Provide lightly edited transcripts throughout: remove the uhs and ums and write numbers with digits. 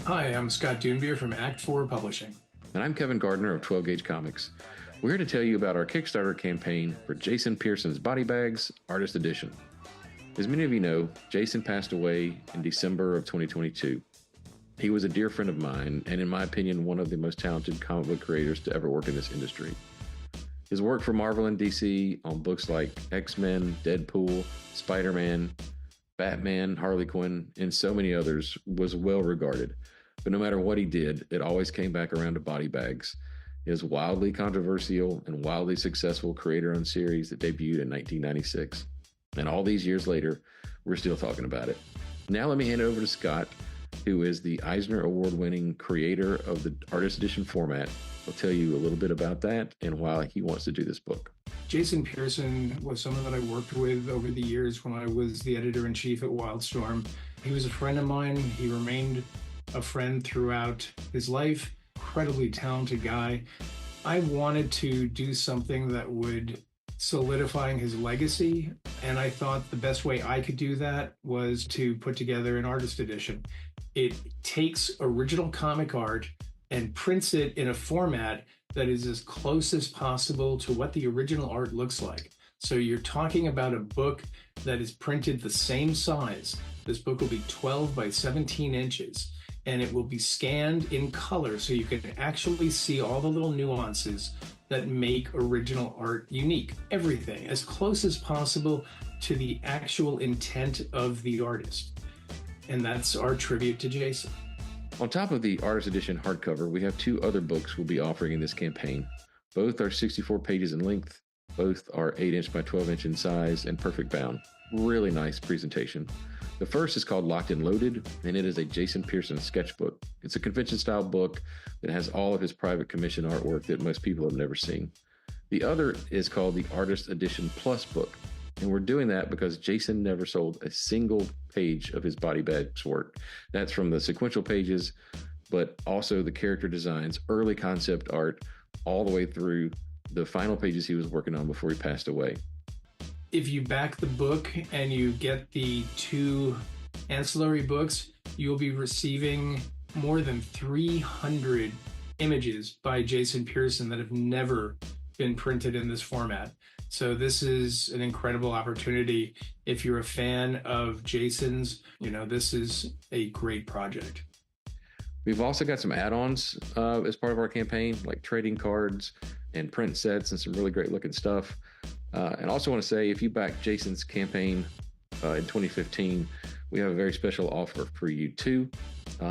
Hi, I'm Scott Doonbeer from Act 4 Publishing. And I'm Kevin Gardner of 12 Gauge Comics. We're here to tell you about our Kickstarter campaign for Jason Pearson's Body Bags Artist Edition. As many of you know, Jason passed away in December of 2022. He was a dear friend of mine, and in my opinion, one of the most talented comic book creators to ever work in this industry. His work for Marvel and DC on books like X-Men, Deadpool, Spider-Man, Batman, Harley Quinn, and so many others was well regarded. But no matter what he did, it always came back around to body bags, his wildly controversial and wildly successful creator-owned series that debuted in 1996. And all these years later, we're still talking about it. Now let me hand it over to Scott, who is the Eisner Award-winning creator of the Artist Edition format. He'll tell you a little bit about that and why he wants to do this book. Jason Pearson was someone that I worked with over the years when I was the editor-in-chief at Wildstorm. He was a friend of mine. He remained a friend throughout his life. Incredibly talented guy. I wanted to do something that would solidify his legacy, and I thought the best way I could do that was to put together an artist edition. It takes original comic art and prints it in a format that is as close as possible to what the original art looks like. So you're talking about a book that is printed the same size. This book will be 12 by 17 inches, and it will be scanned in color so you can actually see all the little nuances that make original art unique. Everything as close as possible to the actual intent of the artist. And that's our tribute to Jason. On top of the Artist Edition hardcover, we have two other books we'll be offering in this campaign. Both are 64 pages in length. Both are 8-inch by 12-inch in size and perfect bound. Really nice presentation. The first is called Locked and Loaded, and it is a Jason Pearson sketchbook. It's a convention-style book that has all of his private commission artwork that most people have never seen. The other is called the Artist Edition Plus book, and we're doing that because Jason never sold a single page of his body bags work. That's from the sequential pages, but also the character designs, early concept art, all the way through the final pages he was working on before he passed away. If you back the book and you get the two ancillary books, you'll be receiving more than 300 images by Jason Pearson that have never been printed in this format. So this is an incredible opportunity. If you're a fan of Jason's, this is a great project. We've also got some add-ons as part of our campaign, like trading cards and print sets and some really great looking stuff. And also want to say, if you back Jason's campaign in 2015, we have a very special offer for you too.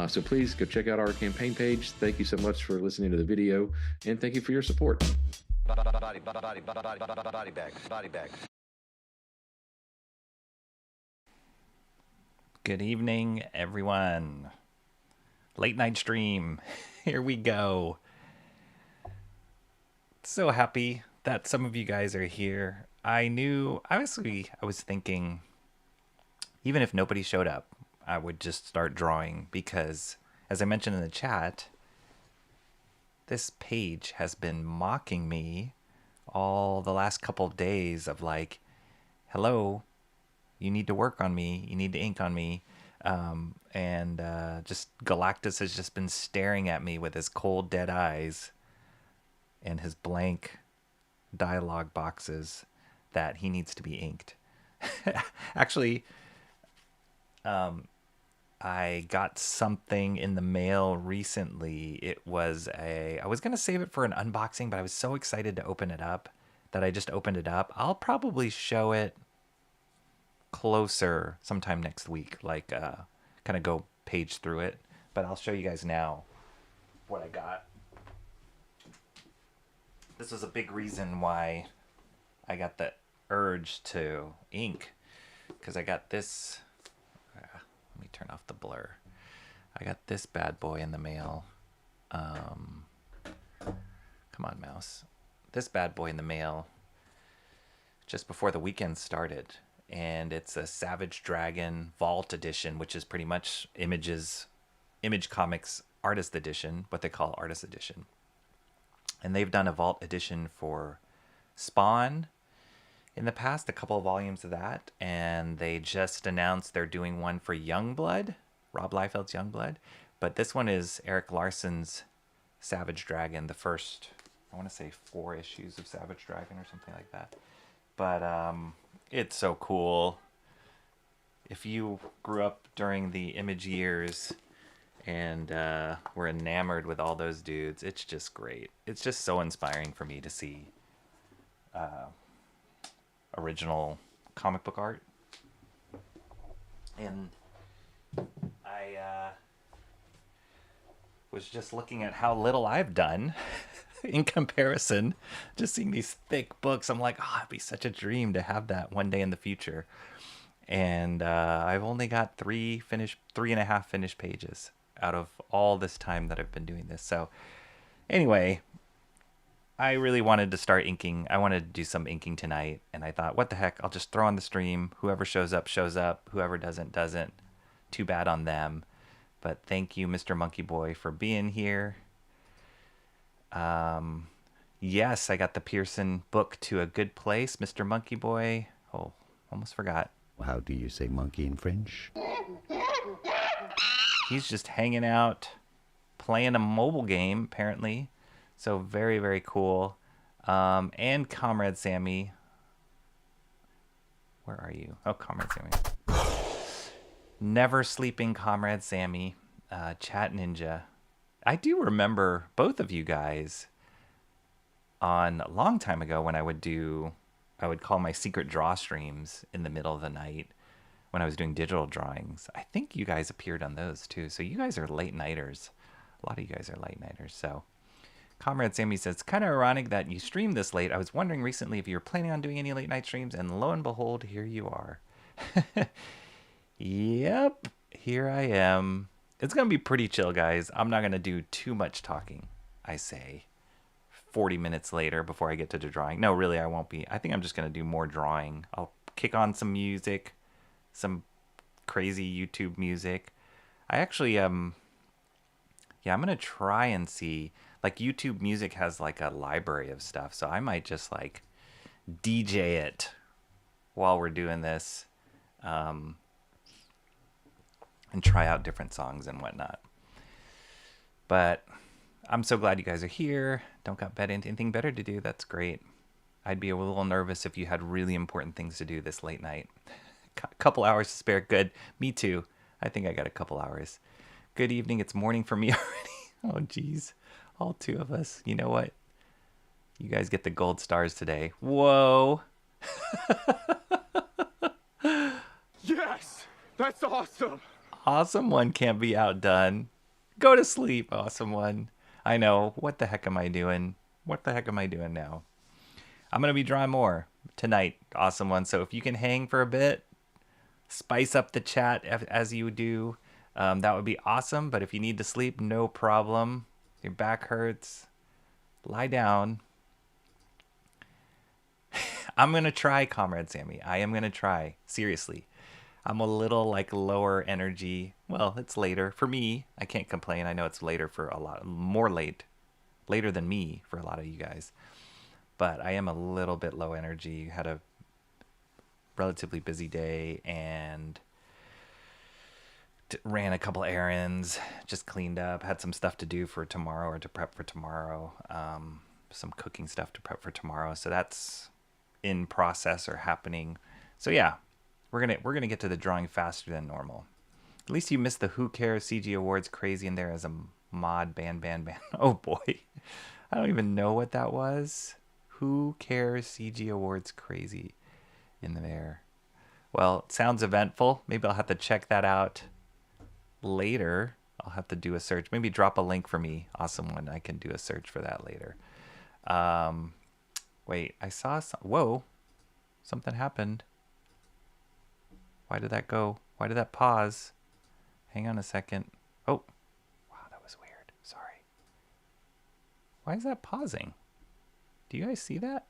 So please go check out our campaign page. Thank you so much for listening to the video, and thank you for your support. Body bags. Good evening, everyone. Late night stream. Here we go. So happy that some of you guys are here. I was thinking, even if nobody showed up, I would just start drawing because, as I mentioned in the chat, this page has been mocking me all the last couple of days of like, hello, you need to work on me, you need to ink on me. Just Galactus has just been staring at me with his cold, dead eyes and his blank dialogue boxes that he needs to be inked. Actually, I got something in the mail recently. I was going to save it for an unboxing, but I was so excited to open it up that I just opened it up. I'll probably show it closer sometime next week, like kind of go page through it, but I'll show you guys now what I got. This was a big reason why I got the urge to ink, because I got this. Let me turn off the blur. I got this bad boy in the mail. Come on, mouse. This bad boy in the mail just before the weekend started. And it's a Savage Dragon Vault Edition, which is pretty much Image Comics Artist Edition, what they call Artist Edition. And they've done a Vault Edition for Spawn in the past, a couple of volumes of that, and they just announced they're doing one for Youngblood, Rob Liefeld's Youngblood, But this one is Eric Larson's Savage Dragon, the first, I want to say 4 issues of Savage Dragon or something like that. But it's so cool. If you grew up during the Image years and were enamored with all those dudes, it's just great. It's just so inspiring for me to see original comic book art. And I was just looking at how little I've done in comparison. Just seeing these thick books, I'm like, oh, it'd be such a dream to have that one day in the future. And I've only got 3.5 finished pages out of all this time that I've been doing this. So anyway, I really wanted to start inking. I wanted to do some inking tonight, and I thought, what the heck, I'll just throw on the stream. Whoever shows up, shows up. Whoever doesn't, doesn't. Too bad on them. But thank you, Mr. Monkey Boy, for being here. Yes, I got the Pearson book to a good place, Mr. Monkey Boy. Oh, almost forgot. How do you say monkey in French? He's just hanging out, playing a mobile game, apparently. So very, very cool. And Comrade Sammy. Where are you? Oh, Comrade Sammy. Never sleeping Comrade Sammy. Chat Ninja. I do remember both of you guys on a long time ago when I would call my secret draw streams in the middle of the night when I was doing digital drawings. I think you guys appeared on those too. So you guys are late nighters. A lot of you guys are late nighters. So Comrade Sammy says, it's kind of ironic that you streamed this late. I was wondering recently if you were planning on doing any late night streams, and lo and behold, here you are. Yep, here I am. It's going to be pretty chill, guys. I'm not going to do too much talking, I say. 40 minutes later before I get to the drawing. No, really, I won't be. I think I'm just going to do more drawing. I'll kick on some music, some crazy YouTube music. I actually, I'm going to try and see, like YouTube music has like a library of stuff. So I might just like DJ it while we're doing this. And try out different songs and whatnot. But I'm so glad you guys are here. Don't got anything better to do. That's great. I'd be a little nervous if you had really important things to do this late night. A couple hours to spare. Good. Me too. I think I got a couple hours. Good evening. It's morning for me already. Oh, geez. All 2 of us. You know what? You guys get the gold stars today. Whoa. Yes! That's awesome! Awesome One can't be outdone. Go to sleep, Awesome One. I know. What the heck am I doing? What the heck am I doing now? I'm going to be drawing more tonight, Awesome One. So if you can hang for a bit, spice up the chat as you do, that would be awesome. But if you need to sleep, no problem. Your back hurts, lie down. I'm going to try, Comrade Sammy. I am going to try. Seriously. I'm a little like lower energy. Well, it's later. For me, I can't complain. I know it's later for a lot, later than me for a lot of you guys. But I am a little bit low energy. Had a relatively busy day and ran a couple errands, just cleaned up, had some stuff to do for tomorrow or to prep for tomorrow. Some cooking stuff to prep for tomorrow. So that's in process or happening. So yeah. We're gonna get to the drawing faster than normal. At least you missed the Who Cares CG Awards crazy in there as a mod ban. Oh boy. I don't even know what that was. Who Cares CG Awards crazy in there. Well, it sounds eventful. Maybe I'll have to check that out later. I'll have to do a search. Maybe drop a link for me. Awesome One. I can do a search for that later. Wait, I saw some. Whoa. Something happened. Why did that go? Why did that pause? Hang on a second. Oh, wow, that was weird. Sorry. Why is that pausing? Do you guys see that?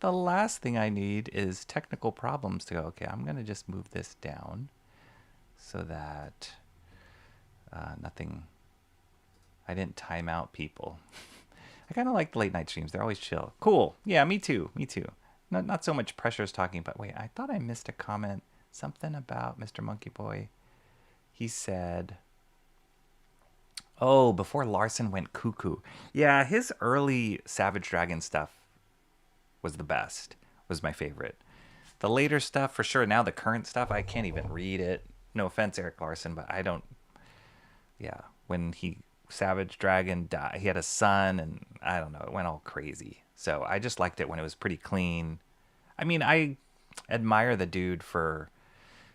The last thing I need is technical problems to go, okay, I'm going to just move this down so that nothing, I didn't time out people. I kind of like the late night streams. They're always chill. Cool. Yeah, me too. Me too. Not so much Precious talking, but wait, I thought I missed a comment. Something about Mr. Monkey Boy. He said, Oh, before Larson went cuckoo. Yeah, his early Savage Dragon stuff was the best, was my favorite. The later stuff, for sure. Now the current stuff, I can't even read it. No offense, Eric Larson, but I don't. Yeah, when he Savage Dragon died, he had a son, and I don't know, it went all crazy. So I just liked it when it was pretty clean. I mean, I admire the dude for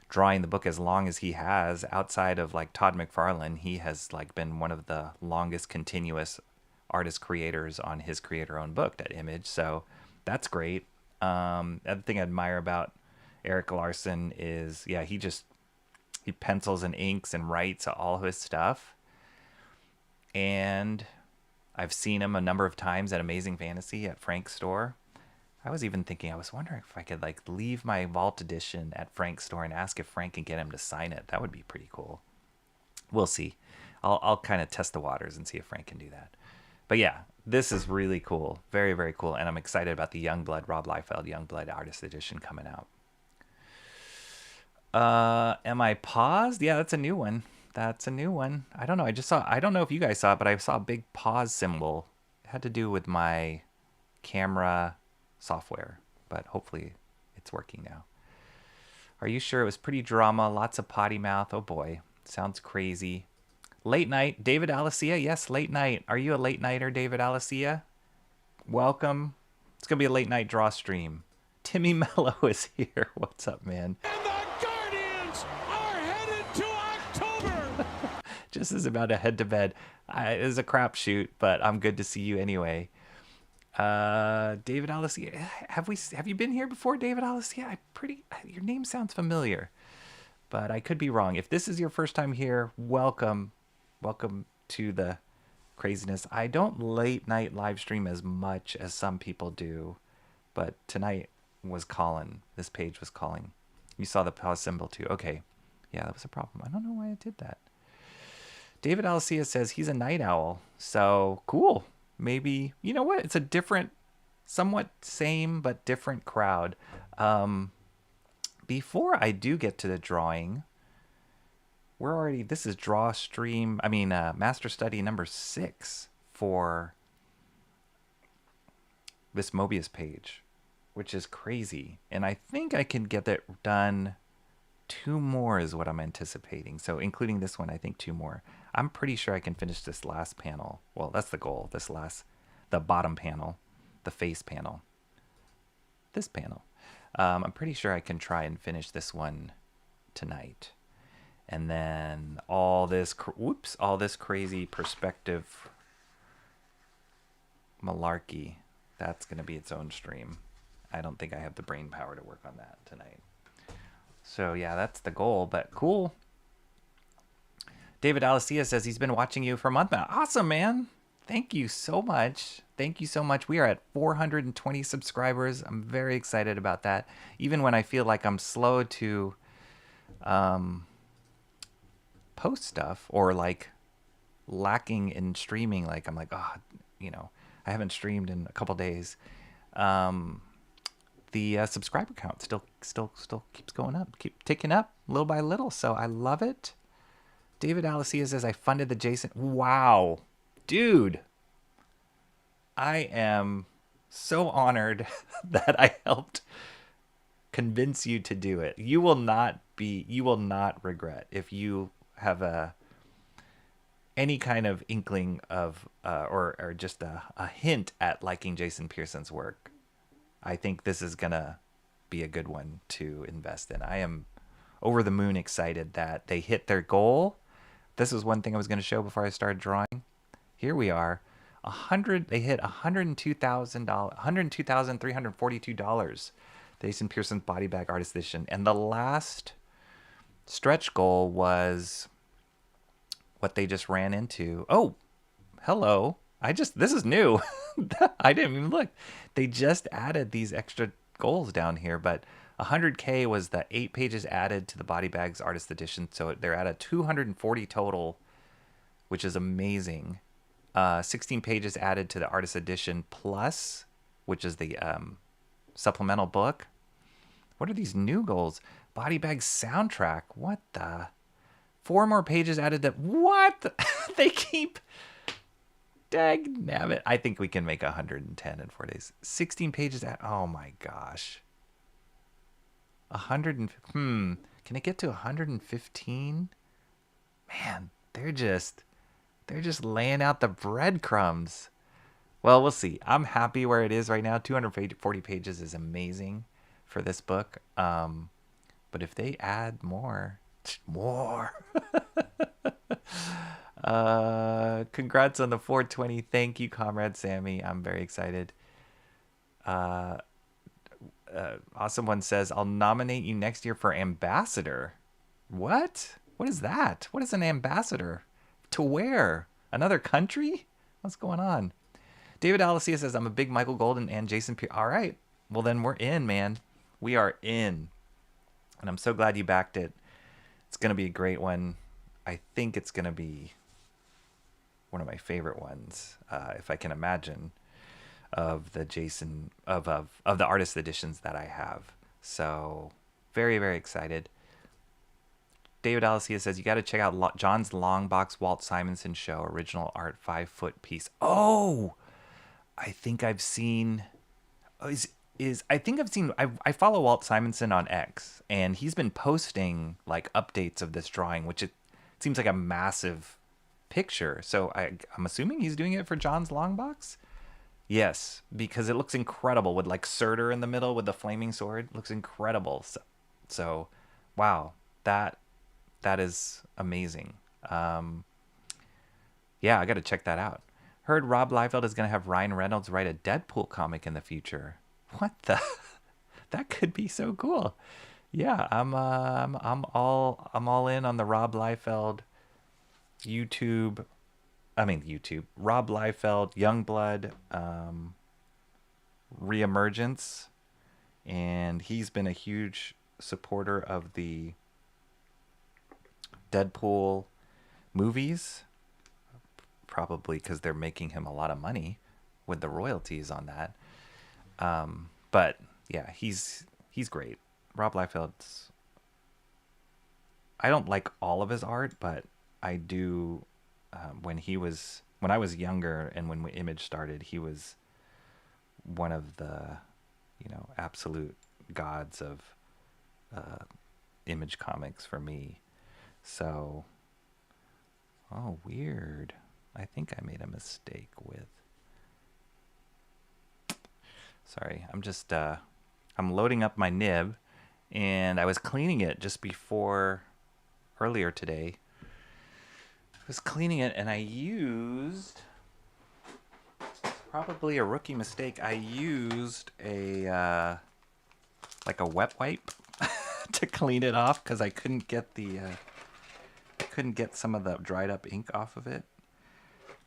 drawing the book as long as he has. Outside of like Todd McFarlane, he has like been one of the longest continuous artist creators on his creator-owned book at Image. So that's great. Other thing I admire about Eric Larson is, yeah, he pencils and inks and writes all of his stuff. And I've seen him a number of times at Amazing Fantasy at Frank's store. I was wondering if I could like leave my Vault edition at Frank's store and ask if Frank can get him to sign it. That would be pretty cool. We'll see. I'll kind of test the waters and see if Frank can do that. But yeah, this is really cool. Very, very cool. And I'm excited about the Youngblood, Rob Liefeld Youngblood Artist Edition coming out. Am I paused? Yeah, that's a new one. That's a new one. I don't know. I don't know if you guys saw it, but I saw a big pause symbol. It had to do with my camera software, but hopefully it's working now. Are you sure? It was pretty drama, lots of potty mouth. Oh boy, sounds crazy. Late night, David Alicia. Yes, late night. Are you a late nighter, David Alicia? Welcome. It's gonna be a late night draw stream. Timmy Mello is here. What's up, man? And the Guardians are headed to October. Just as about to head to bed. It is a crapshoot, but I'm good to see you anyway. David Alicia, have you been here before, David Alicia? Your name sounds familiar, but I could be wrong. If this is your first time here, welcome to the craziness. I don't late night live stream as much as some people do, but tonight was calling. This page was calling. You saw the pause symbol too. Okay, yeah, that was a problem. I don't know why I did that. David Alicia says he's a night owl, so cool. Maybe, you know what? It's a different, somewhat same but different crowd. Before I do get to the drawing, this is Master Study number 6 for this MOEBIUS page, which is crazy. And I think I can get that done. 2 more is what I'm anticipating. So including this one, I think 2 more. I'm pretty sure I can finish this last panel. Well, that's the goal. The bottom panel, the face panel, this panel. I'm pretty sure I can try and finish this one tonight. And then all this crazy perspective malarkey, that's going to be its own stream. I don't think I have the brain power to work on that tonight. So yeah, that's the goal, but cool. David Alicia says he's been watching you for a month now. Awesome, man. Thank you so much. Thank you so much. We are at 420 subscribers. I'm very excited about that. Even when I feel like I'm slow to post stuff or like lacking in streaming, like I'm like, I haven't streamed in a couple days. The subscriber count still keeps going up, keep ticking up little by little. So I love it. David Alicia says, I funded the Jason. Wow, dude. I am so honored that I helped convince you to do it. You will not regret if you have any kind of inkling of, or just a hint at liking Jason Pearson's work. I think this is going to be a good one to invest in. I am over the moon excited that they hit their goal. This is one thing I was going to show before I started drawing. Here we are. They hit $102,342. Jason Pearson's Body Bag Artist Edition. And the last stretch goal was what they just ran into. Oh, hello. This is new. I didn't even look. They just added these extra goals down here, but 100K was the 8 pages added to the Body Bags Artist Edition. So they're at a 240 total, which is amazing. 16 pages added to the Artist Edition Plus, which is the supplemental book. What are these new goals? Body Bag soundtrack. What the? 4 more pages added that. What? They keep. Dag nabbit. I think we can make 110 in 4 days. 16 pages at. Oh my gosh. 100 and. Can it get to 115? Man, they're just laying out the breadcrumbs. Well, we'll see. I'm happy where it is right now. 240 pages is amazing for this book. But if they add more. Congrats on the 420. Thank you, Comrade Sammy. I'm very excited. Awesome One says, I'll nominate you next year for ambassador. What? What is that? What is an ambassador? To where? Another country? What's going on? David Alicia says, I'm a big Michael Golden and Jason Pierce. All right. Well, then we're in, man. We are in. And I'm so glad you backed it. It's going to be a great one. I think it's going to be one of my favorite ones, if I can imagine, of the Jason, of the artist editions that I have. So very, very excited. David Alicia says, you got to check out John's Long Box Walt Simonson Show, original art 5-foot piece. Oh, I think I've seen, I follow Walt Simonson on X, and he's been posting like updates of this drawing, which it seems like a massive picture. So I'm assuming he's doing it for John's Long Box. Yes, because it looks incredible with like Surtur in the middle with the flaming sword. It looks incredible. So wow, that is amazing. Yeah, I got to check that out. Heard Rob Liefeld is going to have Ryan Reynolds write a Deadpool comic in the future. What the? That could be so cool. Yeah, I'm all in on the Rob Liefeld YouTube. Rob Liefeld Youngblood reemergence, and he's been a huge supporter of the Deadpool movies, probably because they're making him a lot of money with the royalties on that. But yeah, he's great. Rob Liefeld's, I don't like all of his art, but I do. When I was younger and when Image started, he was one of the, absolute gods of Image comics for me. So, oh, weird. I think I made a mistake with. Sorry, I'm just, I'm loading up my nib, and I was cleaning it just before, earlier today. I was cleaning it, and I used, probably a rookie mistake, I used a, like a wet wipe to clean it off, because I couldn't get some of the dried up ink off of it.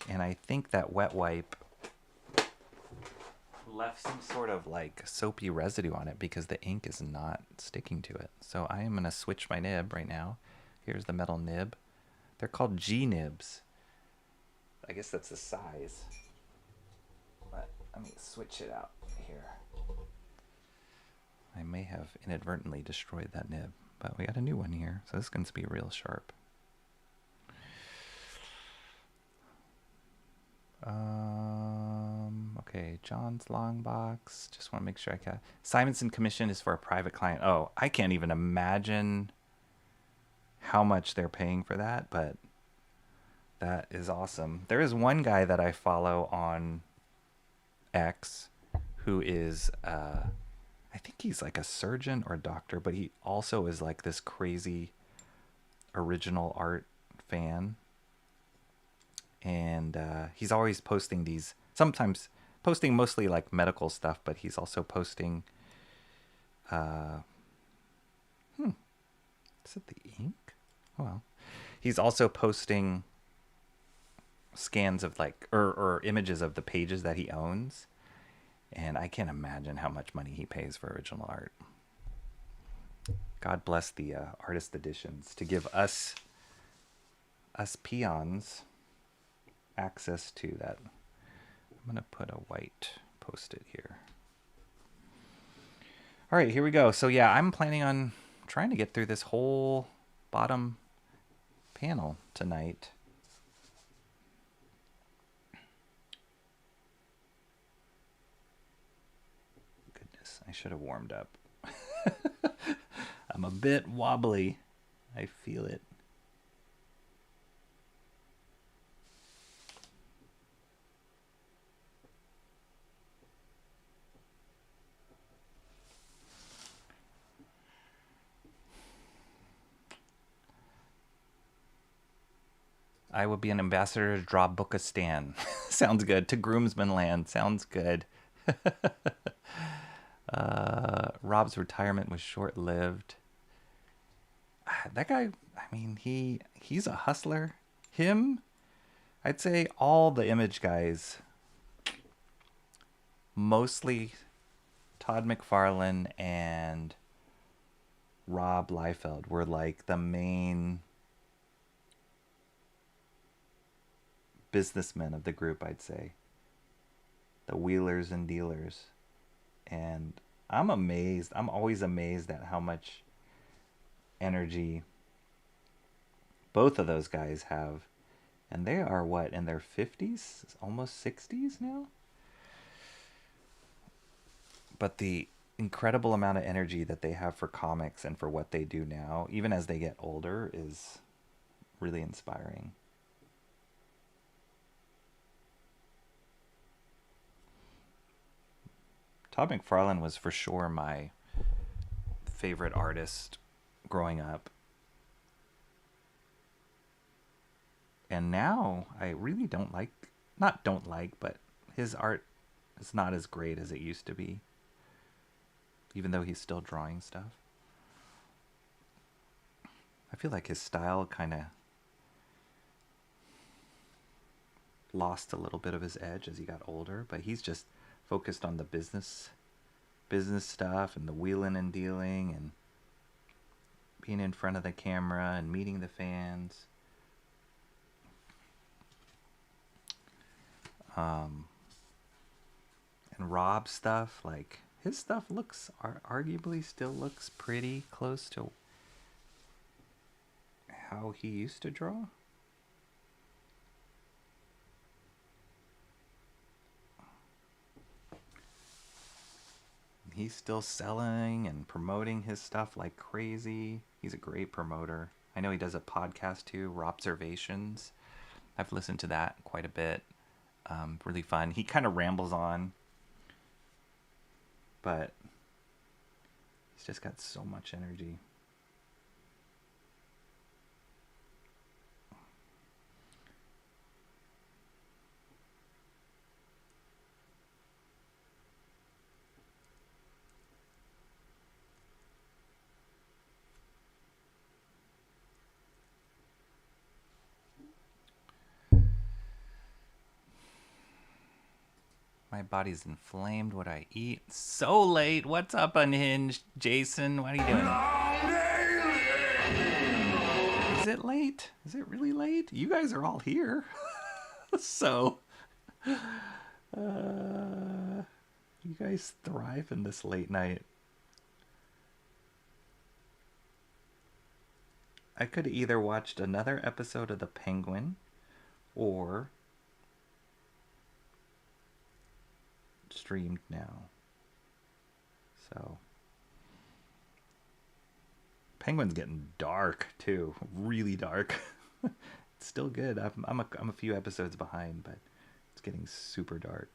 And I think that wet wipe left some sort of like soapy residue on it because the ink is not sticking to it. So I am going to switch my nib right now. Here's the metal nib. They're called G nibs. I guess that's the size. But let me switch it out here. I may have inadvertently destroyed that nib, but we got a new one here. So this is going to be real sharp. Okay, John's Long Box. Just want to make sure I got. Simonson commission is for a private client. Oh, I can't even imagine how much they're paying for that, but that is awesome. There is one guy that I follow on X who is, I think he's like a surgeon or doctor, but he also is like this crazy original art fan. And he's always posting these, sometimes posting mostly like medical stuff, but he's also posting, is it the ink? Oh, well, he's also posting scans of like, or images of the pages that he owns. And I can't imagine how much money he pays for original art. God bless the artist editions to give us peons access to that. I'm going to put a white post-it here. All right, here we go. So yeah, I'm planning on trying to get through this whole bottom panel tonight. Goodness, I should have warmed up. I'm a bit wobbly. I feel it. I would be an ambassador to draw Book of Stan. Sounds good. To Groomsman Land. Sounds good. Rob's retirement was short-lived. That guy, I mean, he's a hustler. Him, I'd say all the Image guys, mostly Todd McFarlane and Rob Liefeld were like the main businessmen of the group, I'd say. The wheelers and dealers. And I'm amazed. I'm always amazed at how much energy both of those guys have. And they are, what, in their 50s? Almost 60s now? But the incredible amount of energy that they have for comics and for what they do now, even as they get older, is really inspiring. Todd McFarlane was for sure my favorite artist growing up. And now I really don't like, but his art is not as great as it used to be. Even though he's still drawing stuff. I feel like his style kind of lost a little bit of his edge as he got older, but he's just focused on the business stuff and the wheeling and dealing and being in front of the camera and meeting the fans. And Rob's stuff, like his stuff looks arguably still looks pretty close to how he used to draw. He's still selling and promoting his stuff like crazy. He's a great promoter. I know he does a podcast too, Robservations. I've listened to that quite a bit. Really fun. He kind of rambles on, but he's just got so much energy. My body's inflamed. What I eat? So late. What's up, Unhinged? Jason, what are you doing? Is it late? Is it really late? You guys are all here. So, you guys thrive in this late night. I could have either watched another episode of The Penguin or streamed now. So Penguin's getting dark too, really dark. It's still good. I'm a few episodes behind, but it's getting super dark.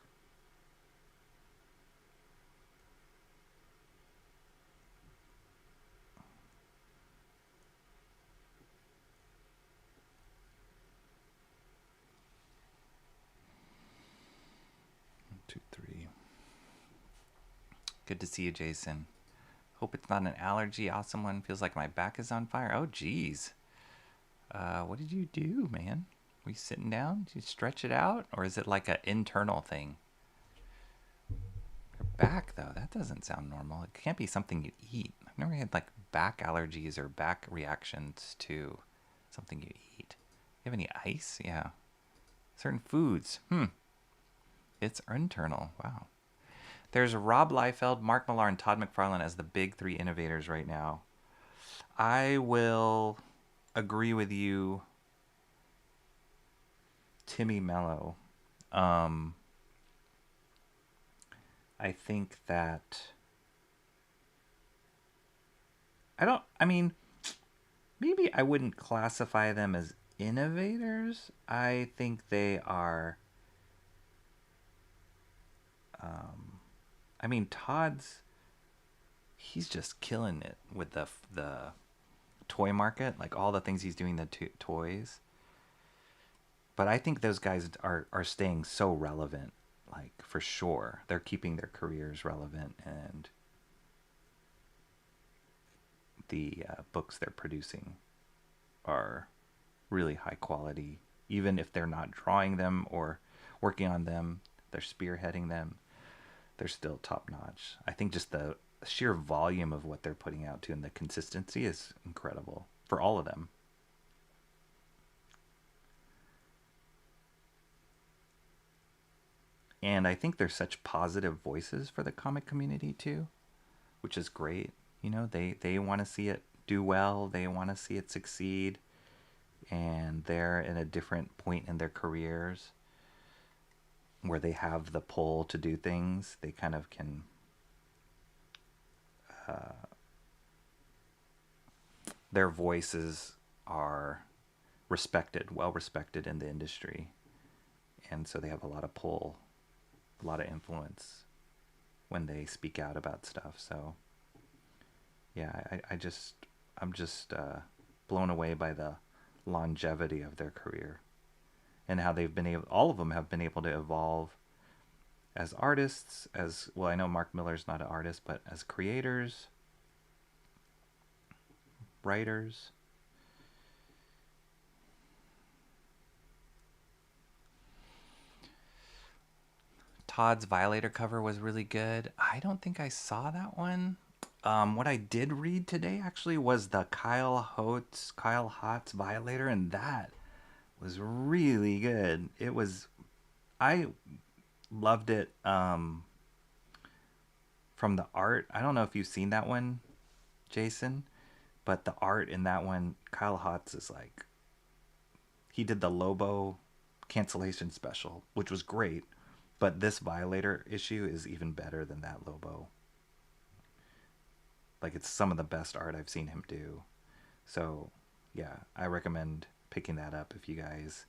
One, two, three. Good to see you, Jason. Hope it's not an allergy. Awesome one. Feels like my back is on fire. Oh, geez. What did you do, man? Were you sitting down? Did you stretch it out? Or is it like an internal thing? Your back, though, that doesn't sound normal. It can't be something you eat. I've never had like back allergies or back reactions to something you eat. You have any ice? Yeah. Certain foods. It's internal. Wow. There's Rob Liefeld, Mark Millar, and Todd McFarlane as the big three innovators right now. I will agree with you Timmy Mello. I think that maybe I wouldn't classify them as innovators. I think they are Todd's, he's just killing it with the toy market, like all the things he's doing, the toys. But I think those guys are staying so relevant, like for sure. They're keeping their careers relevant, and the books they're producing are really high quality. Even if they're not drawing them or working on them, they're spearheading them. They're still top notch. I think just the sheer volume of what they're putting out to and the consistency is incredible for all of them. And I think they're such positive voices for the comic community too, which is great. You know, they want to see it do well. They want to see it succeed. And they're in a different point in their careers where they have the pull to do things. They kind of can their voices are respected, well respected in the industry. And so they have a lot of pull, a lot of influence when they speak out about stuff. So yeah, I'm just blown away by the longevity of their career and how they've been able, all of them have been able to evolve as artists, as well. I know Mark Millar's not an artist, but as creators, writers. Todd's Violator cover was really good. I don't think I saw that one. What I did read today actually was the Kyle Hott's Violator, and that was really good. I loved it from the art. I don't know if you've seen that one, Jason, but the art in that one, Kyle Hott's is like, he did the Lobo cancellation special, which was great, but this Violator issue is even better than that Lobo. Like, it's some of the best art I've seen him do. So yeah, I recommend picking that up if you guys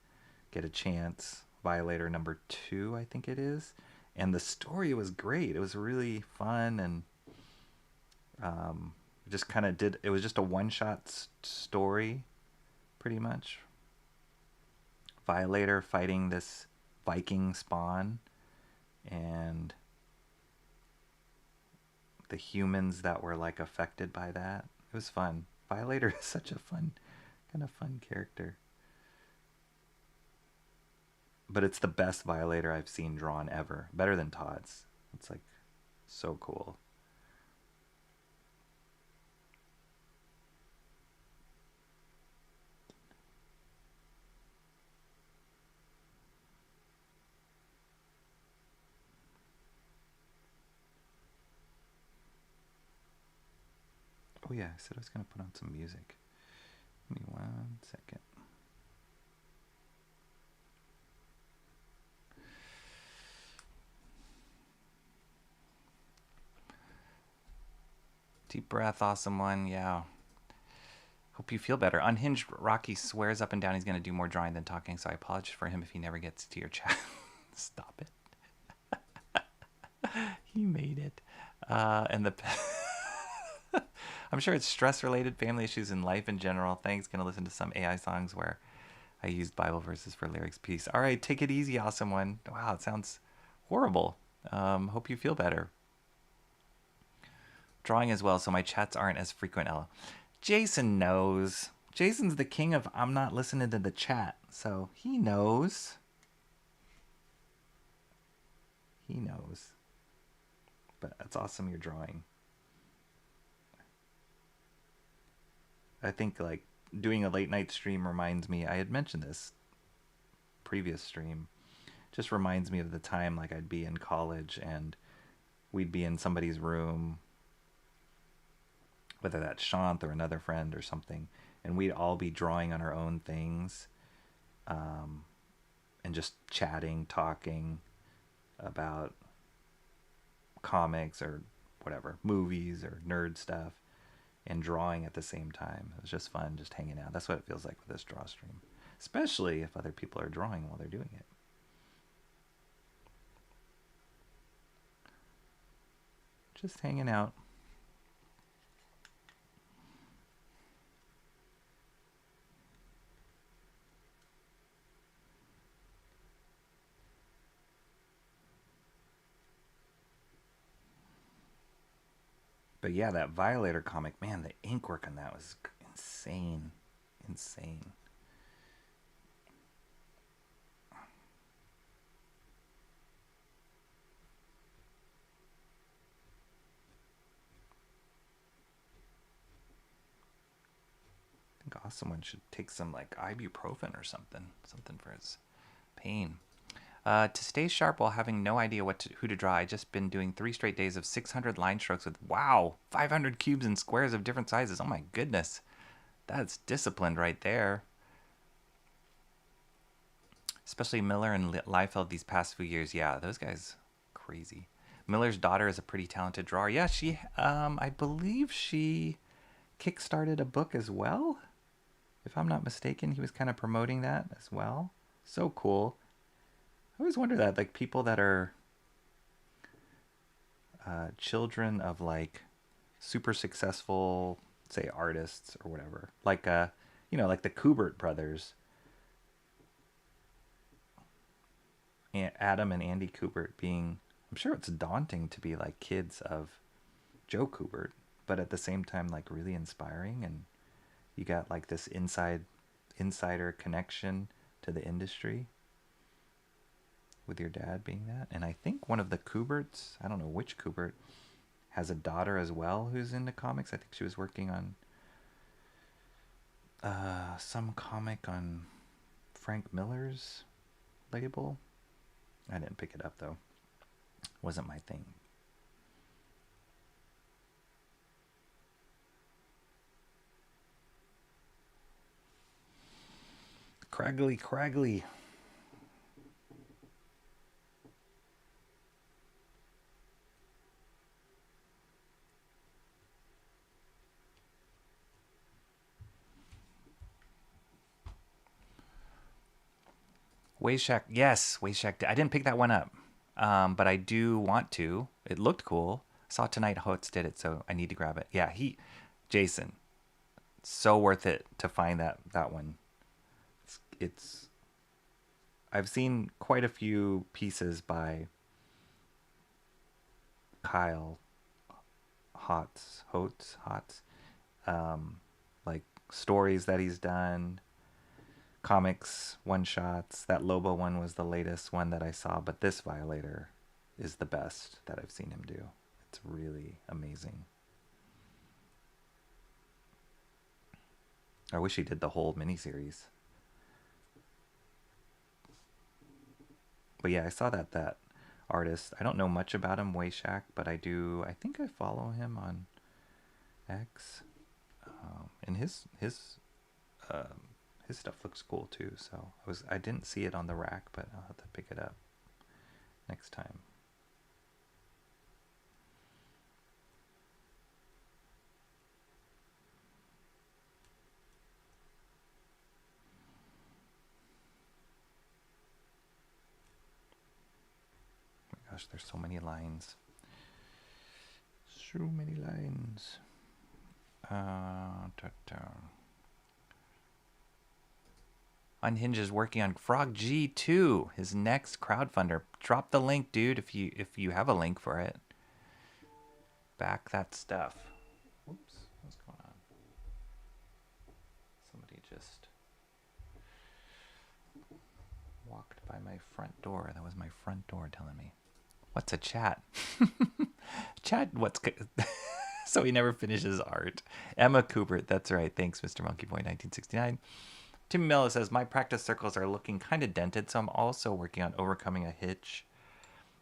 get a chance. Violator #2, I think it is. And the story was great. It was really fun, and just kind of it was just a one-shot story, pretty much. Violator fighting this Viking spawn, and the humans that were like affected by that. It was fun. Violator is such a fun character. But it's the best Violator I've seen drawn ever. Better than Todd's. It's like so cool. Oh yeah, I said I was going to put on some music. Give me 1 second. Deep breath, awesome one, yeah. Hope you feel better. Unhinged Rocky swears up and down he's going to do more drawing than talking, so I apologize for him if he never gets to your chat. Stop it. He made it. And the... I'm sure it's stress-related, family issues, and life in general. Thanks. Gonna listen to some AI songs where I used Bible verses for lyrics piece. All right, take it easy, awesome one. Wow, it sounds horrible. Hope you feel better. Drawing as well, so my chats aren't as frequent. Jason knows. Jason's the king of I'm not listening to the chat, so he knows. He knows. But that's awesome you're drawing. I think like doing a late night stream reminds me, I had mentioned this previous stream, just reminds me of the time like I'd be in college and we'd be in somebody's room, whether that's Shant or another friend or something, and we'd all be drawing on our own things, and and just chatting, talking about comics or whatever, movies or nerd stuff, and drawing at the same time. It was just fun, just hanging out. That's what it feels like with this draw stream, especially if other people are drawing while they're doing it. Just hanging out. But yeah, that Violator comic, man, the ink work on that was insane. Insane. I think Awesome One should take some like ibuprofen or something for his pain. To stay sharp while having no idea who to draw, I just been doing 3 straight days of 600 line strokes with, wow, 500 cubes and squares of different sizes. Oh my goodness. That's disciplined right there. Especially Miller and Liefeld these past few years. Yeah, those guys, crazy. Miller's daughter is a pretty talented drawer. Yeah, she, I believe she kickstarted a book as well. If I'm not mistaken, he was kind of promoting that as well. So cool. I always wonder that, like, people that are children of, like, super successful, say, artists or whatever. Like, you know, like the Kubert brothers. Adam and Andy Kubert being, I'm sure it's daunting to be, like, kids of Joe Kubert, but at the same time, like, really inspiring. And you got, like, this insider connection to the industry. With your dad being that. And I think one of the Kuberts, I don't know which Kubert, has a daughter as well who's into comics. I think she was working on some comic on Frank Miller's label. I didn't pick it up though. Wasn't my thing. Craggly. Wayshack, yes, Wayshack. I didn't pick that one up, but I do want to. It looked cool. I saw tonight Hotz did it, so I need to grab it. Yeah, Jason, so worth it to find that one. I've seen quite a few pieces by Kyle Hotz, like stories that he's done. Comics, one-shots. That Lobo one was the latest one that I saw, but this Violator is the best that I've seen him do. It's really amazing. I wish he did the whole miniseries. But yeah, I saw that artist. I don't know much about him, Wayshack, but I think I follow him on X. And his stuff looks cool too, so I didn't see it on the rack, but I'll have to pick it up next time. Oh my gosh, there's so many lines. So many lines. Unhinged is working on Frog G2, his next crowdfunder. Drop the link, dude, if you have a link for it. Back that stuff. Whoops, what's going on? Somebody just walked by my front door. That was my front door telling me. What's a chat? Chat, so he never finishes art. Emma Kubert, that's right. Thanks, Mr. Monkey Boy 1969. Tim Miller says, my practice circles are looking kind of dented, so I'm also working on overcoming a hitch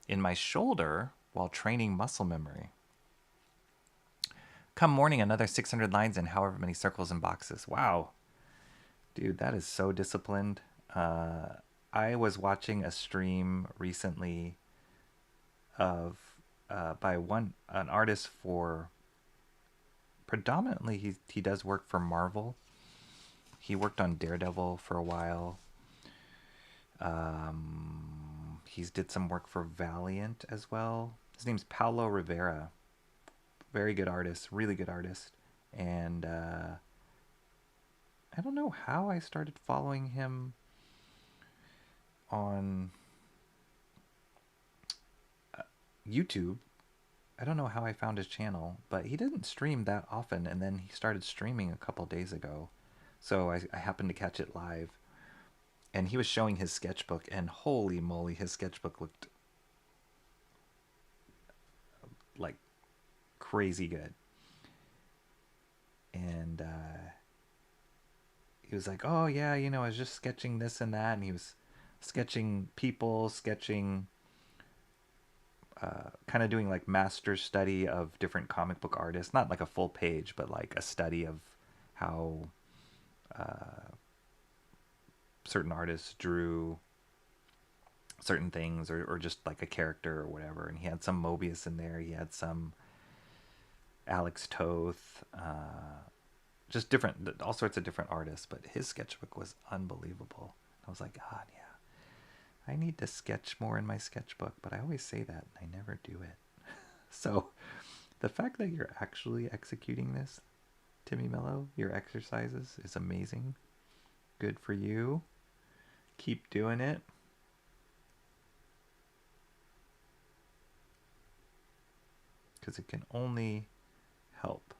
in my shoulder while training muscle memory. Come morning, another 600 lines and however many circles and boxes. Wow. Dude, that is so disciplined. I was watching a stream recently of by an artist for predominantly he does work for Marvel. He worked on Daredevil for a while. He's did some work for Valiant as well. His name's Paulo Rivera. Very good artist, really good artist. And I don't know how I started following him on YouTube. I don't know how I found his channel, but he didn't stream that often, and then he started streaming a couple days ago. So I happened to catch it live, and he was showing his sketchbook, and holy moly, his sketchbook looked like crazy good. And he was like, oh yeah, you know, I was just sketching this and that, and he was sketching people, sketching kind of doing like master's study of different comic book artists, not like a full page, but like a study of how certain artists drew certain things, or just like a character or whatever. And he had some Moebius in there, he had some Alex Toth, just different, all sorts of different artists. But his sketchbook was unbelievable. I was like, God, yeah, I need to sketch more in my sketchbook, but I always say that and I never do it. So the fact that you're actually executing this, Timmy Mello, your exercises, is amazing. Good for you. Keep doing it. Because it can only help.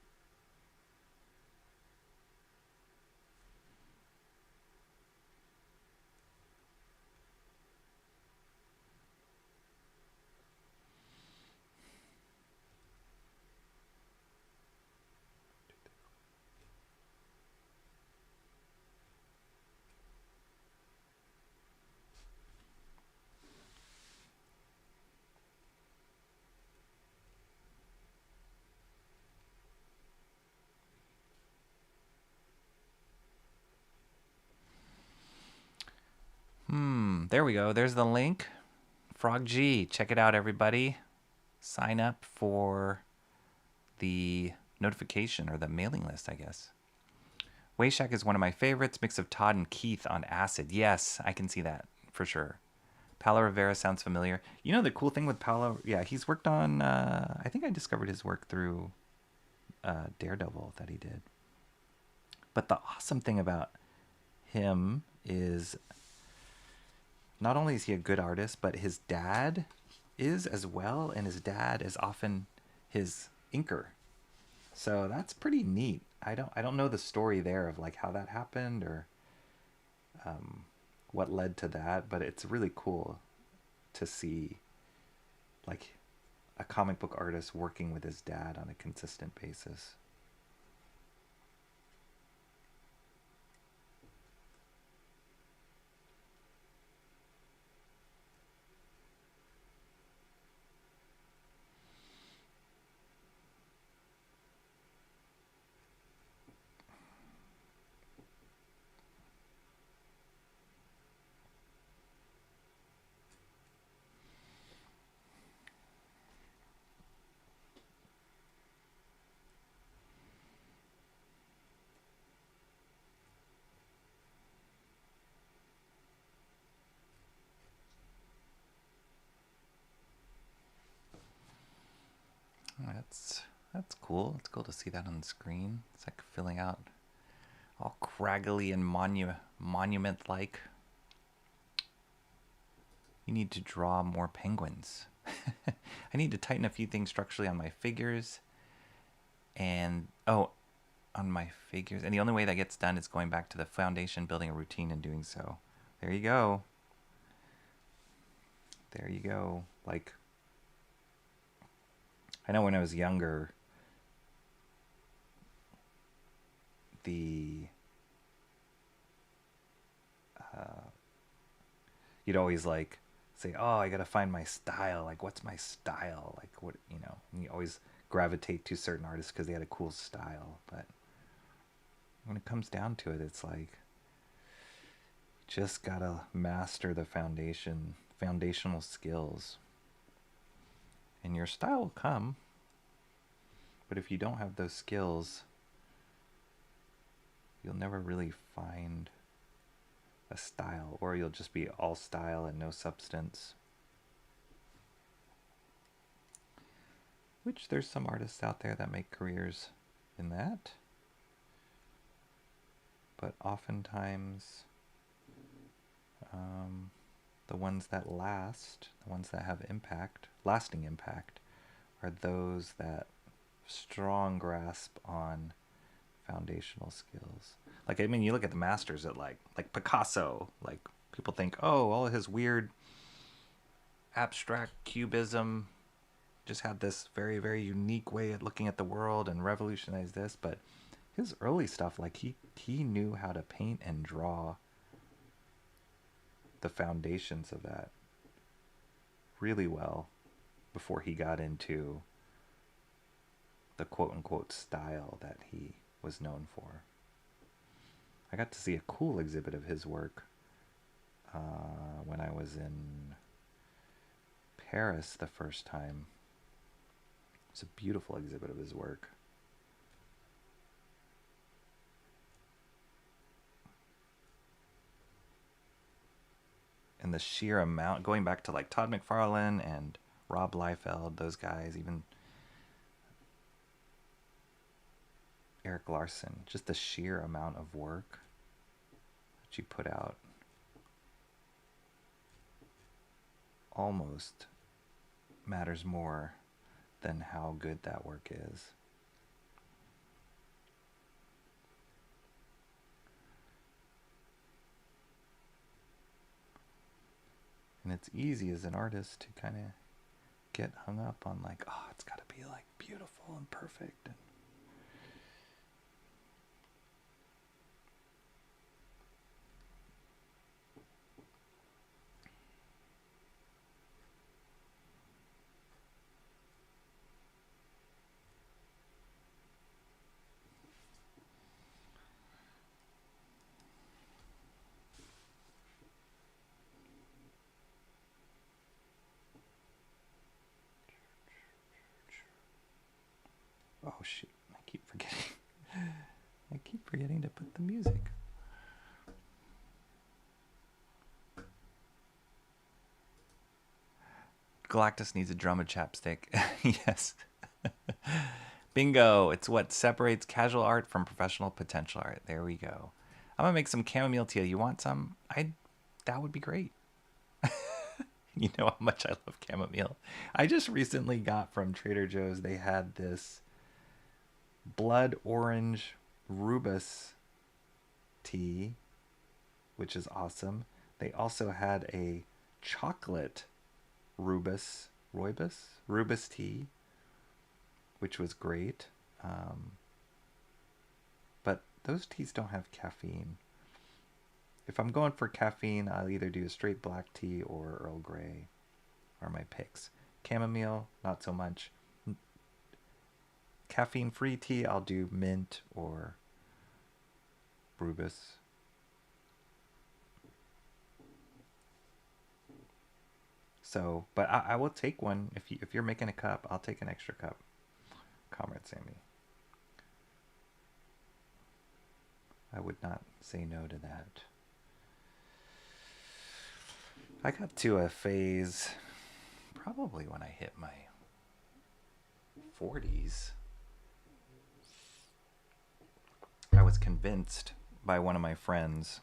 There we go. There's the link. Frog G. Check it out, everybody. Sign up for the notification or the mailing list, I guess. Wayshack is one of my favorites. Mix of Todd and Keith on acid. Yes, I can see that for sure. Paulo Rivera sounds familiar. You know the cool thing with Paulo? Yeah, he's worked on... I think I discovered his work through Daredevil that he did. But the awesome thing about him is... not only is he a good artist, but his dad is as well, and his dad is often his inker. So that's pretty neat. I don't know the story there of like how that happened or what led to that, but it's really cool to see like a comic book artist working with his dad on a consistent basis. That's cool. It's cool to see that on the screen. It's like filling out all craggly and monument-like. You need to draw more penguins. I need to tighten a few things structurally on my figures. And, on my figures. And the only way that gets done is going back to the foundation, building a routine, and doing so. There you go. There you go. Like, I know when I was younger, you'd always like say, oh, I gotta find my style. Like, what's my style? Like, what, you know, and you always gravitate to certain artists because they had a cool style. But when it comes down to it, it's like, Just gotta master the foundational skills. And your style will come. But if you don't have those skills, you'll never really find a style, or you'll just be all style and no substance. Which there's some artists out there that make careers in that. But oftentimes, the ones that last, the ones that have impact, lasting impact, are those that strong grasp on foundational skills. Like, I mean, you look at the masters at like Picasso, like people think, oh, all his weird abstract cubism just had this very, very unique way of looking at the world and revolutionized this. But his early stuff, like he knew how to paint and draw the foundations of that really well before he got into the quote-unquote style that he was known for. I got to see a cool exhibit of his work when I was in Paris the first time. It's a beautiful exhibit of his work. And the sheer amount, going back to like Todd McFarlane and Rob Liefeld, those guys, even Eric Larson, just the sheer amount of work that you put out almost matters more than how good that work is. And it's easy as an artist to kind of get hung up on like, oh, it's got to be like beautiful and perfect. And oh shoot, I keep forgetting to put the music. Galactus needs a drum and chapstick. Yes. Bingo. It's what separates casual art from professional potential art. There we go. I'm gonna make some chamomile tea. You want some? That would be great. You know how much I love chamomile. I just recently got from Trader Joe's, they had this blood orange rooibos tea, which is awesome. They also had a chocolate rooibos tea, which was great. But those teas don't have caffeine. If I'm going for caffeine, I'll either do a straight black tea or Earl Grey are my picks. Chamomile, not so much. Caffeine-free tea, I'll do mint or rooibos. So, but I will take one. If you're making a cup, I'll take an extra cup. Comrade Sammy. I would not say no to that. I got to a phase probably when I hit my 40s. I was convinced by one of my friends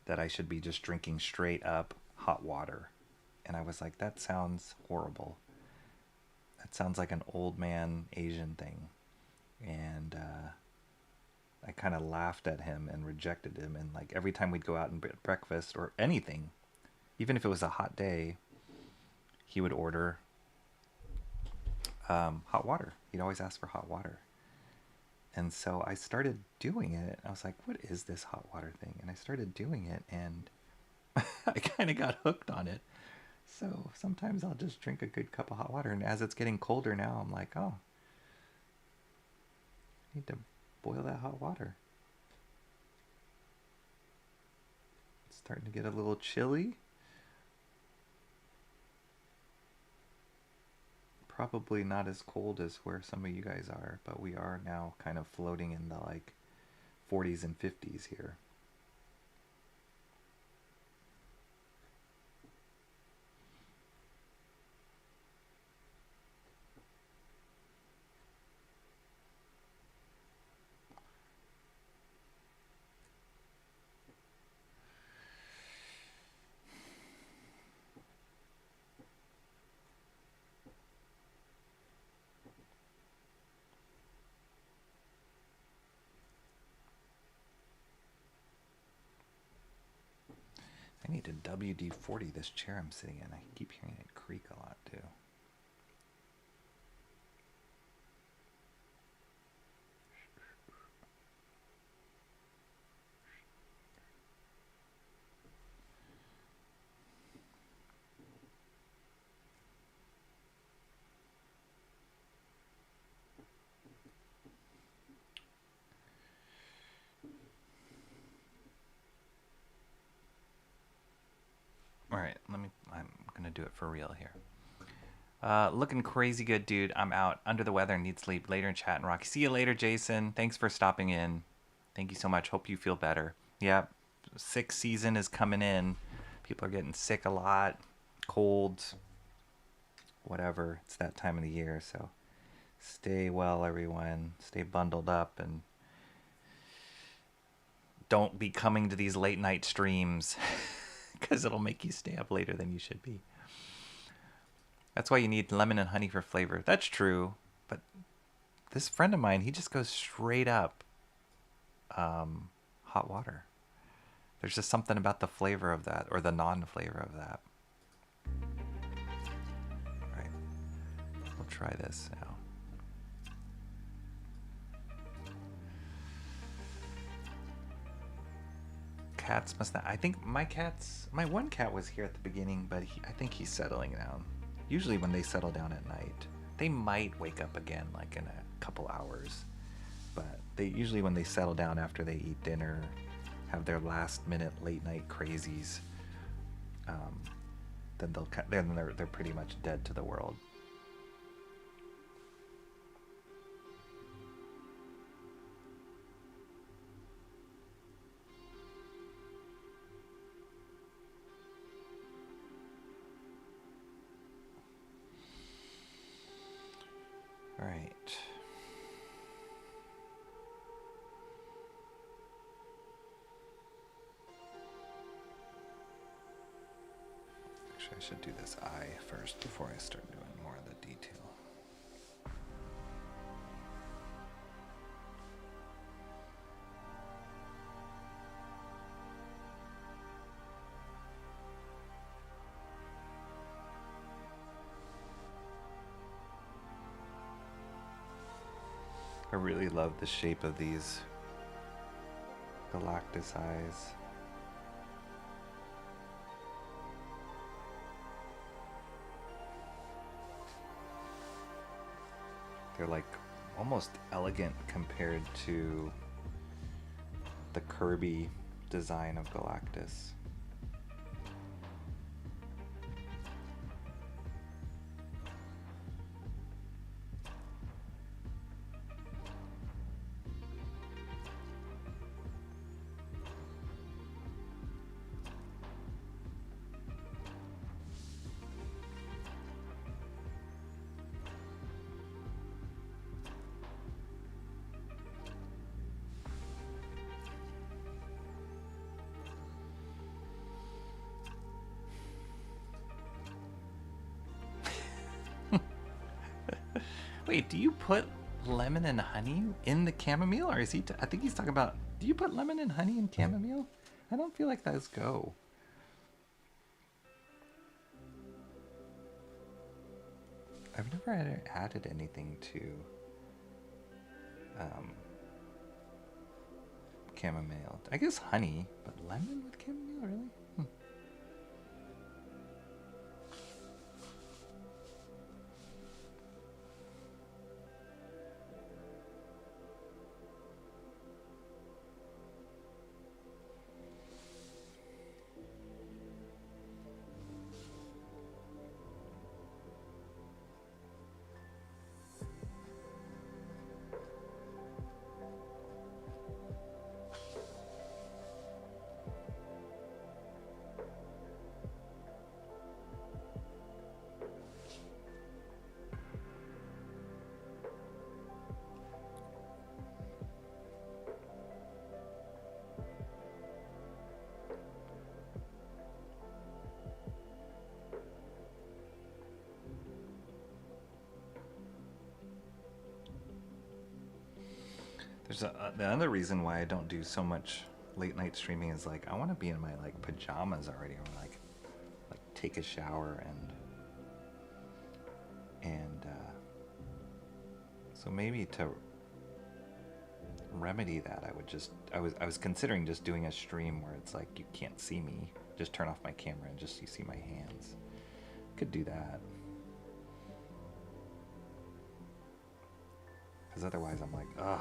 that I should be just drinking straight up hot water. And I was like, that sounds horrible. That sounds like an old man Asian thing. And I kind of laughed at him and rejected him. And like every time we'd go out and breakfast or anything, even if it was a hot day, he would order hot water. He'd always ask for hot water. And so I started doing it. I was like, what is this hot water thing? And I started doing it, and I kind of got hooked on it. So sometimes I'll just drink a good cup of hot water. And as it's getting colder now, I'm like, oh, I need to boil that hot water. Starting to get a little chilly. Probably not as cold as where some of you guys are, but we are now kind of floating in the like 40s and 50s here. I need to WD-40 this chair I'm sitting in. I keep hearing it creak a lot too. All right, I'm gonna do it for real here. Looking crazy good, dude. I'm out. Under the weather, need sleep. Later in chat and Rocky. See you later, Jason. Thanks for stopping in. Thank you so much. Hope you feel better. Yeah, sick season is coming in. People are getting sick a lot. Colds. Whatever. It's that time of the year, so stay well, everyone. Stay bundled up and don't be coming to these late night streams because it'll make you stay up later than you should be. That's why you need lemon and honey for flavor. That's true, but this friend of mine, he just goes straight up hot water. There's just something about the flavor of that, or the non-flavor of that. All right, we'll try this now. Cats must not, I think my one cat was here at the beginning, but I think he's settling down. Usually when they settle down at night, they might wake up again like in a couple hours, but they usually, when they settle down after they eat dinner, have their last minute late night crazies, then they're pretty much dead to the world. All right. Actually, I should do this eye first before I start doing more of the detail. I really love the shape of these Galactus eyes. They're like almost elegant compared to the Kirby design of Galactus. Wait, do you put lemon and honey in the chamomile, or is he? I think he's talking about. Do you put lemon and honey in chamomile? I don't feel like those go. I've never added anything to chamomile. I guess honey, but lemon with chamomile, really? The other reason why I don't do so much late night streaming is like I want to be in my like pajamas already, or like take a shower and so maybe to remedy that, I was considering just doing a stream where it's like you can't see me, just turn off my camera and just you see my hands. Could do that, because otherwise I'm like, ugh,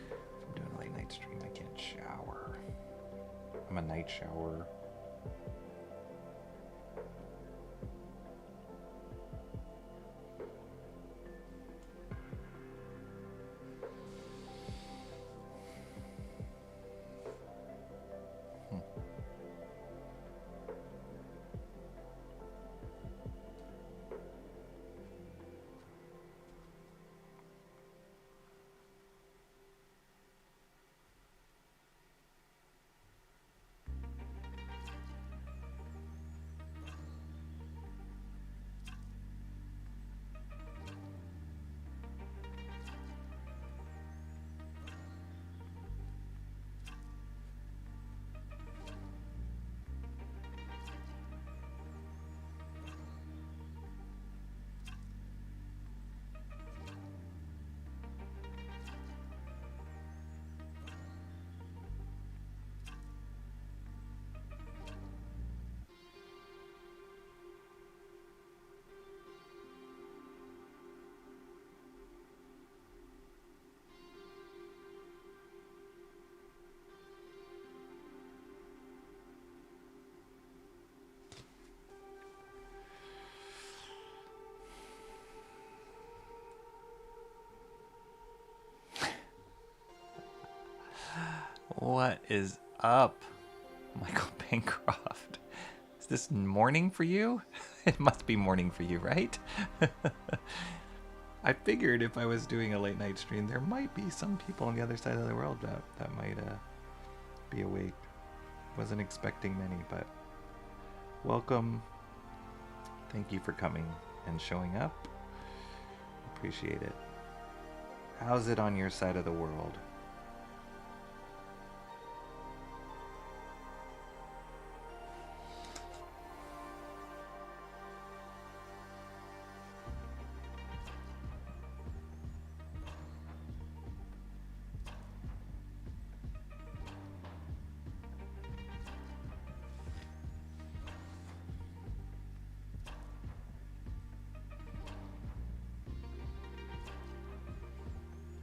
if I'm doing a late night stream I can't shower. I'm a night shower. What is up, Michael Bancroft? Is this morning for you? It must be morning for you, right? I figured if I was doing a late night stream, there might be some people on the other side of the world that might be awake. Wasn't expecting many, but welcome. Thank you for coming and showing up. Appreciate it. How's it on your side of the world?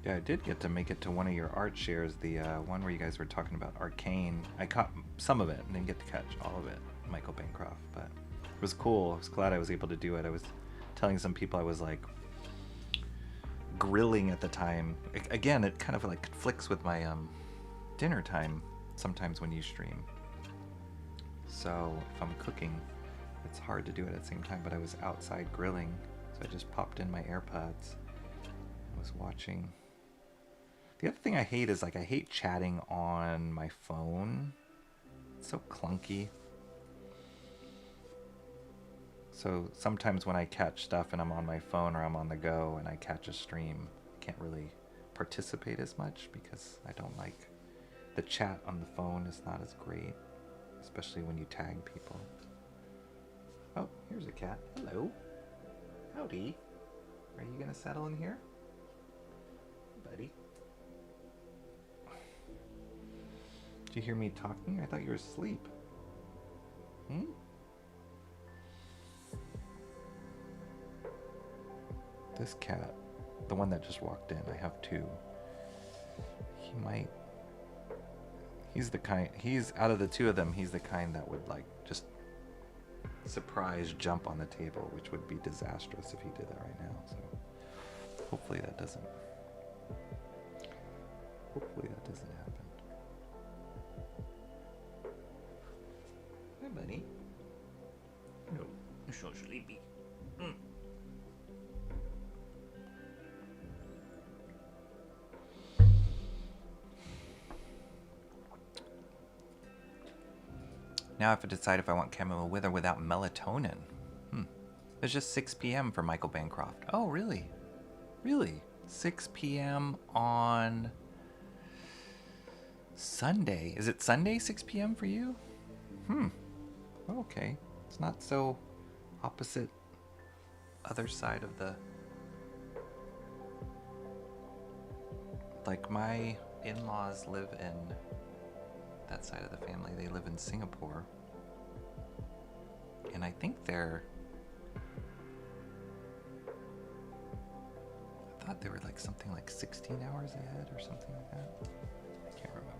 Yeah, I did get to make it to one of your art shares, the one where you guys were talking about Arcane. I caught some of it and didn't get to catch all of it, Michael Bancroft, but it was cool. I was glad I was able to do it. I was telling some people I was like grilling at the time. Again, it kind of like conflicts with my dinner time sometimes when you stream. So if I'm cooking, it's hard to do it at the same time, but I was outside grilling, so I just popped in my AirPods and was watching. The other thing I hate is, like, I hate chatting on my phone. It's so clunky. So sometimes when I catch stuff and I'm on my phone or I'm on the go and I catch a stream, I can't really participate as much because I don't like the chat on the phone is not as great, especially when you tag people. Oh, here's a cat. Hello. Howdy. Are you gonna settle in here? Buddy. Did you hear me talking? I thought you were asleep. This cat, the one that just walked in, I have two. He's out of the two of them, he's the kind that would like just surprise jump on the table, which would be disastrous if he did that right now. So hopefully that doesn't happen. Hi, buddy. No, you're so sleepy. Now I have to decide if I want chamomile with or without melatonin. It's just 6 p.m. for Michael Bancroft. Oh, really? Really? 6 p.m. on Sunday. Is it Sunday, 6 p.m. for you? Okay. It's not so opposite other side of the... Like, my in-laws live in that side of the family. They live in Singapore. And I think they're... I thought they were like something like 16 hours ahead or something like that. I can't remember.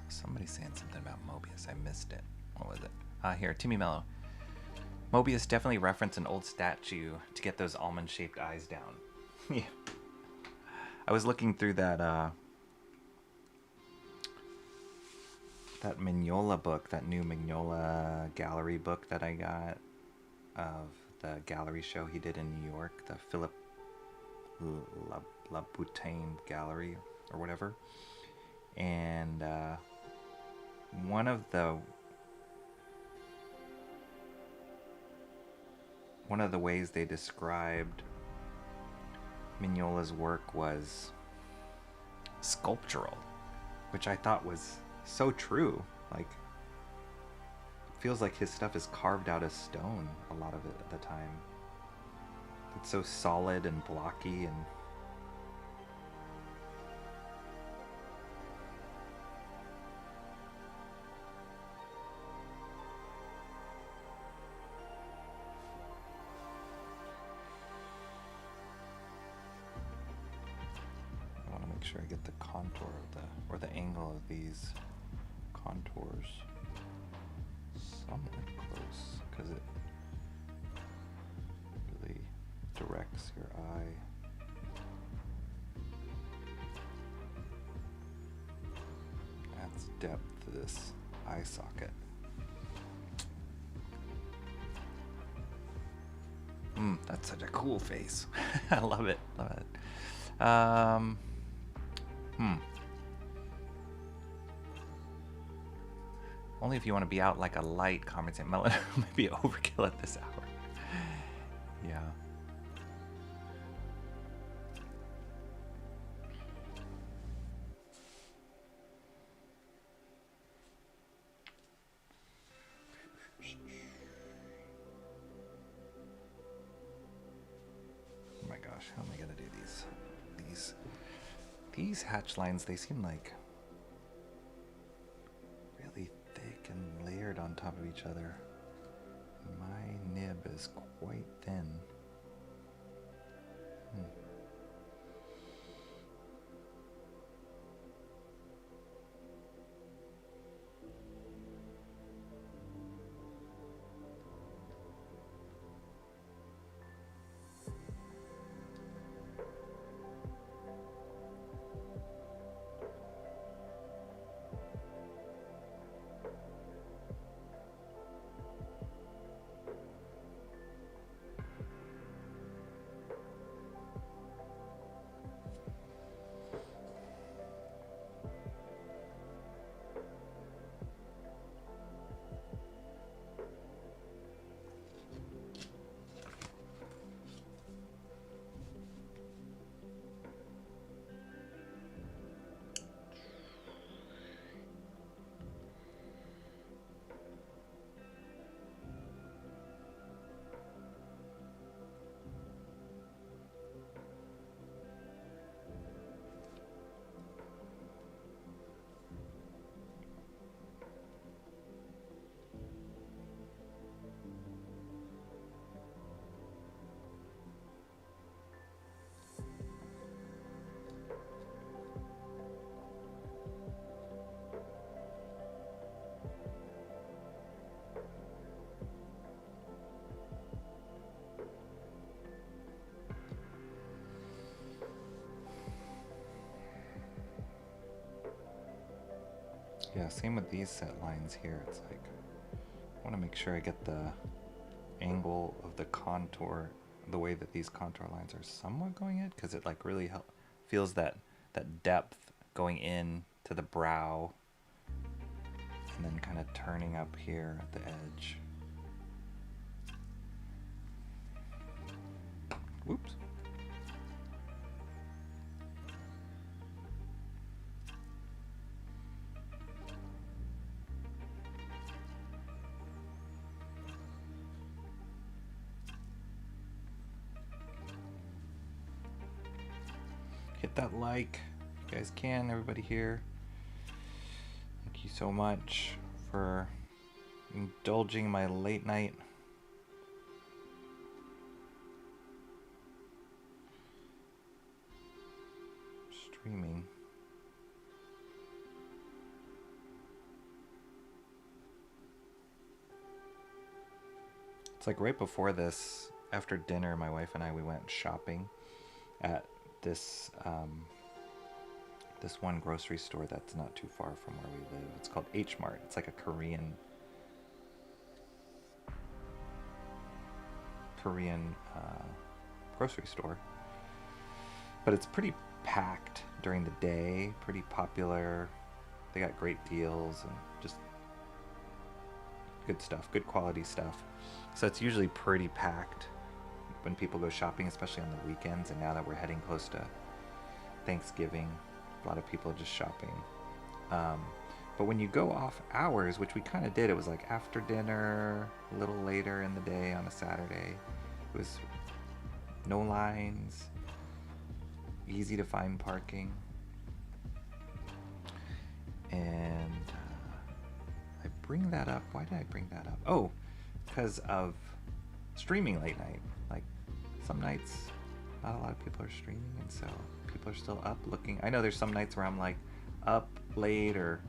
Somebody's saying something about Moebius. I missed it. What was it? Here, Timmy Mello. Moebius definitely referenced an old statue to get those almond-shaped eyes down. Yeah. I was looking through that that Mignola book, that new Mignola gallery book that I got of the gallery show he did in New York, the Philip Laboutain Gallery or whatever. And one of the ways they described Mignola's work was sculptural, which I thought was so true. Like, it feels like his stuff is carved out of stone a lot of it at the time. It's so solid and blocky and sure I get the contour of the angle of these contours somewhat close, because it really directs your eye. Adds depth to this eye socket. That's such a cool face. I love it. Love it. Only if you want to be out like a light, commenting melon might be overkill at this hour. Yeah. Oh my gosh, how am I gonna do these hatch lines? They seem like really thick and layered on top of each other. My nib is quite thin. Yeah, same with these set lines here. It's like, I want to make sure I get the angle of the contour, the way that these contour lines are somewhat going in, because it like really feels that depth going in to the brow and then kind of turning up here at the edge. Whoops. Hit that like, if you guys can, everybody here. Thank you so much for indulging my late night streaming. It's like right before this, after dinner, my wife and I, we went shopping at this this one grocery store that's not too far from where we live. It's called H Mart. It's like a Korean grocery store, but it's pretty packed during the day, pretty popular. They got great deals and just good stuff, good quality stuff. So it's usually pretty packed when people go shopping, especially on the weekends. And now that we're heading close to Thanksgiving, a lot of people are just shopping. But when you go off hours, which we kind of did, it was like after dinner, a little later in the day on a Saturday. It was no lines, easy to find parking. And I bring that up. Why did I bring that up? Oh, because of streaming late night. Like some nights, not a lot of people are streaming, and so people are still up looking. I know there's some nights where I'm like up late or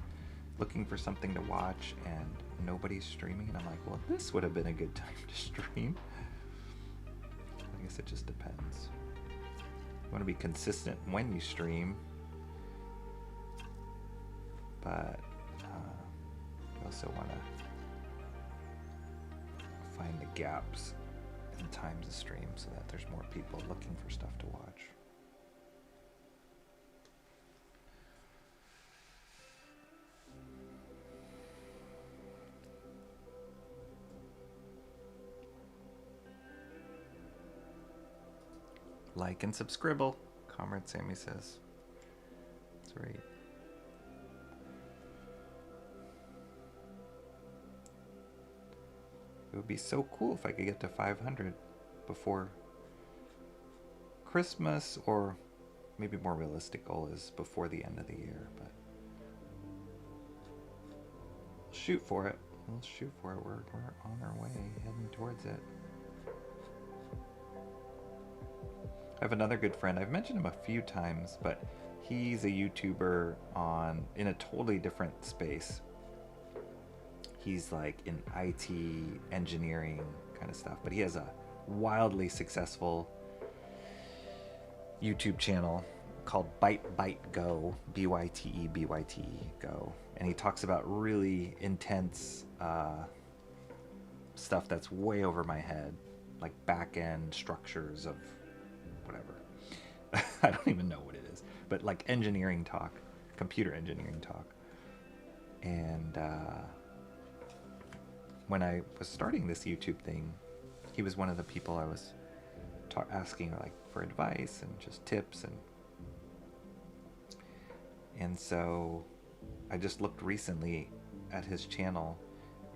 looking for something to watch and nobody's streaming, and I'm like, well, this would have been a good time to stream. I guess it just depends. You want to be consistent when you stream, but you also want to find the gaps in times of stream so that there's more people looking for stuff to watch. Like and subscribe, Comrade Sammy says. That's right. It would be so cool if I could get to 500 before Christmas, or maybe more realistic goal is before the end of the year, but we'll shoot for it. We'll shoot for it. We're on our way, heading towards it. I have another good friend. I've mentioned him a few times, but he's a YouTuber in a totally different space. He's like in IT engineering kind of stuff, but he has a wildly successful YouTube channel called Byte Go, BYTE Go, and he talks about really intense stuff that's way over my head, like back-end structures of whatever. I don't even know what it is, but like engineering talk, computer engineering talk. And when I was starting this YouTube thing, he was one of the people I was asking like for advice and just tips, and so I just looked recently at his channel,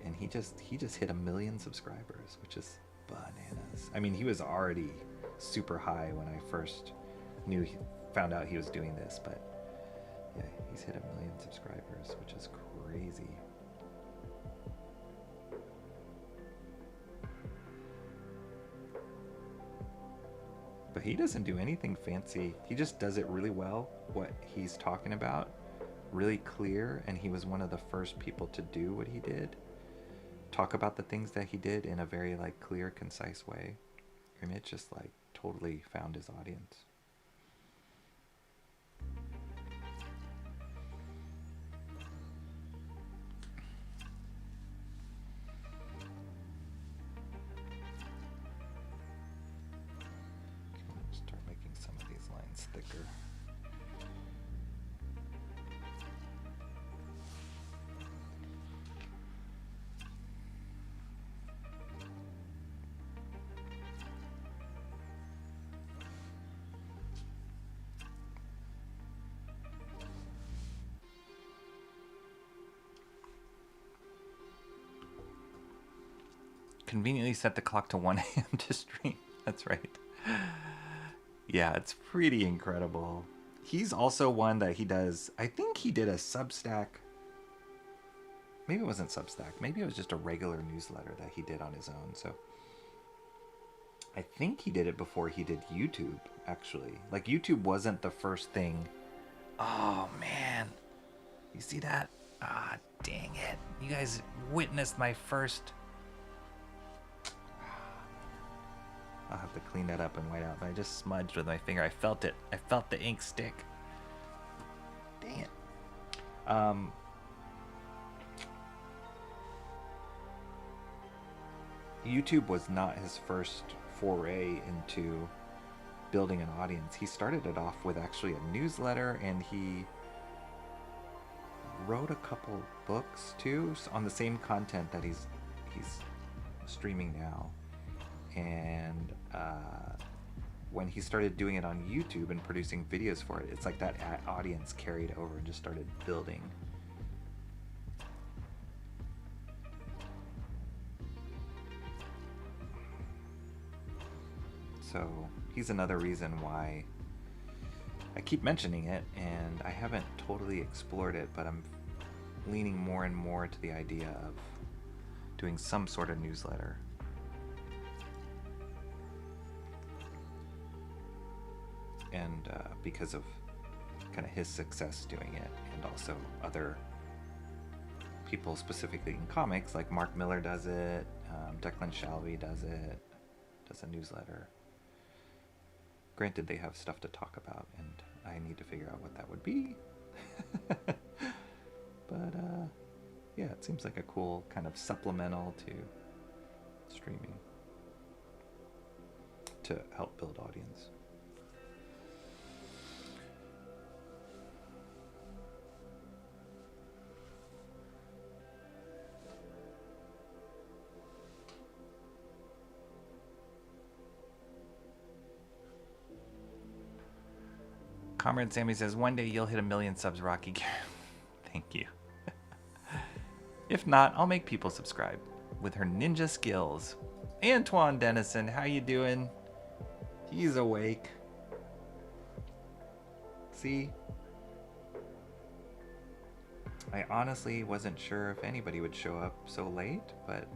and he just hit 1 million subscribers, which is bananas. I mean, he was already super high when I first found out he was doing this, but yeah, he's hit 1 million subscribers, which is crazy. But he doesn't do anything fancy. He just does it really well, what he's talking about, really clear, and he was one of the first people to do what he did. Talk about the things that he did in a very like clear, concise way. And it just like totally found his audience. conveniently set the clock to 1 a.m. to stream. That's right. Yeah, it's pretty incredible. He's also one that he does, I think he did a Substack. Maybe it wasn't Substack. Maybe it was just a regular newsletter that he did on his own. So I think he did it before he did YouTube, actually. Like, YouTube wasn't the first thing. Oh, man. You see that? Ah, dang it. You guys witnessed my first... I'll have to clean that up and white out, but I just smudged with my finger. I felt it. I felt the ink stick. Dang it. YouTube was not his first foray into building an audience. He started it off with actually a newsletter, and he wrote a couple books too on the same content that he's streaming now. And when he started doing it on YouTube and producing videos for it, it's like that audience carried over and just started building. So he's another reason why I keep mentioning it, and I haven't totally explored it, but I'm leaning more and more to the idea of doing some sort of newsletter. And because of kind of his success doing it, and also other people specifically in comics, like Mark Miller does it, Declan Shalvey does it, does a newsletter. Granted, they have stuff to talk about, and I need to figure out what that would be. But yeah, it seems like a cool kind of supplemental to streaming to help build audience. Comrade Sammy says, one day you'll hit 1 million subs, Rocky. Thank you. If not, I'll make people subscribe with her ninja skills. Antoine Dennison, how you doing? He's awake. See? I honestly wasn't sure if anybody would show up so late, but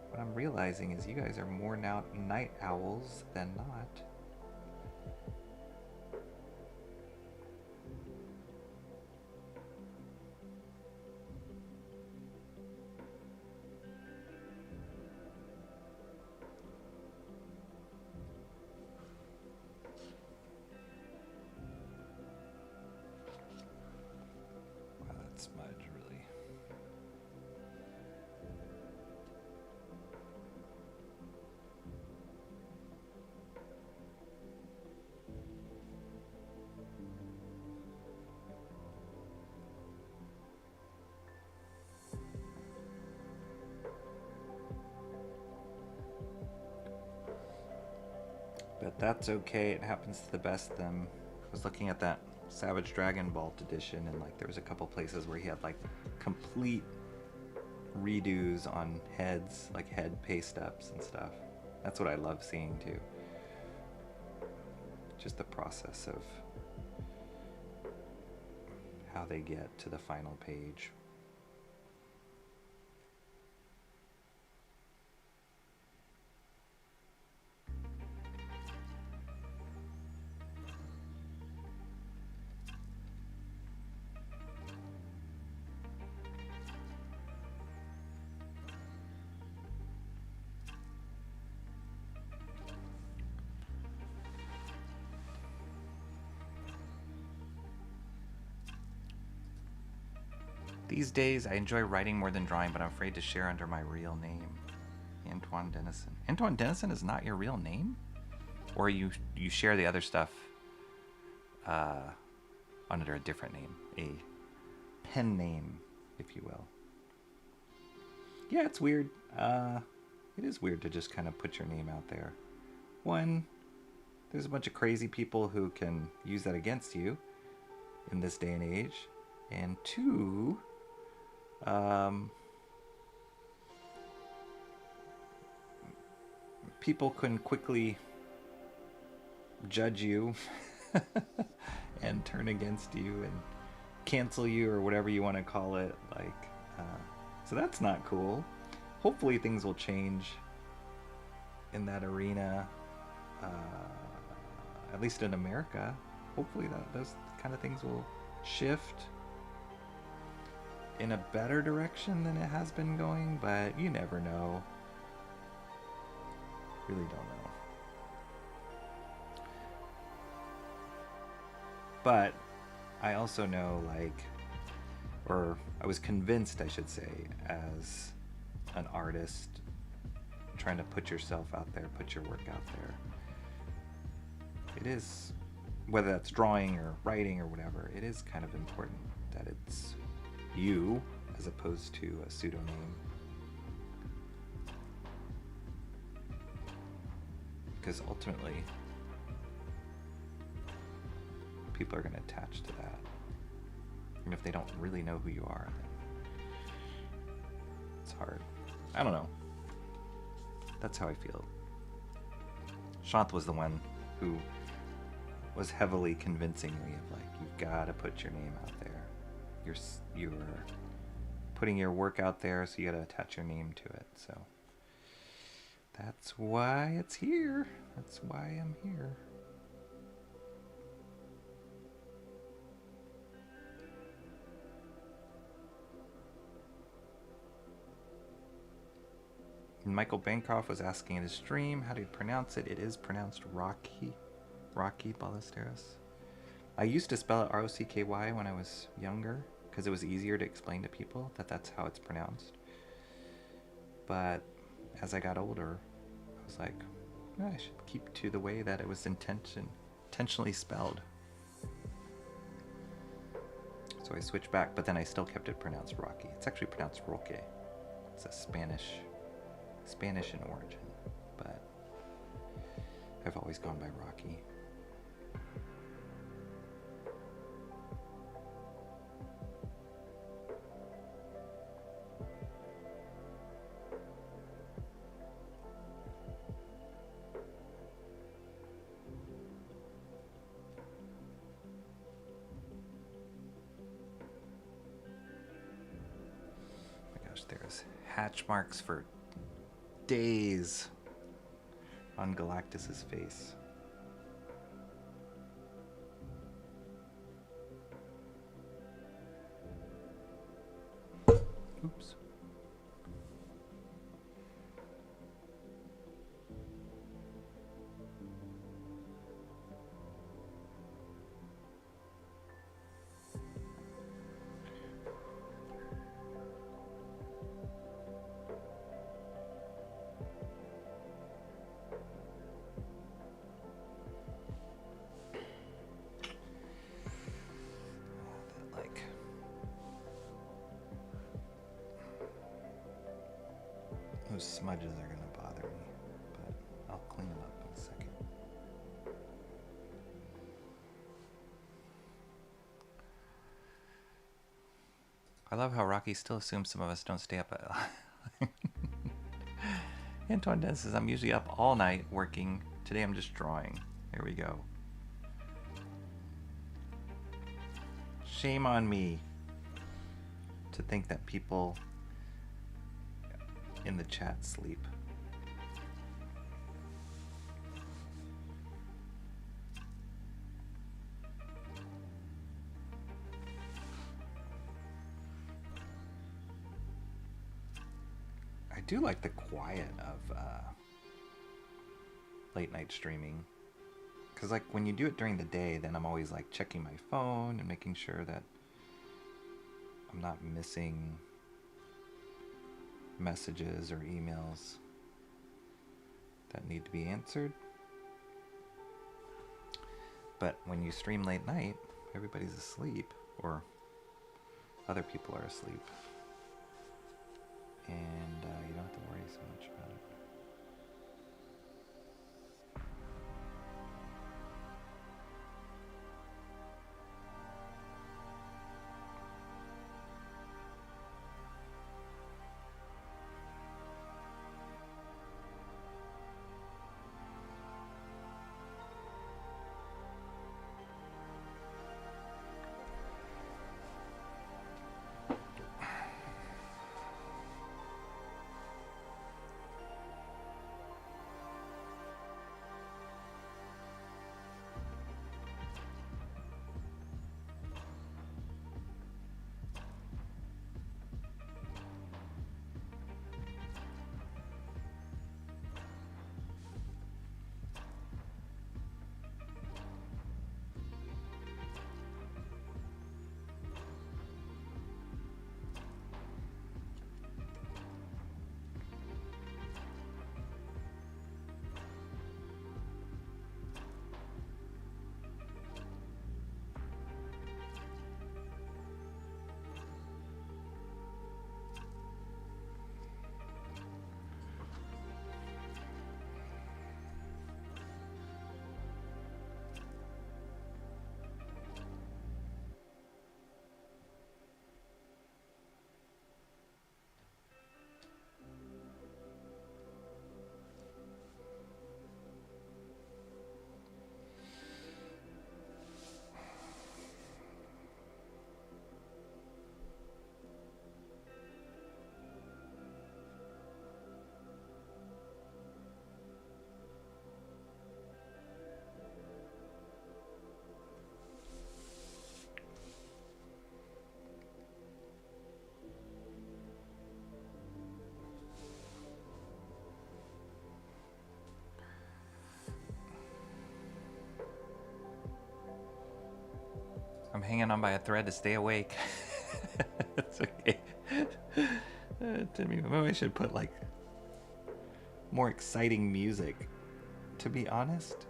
what I'm realizing is you guys are more now night owls than not. Smudge, really. But that's okay, it happens to the best of them. I was looking at that Savage Dragon Vault edition, and like there was a couple places where he had like complete redos on heads, like head paste ups and stuff. That's what I love seeing too. Just the process of how they get to the final page. These days, I enjoy writing more than drawing, but I'm afraid to share under my real name. Antoine Dennison. Antoine Dennison is not your real name? Or you share the other stuff under a different name. A pen name, if you will. Yeah, it's weird. It is weird to just kind of put your name out there. One, there's a bunch of crazy people who can use that against you in this day and age. And two, people can quickly judge you and turn against you and cancel you or whatever you want to call it. So that's not cool. Hopefully things will change in that arena, at least in America. Hopefully those kind of things will shift in a better direction than it has been going, but you never know. Really don't know. But I also know, or I was convinced, I should say, as an artist trying to put yourself out there, put your work out there, it is, whether that's drawing or writing or whatever, it is kind of important that it's you as opposed to a pseudonym. Because ultimately, people are going to attach to that. And if they don't really know who you are, then it's hard. I don't know. That's how I feel. Shant was the one who was heavily convincing me of you've got to put your name out there. You're putting your work out there, so you got to attach your name to it. So that's why it's here. That's why I'm here. Michael Bancroft was asking in his stream, how do you pronounce it? It is pronounced Rocky Ballesteros. I used to spell it R-O-C-K-Y when I was younger, because it was easier to explain to people that that's how it's pronounced. But as I got older, I was like, I should keep to the way that it was intentionally spelled. So I switched back, but then I still kept it pronounced Rocky. It's actually pronounced Roque. It's a Spanish in origin, but I've always gone by Rocky. Oh my gosh, there's hatch marks for days on Galactus's face. Oops. Those smudges are going to bother me, but I'll clean them up in a second. I love how Rocky still assumes some of us don't stay up at Antoine Dennis says, I'm usually up all night working. Today I'm just drawing. There we go. Shame on me to think that people in the chat sleep. I do like the quiet of late night streaming, because when you do it during the day, then I'm always checking my phone and making sure that I'm not missing messages or emails that need to be answered. But when you stream late night, everybody's asleep, or other people are asleep, and you don't have to worry so much about it. I'm hanging on by a thread to stay awake. It's okay. Timmy, maybe I should put like more exciting music, to be honest.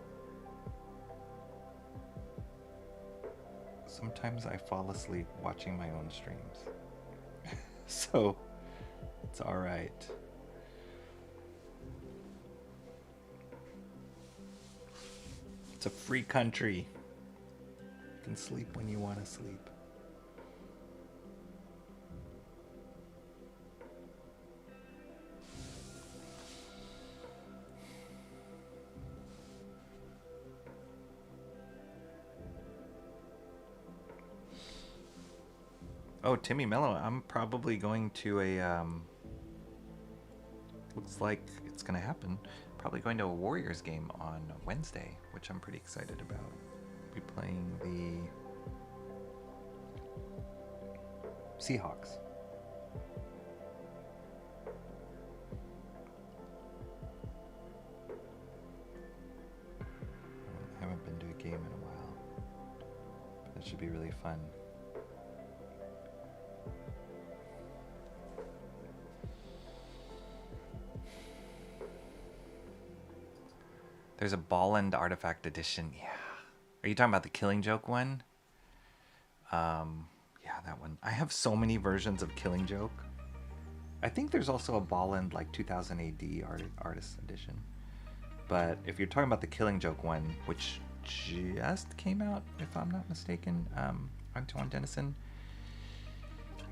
Sometimes I fall asleep watching my own streams. So it's all right. It's a free country. You can sleep when you want to sleep. Oh, Timmy Mello, I'm probably going to a, looks like it's going to happen. Probably going to a Warriors game on Wednesday, which I'm pretty excited about. Be playing the Seahawks. I haven't been to a game in a while, but that should be really fun. There's a Bolland Artifact Edition. Yeah. Are you talking about the Killing Joke one? Yeah, that one. I have so many versions of Killing Joke. I think there's also a Bolland like 2000 AD Artist Edition. But if you're talking about the Killing Joke one, which just came out, if I'm not mistaken, Antoine Dennison.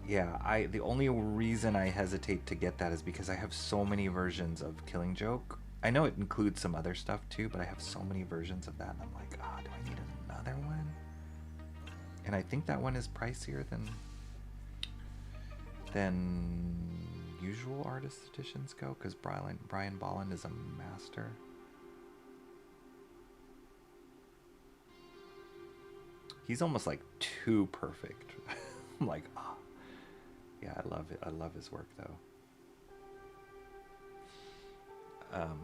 Yeah, the only reason I hesitate to get that is because I have so many versions of Killing Joke. I know it includes some other stuff too, but I have so many versions of that, and I'm like, ah, do I need another one? And I think that one is pricier than usual artist editions go, because Brian Bolland is a master. He's almost like too perfect. I'm like, ah, oh. Yeah, I love it. I love his work though.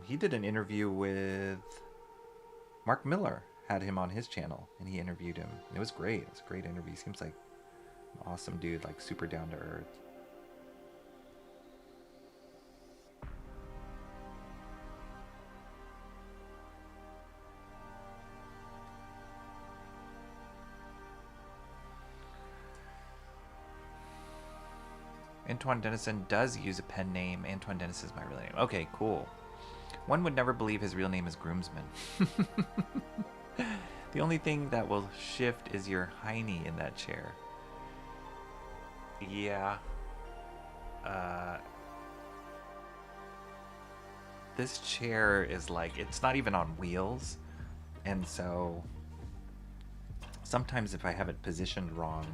He did an interview with Mark Miller, had him on his channel, and he interviewed him. It was great. It was a great interview. He seems like an awesome dude, like super down to earth. Antoine Dennison does use a pen name. Antoine Dennison is my real name. Okay, cool. One would never believe his real name is Groomsman. The only thing that will shift is your hiney in that chair. Yeah. This chair is like, it's not even on wheels. And so sometimes if I have it positioned wrong,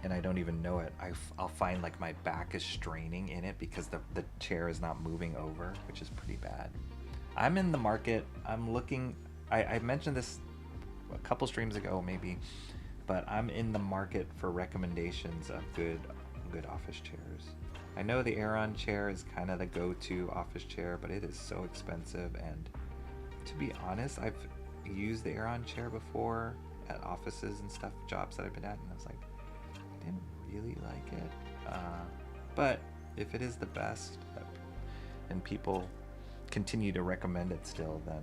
and I don't even know it, I'll find like my back is straining in it because the chair is not moving over, which is pretty bad. I'm in the market. I'm looking. I mentioned this a couple streams ago maybe, but I'm in the market for recommendations of good office chairs. I know the Aeron chair is kind of the go-to office chair, but it is so expensive, and to be honest, I've used the Aeron chair before at offices and stuff, jobs that I've been at, and I was like, didn't really like it, but if it is the best and people continue to recommend it still, then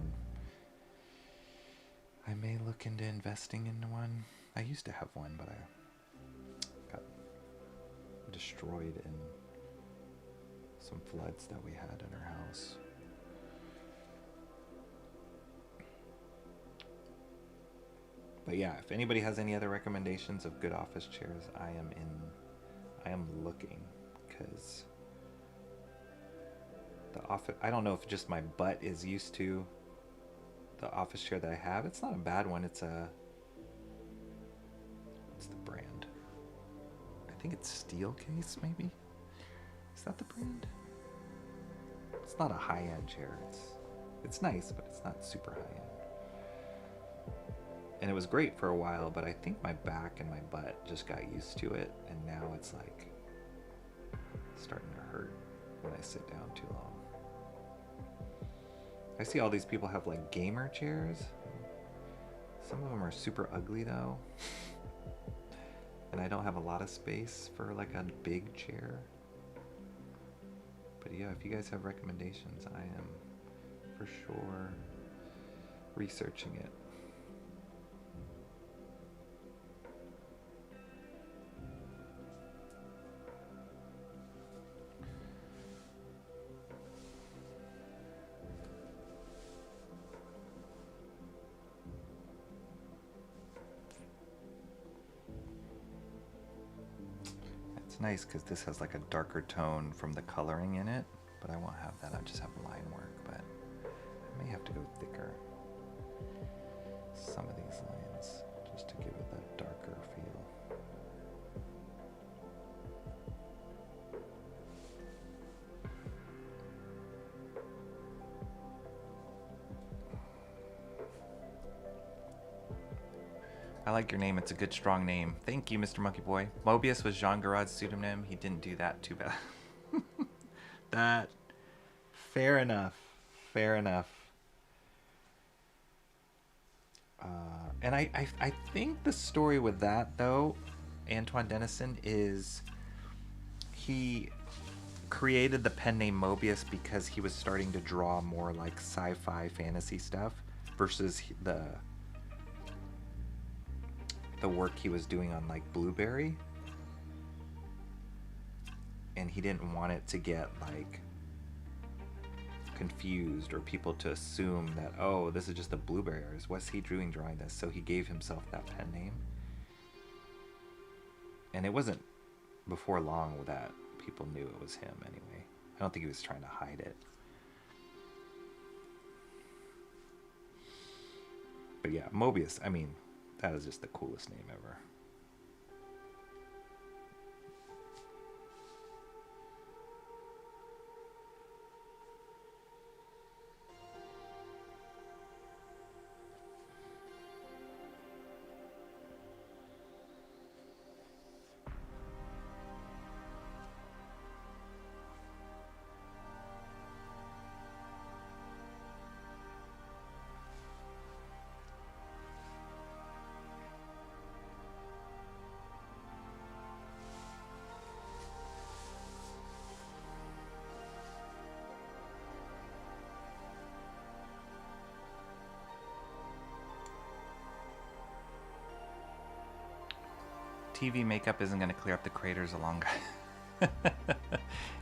I may look into investing in one. I used to have one, but I got destroyed in some floods that we had in our house. But yeah, if anybody has any other recommendations of good office chairs, I am looking, because the office, I don't know if just my butt is used to the office chair that I have. It's not a bad one. It's what's the brand? I think it's Steelcase, maybe? Is that the brand? It's not a high-end chair. It's nice, but it's not super high-end. And it was great for a while, but I think my back and my butt just got used to it, and now it's like starting to hurt when I sit down too long. I see all these people have like gamer chairs. Some of them are super ugly though. And I don't have a lot of space for like a big chair. But yeah, if you guys have recommendations, I am for sure researching it. It's nice because this has like a darker tone from the coloring in it, but I won't have that. I'll just have line work, but I may have to go thicker. Some of these lines just to give it that darker feel. I like your name. It's a good, strong name. Thank you, Mr. Monkey Boy. Moebius was Jean Garad's pseudonym. He didn't do that too bad. That, fair enough. Fair enough. And I think the story with that, though, Antoine Dennison, is he created the pen name Moebius because he was starting to draw more like sci-fi fantasy stuff versus the work he was doing on like Blueberry, and he didn't want it to get like confused or people to assume that, oh, this is just a Blueberry artist, what's he drawing this, so he gave himself that pen name. And it wasn't before long that people knew it was him anyway. I don't think he was trying to hide it. But yeah, Moebius, I mean, that is just the coolest name ever. TV makeup isn't going to clear up the craters along.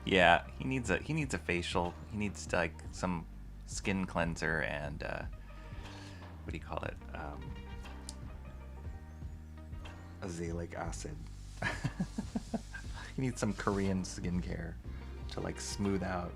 Yeah, he needs a facial. He needs like some skin cleanser and what do you call it? Azelaic acid. He needs some Korean skincare to like smooth out.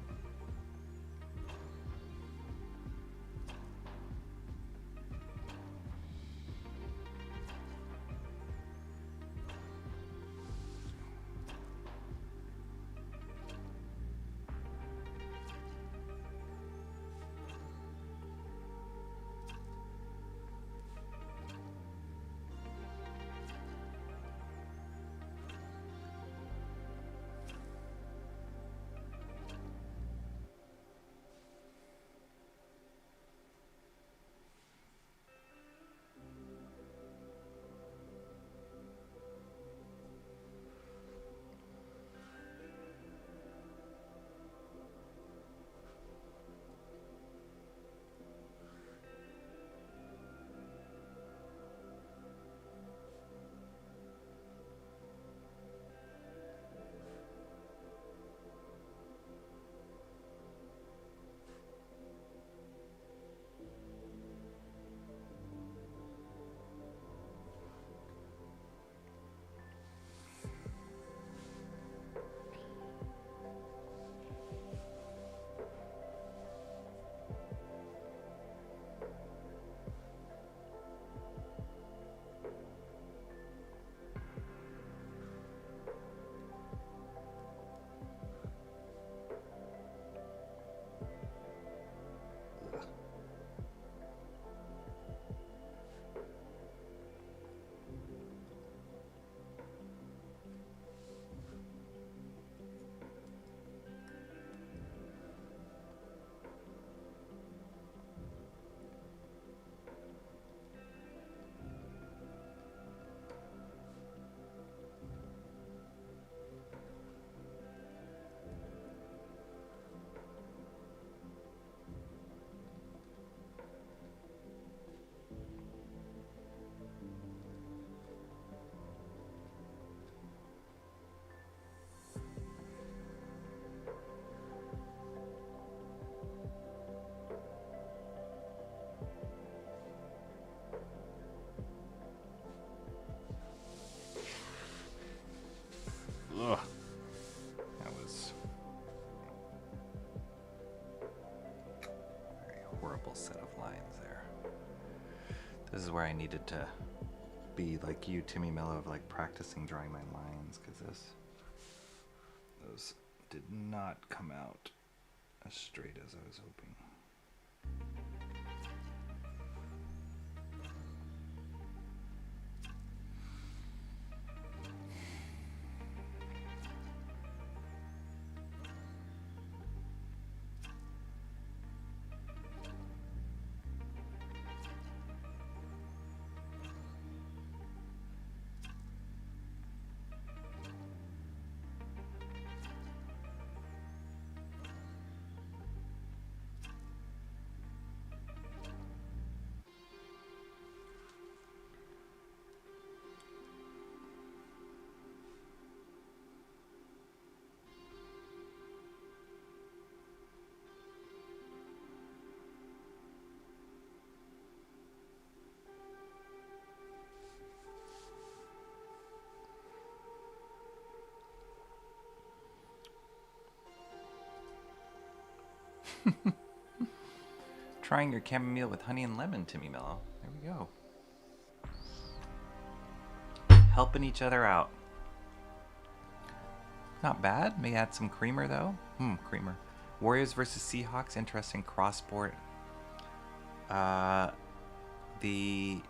This is where I needed to be like you, Timmy Mello, of like practicing drawing my lines, because those did not come out as straight as I was hoping. Trying your chamomile with honey and lemon, Timmy Mello. There we go. Helping each other out. Not bad. May add some creamer though. Creamer. Warriors versus Seahawks. Interesting cross sport. The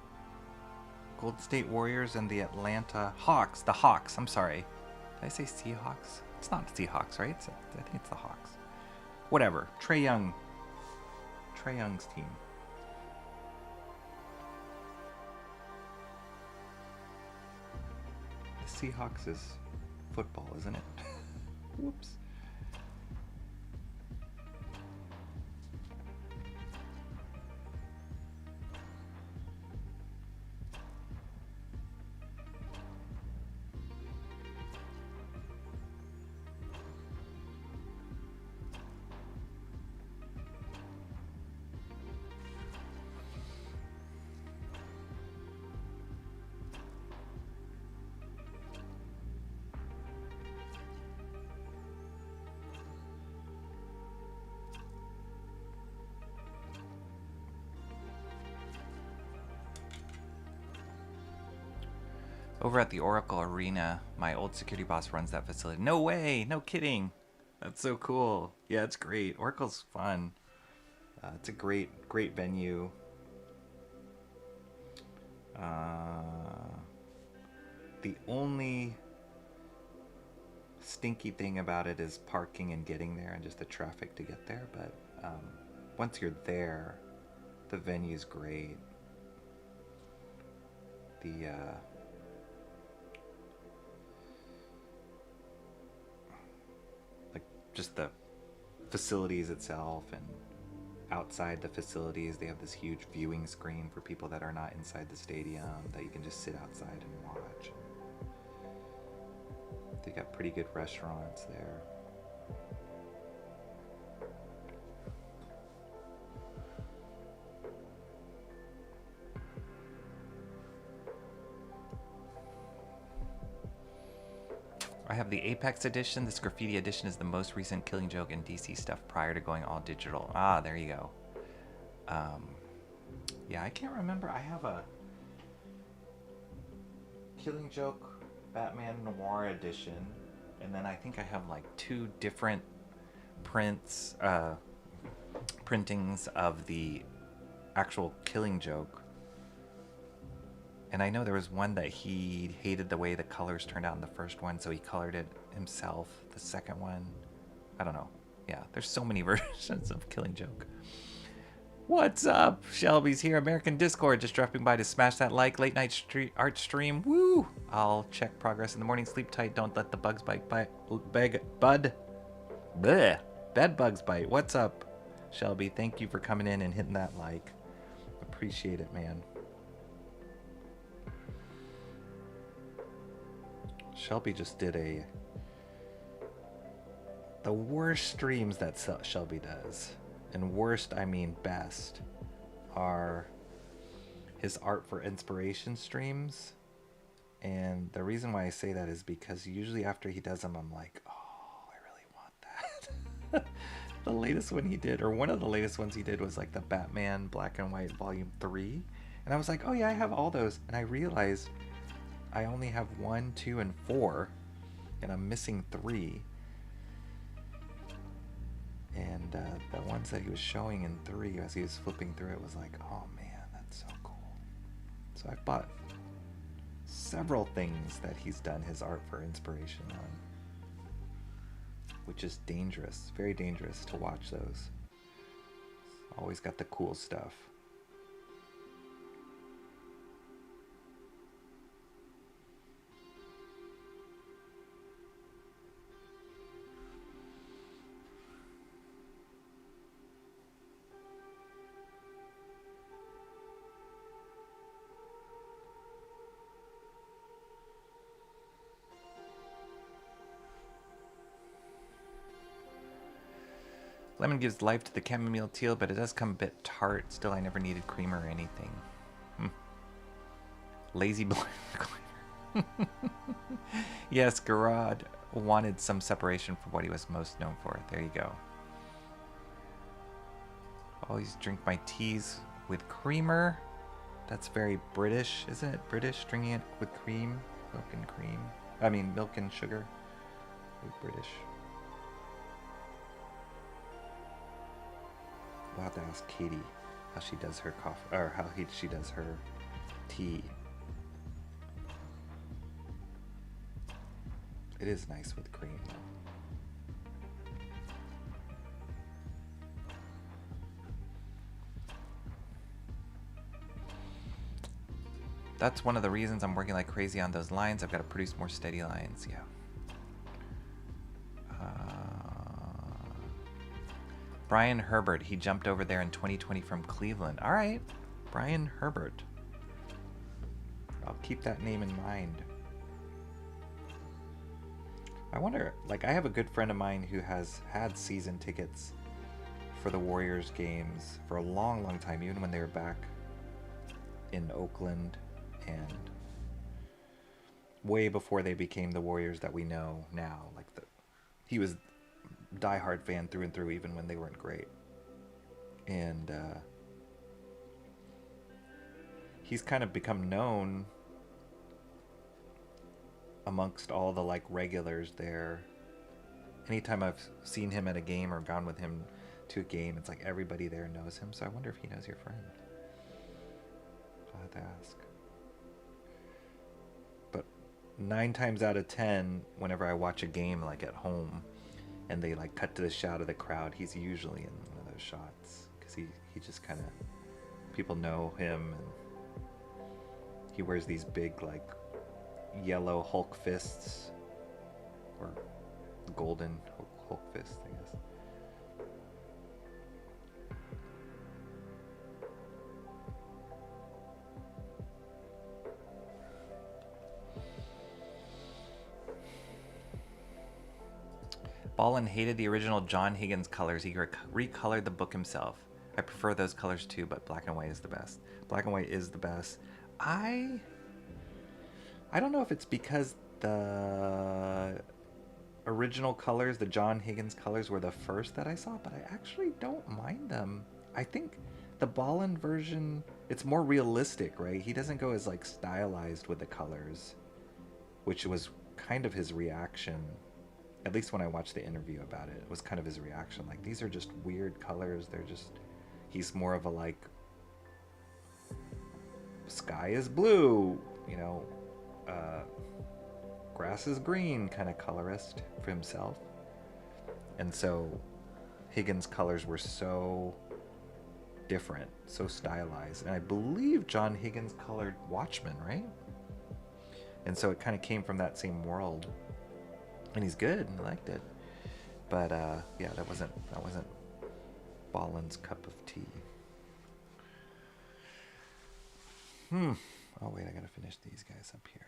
Golden State Warriors and the Atlanta Hawks. The Hawks. I'm sorry. Did I say Seahawks? It's not the Seahawks, right? I think it's the Hawks. Whatever. Trae Young's team. The Seahawks is football, isn't it? Whoops. Over at the Oracle Arena, my old security boss runs that facility. No way! No kidding! That's so cool. Yeah, it's great. Oracle's fun. It's a great venue. The only stinky thing about it is parking and getting there and just the traffic to get there. But once you're there, the venue's great. Just the facilities itself, and outside the facilities they have this huge viewing screen for people that are not inside the stadium that you can just sit outside and watch. They got pretty good restaurants there. I have the Apex edition. This graffiti edition is the most recent Killing Joke and DC stuff prior to going all digital. Ah, there you go. Yeah, I can't remember. I have a Killing Joke Batman Noir edition, and then I think I have like 2 different printings of the actual Killing Joke. And I know there was one that he hated the way the colors turned out in the first one, so he colored it himself. The second one, I don't know. Yeah, there's so many versions of Killing Joke. What's up? Shelby's here. American Discord, just dropping by to smash that like. Late night art stream. Woo! I'll check progress in the morning. Sleep tight. Don't let the bugs bite. Bed bugs bite. What's up, Shelby? Thank you for coming in and hitting that like. Appreciate it, man. Shelby just did the worst streams that Shelby does, and worst I mean best, are his art for inspiration streams. And the reason why I say that is because usually after he does them, I'm like, oh, I really want that. One of the latest ones he did was like the Batman Black and White Volume 3. And I was like, oh yeah, I have all those. And I realized I only have 1, 2, and 4. And I'm missing 3. And the ones that he was showing in 3 as he was flipping through it was like, oh man, that's so cool. So I bought several things that he's done his art for inspiration on, which is dangerous, very dangerous to watch those. Always got the cool stuff. Lemon gives life to the chamomile teal, but it does come a bit tart. Still, I never needed cream or anything. Lazy boy. Yes, Garad wanted some separation from what he was most known for. There you go. Always drink my teas with creamer. That's very British, isn't it? British, drinking it with cream, milk and cream. I mean, milk and sugar. Very British. We'll have to ask Katie how she does her coffee, or how she does her tea. It is nice with cream, though. That's one of the reasons I'm working like crazy on those lines. I've got to produce more steady lines. Yeah. Brian Herbert, he jumped over there in 2020 from Cleveland. All right, Brian Herbert. I'll keep that name in mind. I wonder, like, I have a good friend of mine who has had season tickets for the Warriors games for a long, long time, even when they were back in Oakland and way before they became the Warriors that we know now. Like, he was diehard fan through and through, even when they weren't great. And he's kind of become known amongst all the like regulars there. Anytime I've seen him at a game or gone with him to a game, it's like everybody there knows him. So I wonder if he knows your friend. I'll have to ask. But 9 times out of 10, whenever I watch a game like at home and they like cut to the shot of the crowd, he's usually in one of those shots, because he just kind of, people know him, and he wears these big like yellow Hulk fists, or golden Hulk fists, I guess. Ballin hated the original John Higgins colors. He recolored the book himself. I prefer those colors too, but black and white is the best. Black and white is the best. I don't know if it's because the original colors, the John Higgins colors, were the first that I saw, but I actually don't mind them. I think the Ballin version, it's more realistic, right? He doesn't go as like stylized with the colors, which was kind of his reaction. At least when I watched the interview about it, it was kind of his reaction. Like, these are just weird colors. They're just, he's more of a like, sky is blue, you know, grass is green kind of colorist for himself. And so Higgins' colors were so different, so stylized. And I believe John Higgins colored Watchmen, right? And so it kind of came from that same world. And he's good, and I liked it. But yeah, that wasn't Ballin's cup of tea. Oh wait, I gotta finish these guys up here.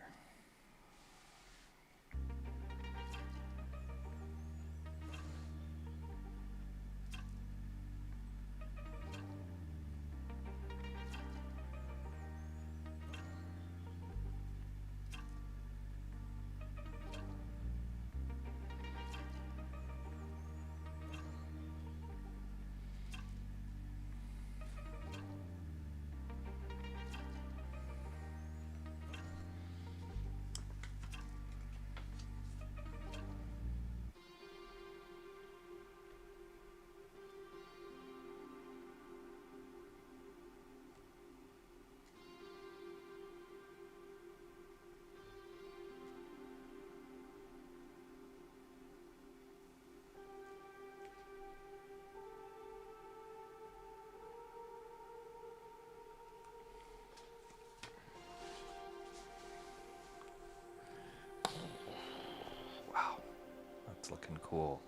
That's looking cool.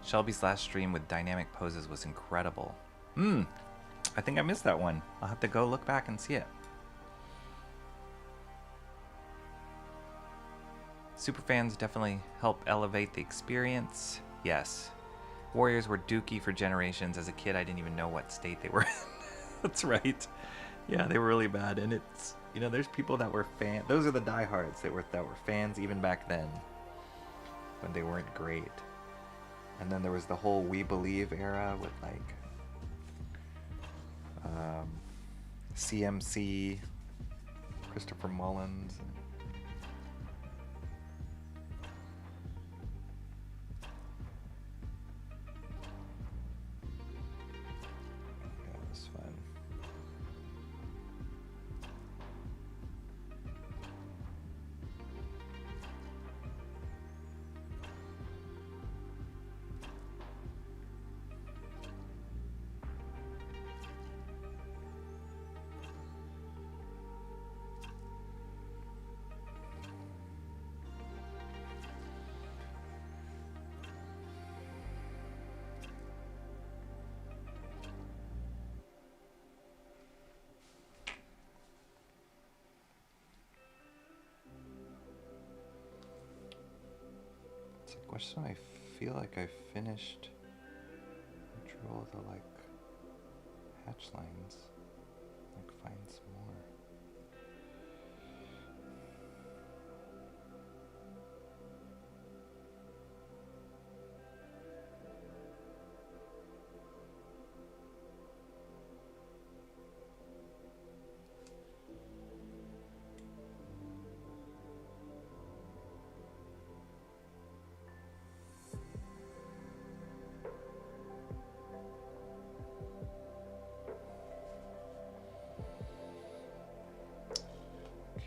Shelby's last stream with dynamic poses was incredible. I think I missed that one. I'll have to go look back and see it. Superfans definitely help elevate the experience. Yes. Warriors were dookie for generations. As a kid, I didn't even know what state they were in. That's right. Yeah, they were really bad. And it's, you know, there's people that were fans. Those are the diehards that were fans even back then, when they weren't great. And then there was the whole We Believe era with like CMC, Christopher Mullins. That was fun. It's a question. I feel like I finished control the like hatch lines. Like find some more.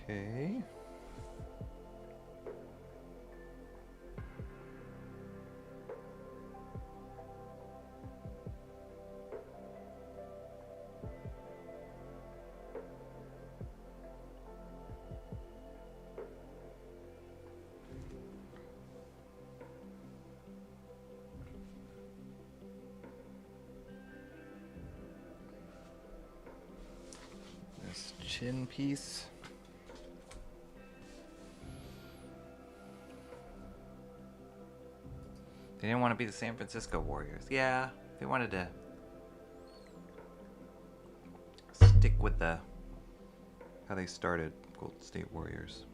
Okay. This chin piece. They didn't want to be the San Francisco Warriors. Yeah, they wanted to stick with the how they started, Golden State Warriors.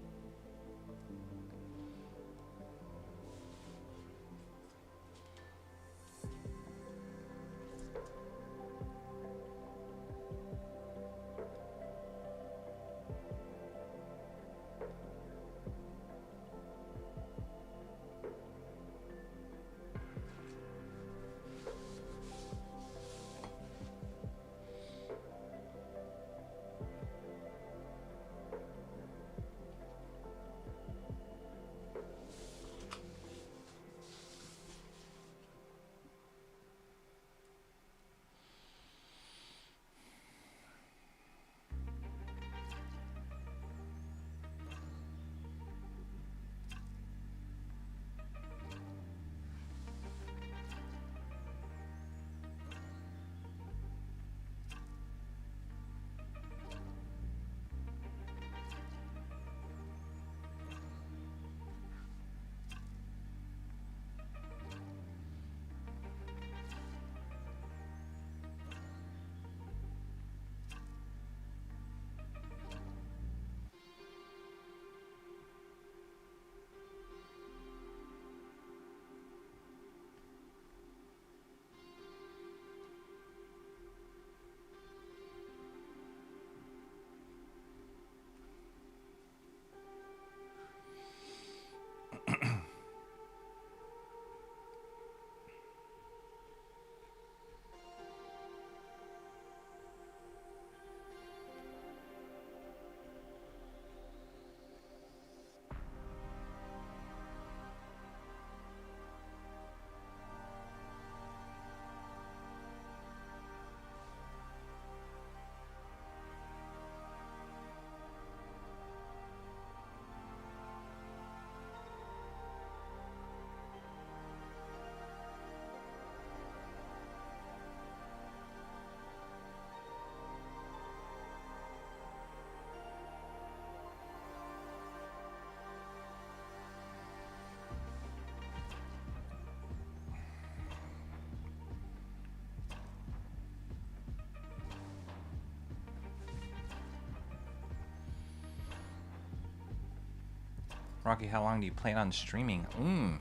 Rocky, how long do you plan on streaming? How long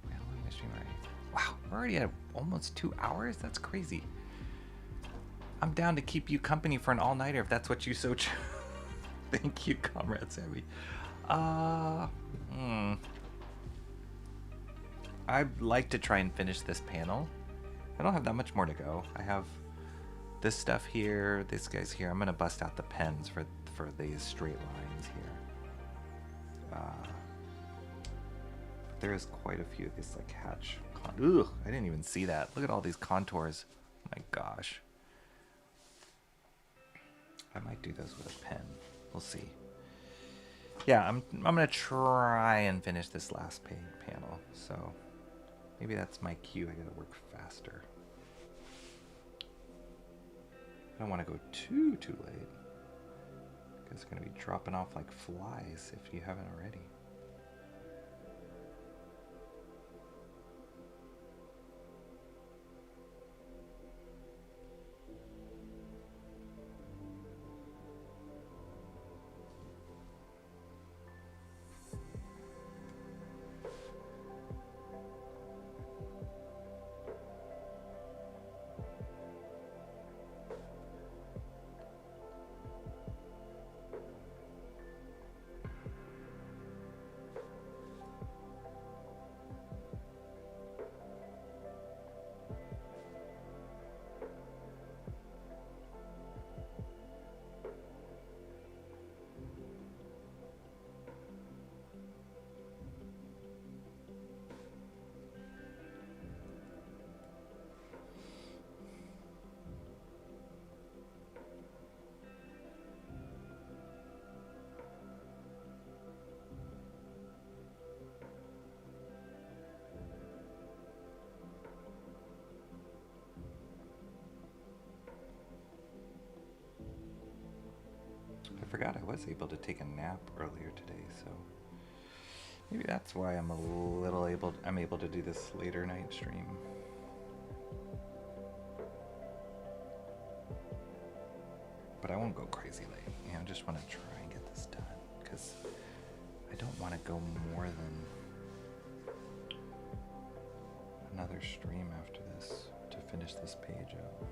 am I streaming already? Wow, we're already at almost 2 hours? That's crazy. I'm down to keep you company for an all-nighter if that's what you so choose. Thank you, Comrade Sammy. I'd like to try and finish this panel. I don't have that much more to go. I have this stuff here, this guy's here. I'm gonna bust out the pens for these straight lines here. There is quite a few of these like hatch. Ugh, I didn't even see that. Look at all these contours. My gosh. I might do those with a pen. We'll see. Yeah, I'm gonna try and finish this last panel. So maybe that's my cue. I gotta work faster. I don't want to go too late. Because it's gonna be dropping off like flies if you haven't already. I forgot I was able to take a nap earlier today, so maybe that's why I'm able to do this later night stream. But I won't go crazy late. You know, I just want to try and get this done because I don't want to go more than another stream after this to finish this page up.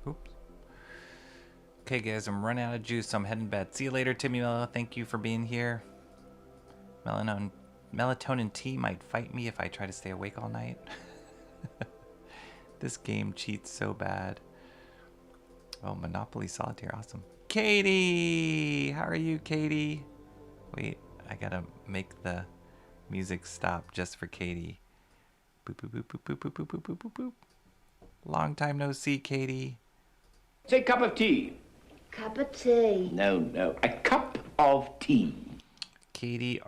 Oops. Okay, guys, I'm running out of juice, so I'm heading to bed. See you later, Timmy Mela. Thank you for being here. Melatonin tea might fight me if I try to stay awake all night. This game cheats so bad. Oh, Monopoly Solitaire, awesome. Katie! How are you, Katie? Wait, I gotta make the music stop just for Katie. Boop, boop, boop, boop, boop, boop, boop, boop, boop, boop. Long time no see, Katie. Say cup of tea. Cup of tea. No. A cup of tea. Katie,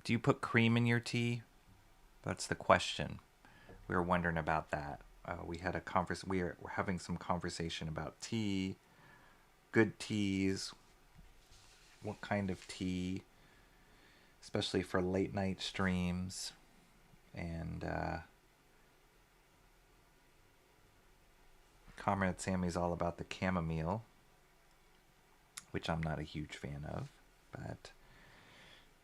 do you put cream in your tea? That's the question. We were wondering about that. We were having some conversation about tea, good teas, what kind of tea, especially for late night streams, and Comrade Sammy's all about the chamomile, which I'm not a huge fan of, but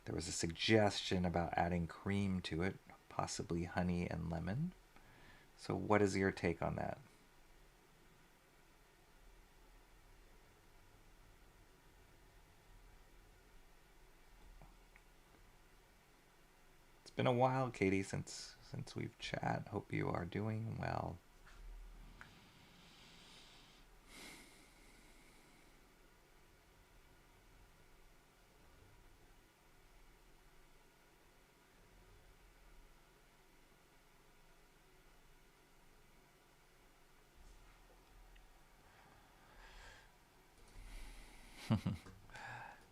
there was a suggestion about adding cream to it, possibly honey and lemon. So what is your take on that? It's been a while, Katie, since we've chat. Hope you are doing well.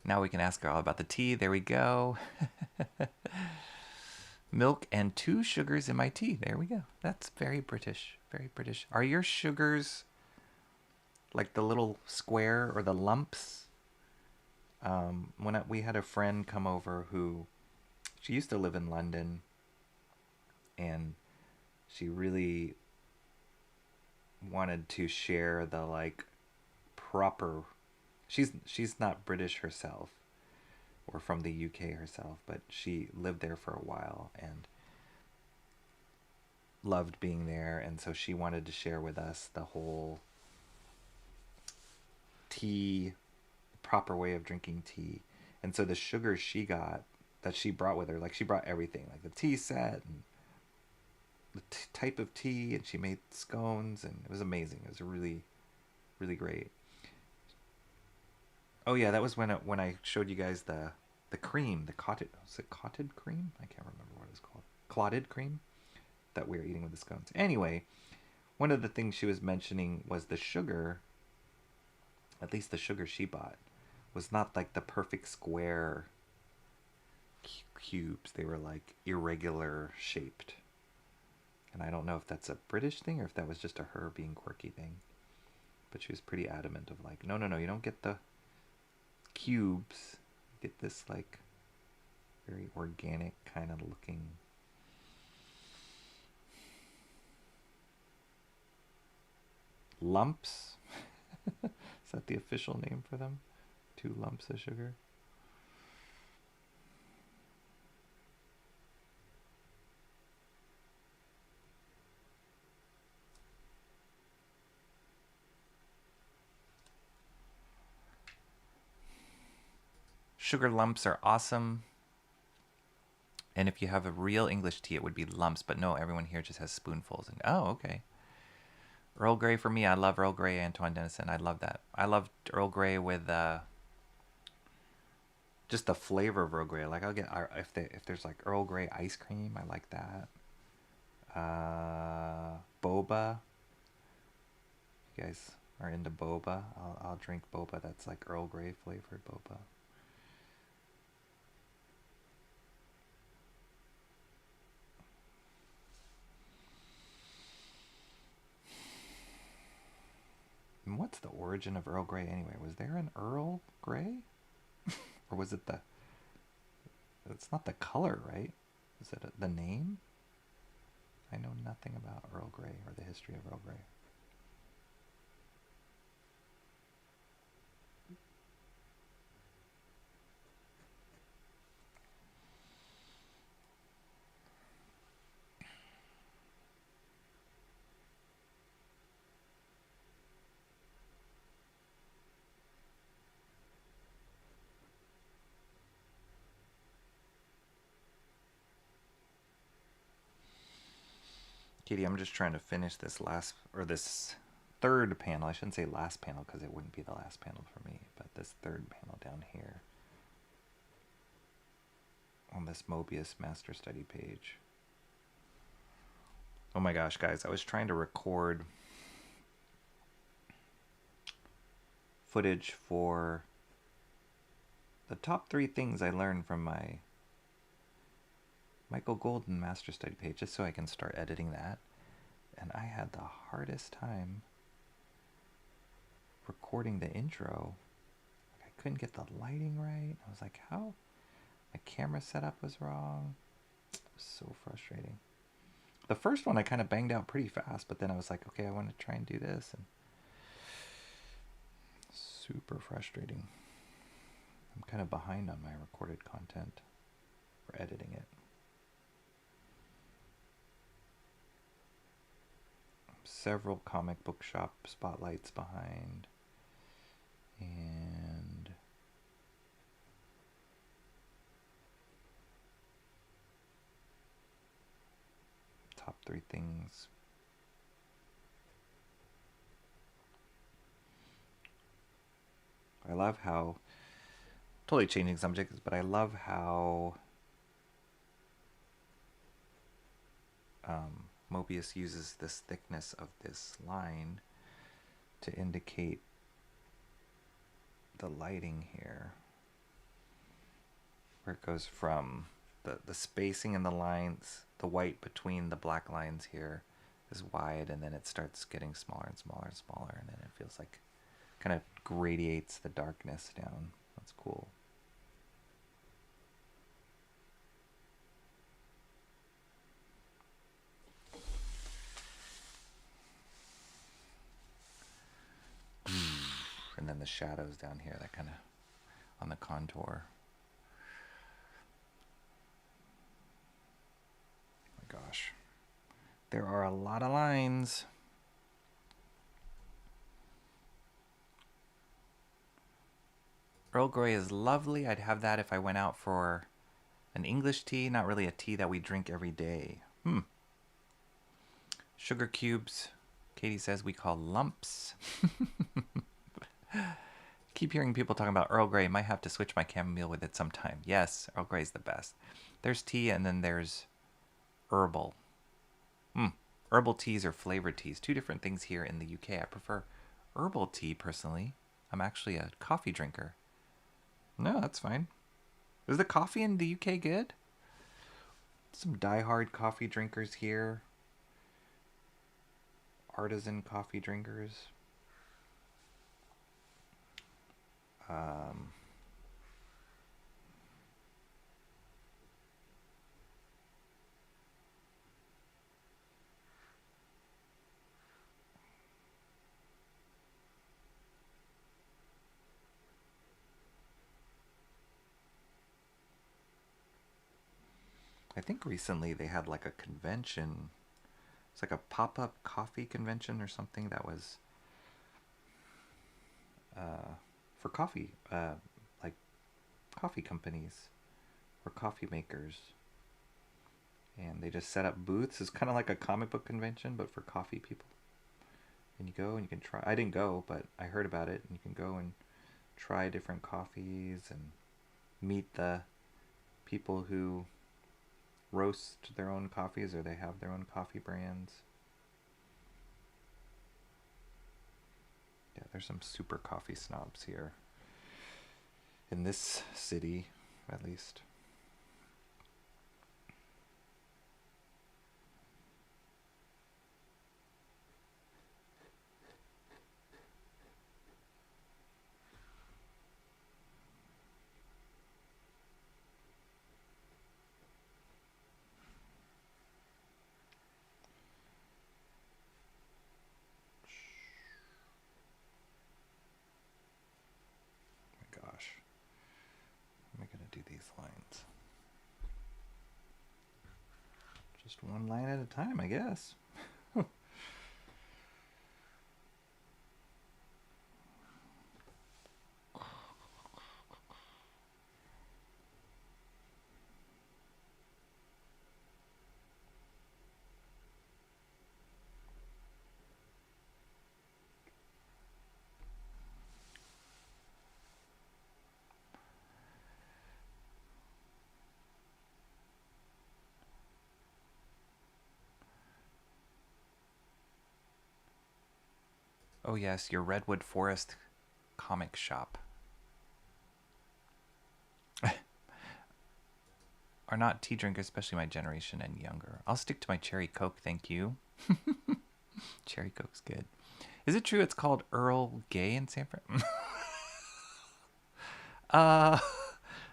Now we can ask her all about the tea. There we go. Milk and 2 sugars in my tea. There we go. That's very British. Very British. Are your sugars like the little square or the lumps? We had a friend come over who, she used to live in London, and she really wanted to share the like proper. She's not British herself or from the UK herself, but she lived there for a while and loved being there, and so she wanted to share with us the whole tea, proper way of drinking tea. And so the sugars she got, that she brought with her, like she brought everything, like the tea set and the type of tea, and she made scones, and it was amazing. It was really, really great. Oh yeah, that was when I showed you guys the cream, the clotted cream? I can't remember what it's called. Clotted cream that we were eating with the scones. Anyway, one of the things she was mentioning was the sugar, at least the sugar she bought, was not like the perfect square cubes. They were like irregular shaped. And I don't know if that's a British thing or if that was just a her being quirky thing. But she was pretty adamant of like, no, you don't get the cubes. Get this like very organic kind of looking lumps. Is that the official name for them? 2 lumps of sugar. Sugar lumps are awesome. And if you have a real English tea, it would be lumps. But no, everyone here just has spoonfuls. And oh, okay. Earl Grey for me. I love Earl Grey, Antoine Dennison. I love that. I love Earl Grey with just the flavor of Earl Grey. Like I'll get if there's like Earl Grey ice cream, I like that. Boba. If you guys are into boba, I'll drink boba that's like Earl Grey flavored boba. And what's the origin of Earl Grey anyway? Was there an Earl Grey? Or was it it's not the color, right? Is it the name? I know nothing about Earl Grey or the history of Earl Grey. Katie, I'm just trying to finish this this third panel. I shouldn't say last panel because it wouldn't be the last panel for me, but this third panel down here on this MOEBIUS master study page. Oh my gosh, guys, I was trying to record footage for the top 3 things I learned from my Michael Golden master study page, just so I can start editing that. And I had the hardest time recording the intro. I couldn't get the lighting right. I was like, how? My camera setup was wrong. It was so frustrating. The first one I kind of banged out pretty fast, but then I was like, okay, I want to try and do this. And super frustrating. I'm kind of behind on my recorded content for editing it. Several comic book shop spotlights behind, and top 3 things. I love how, totally changing subjects, but I love how MOEBIUS uses this thickness of this line to indicate the lighting here, where it goes from the spacing in the lines, the white between the black lines here is wide, and then it starts getting smaller and smaller and smaller, and then it feels like kind of gradiates the darkness down. That's cool. And then the shadows down here, that kind of on the contour. Oh my gosh. There are a lot of lines. Earl Grey is lovely. I'd have that if I went out for an English tea, not really a tea that we drink every day. Sugar cubes, Katie says we call lumps. Keep hearing people talking about Earl Grey. Might have to switch my chamomile with it sometime. Yes, Earl Grey's the best. There's tea, and then there's herbal. Herbal teas or flavored teas. 2 different things here in the UK. I prefer herbal tea personally. I'm actually a coffee drinker. No, that's fine. Is the coffee in the UK good? Some diehard coffee drinkers here. Artisan coffee drinkers. I think recently they had like a convention. It's like a pop-up coffee convention or something that was for coffee, like coffee companies or coffee makers. And they just set up booths. It's kind of like a comic book convention, but for coffee people. And you go and you can try. I didn't go, but I heard about it. And you can go and try different coffees and meet the people who roast their own coffees, or they have their own coffee brands. Yeah, there's some super coffee snobs here. In this city, at least. Just one line at a time, I guess. Oh yes, your Redwood Forest comic shop. Are not tea drinkers, especially my generation and younger. I'll stick to my cherry Coke, thank you. Cherry Coke's good. Is it true it's called Earl Gay in San Fran?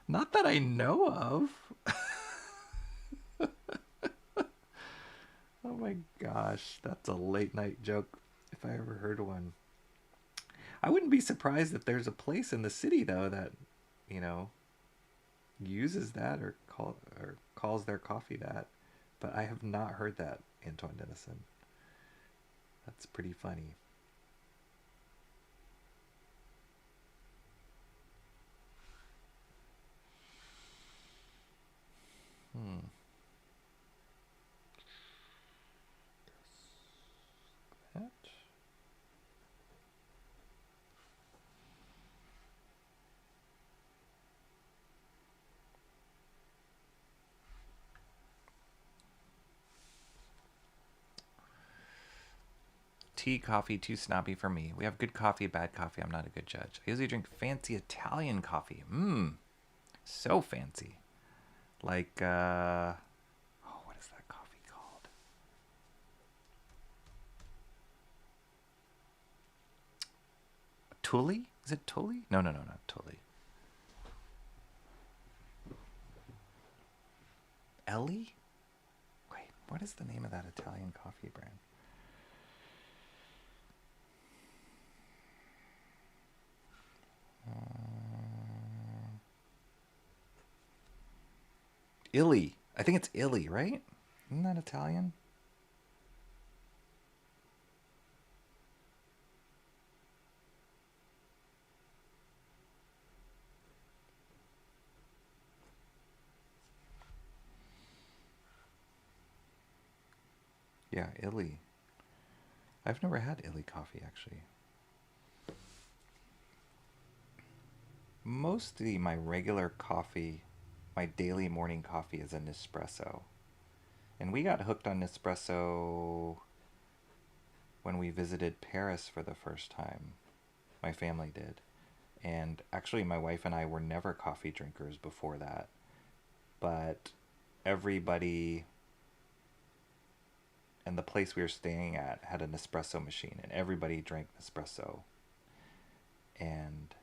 Not that I know of. Oh my gosh, that's a late night joke if I ever heard one. I wouldn't be surprised if there's a place in the city though that, you know, uses that or calls their coffee that, but I have not heard that, Antoine Dennison. That's pretty funny. That. Tea, coffee, too snobby for me. We have good coffee, bad coffee. I'm not a good judge. I usually drink fancy Italian coffee. So fancy. Like, what is that coffee called? Tully? Is it Tully? No, not Tully. Ellie? Wait, what is the name of that Italian coffee brand? Illy. I think it's Illy, right? Isn't that Italian? Yeah, Illy. I've never had Illy coffee, actually. Mostly my regular coffee, my daily morning coffee is a Nespresso. And we got hooked on Nespresso when we visited Paris for the first time. My family did. And actually my wife and I were never coffee drinkers before that. But everybody and the place we were staying at had an espresso machine and everybody drank Nespresso. And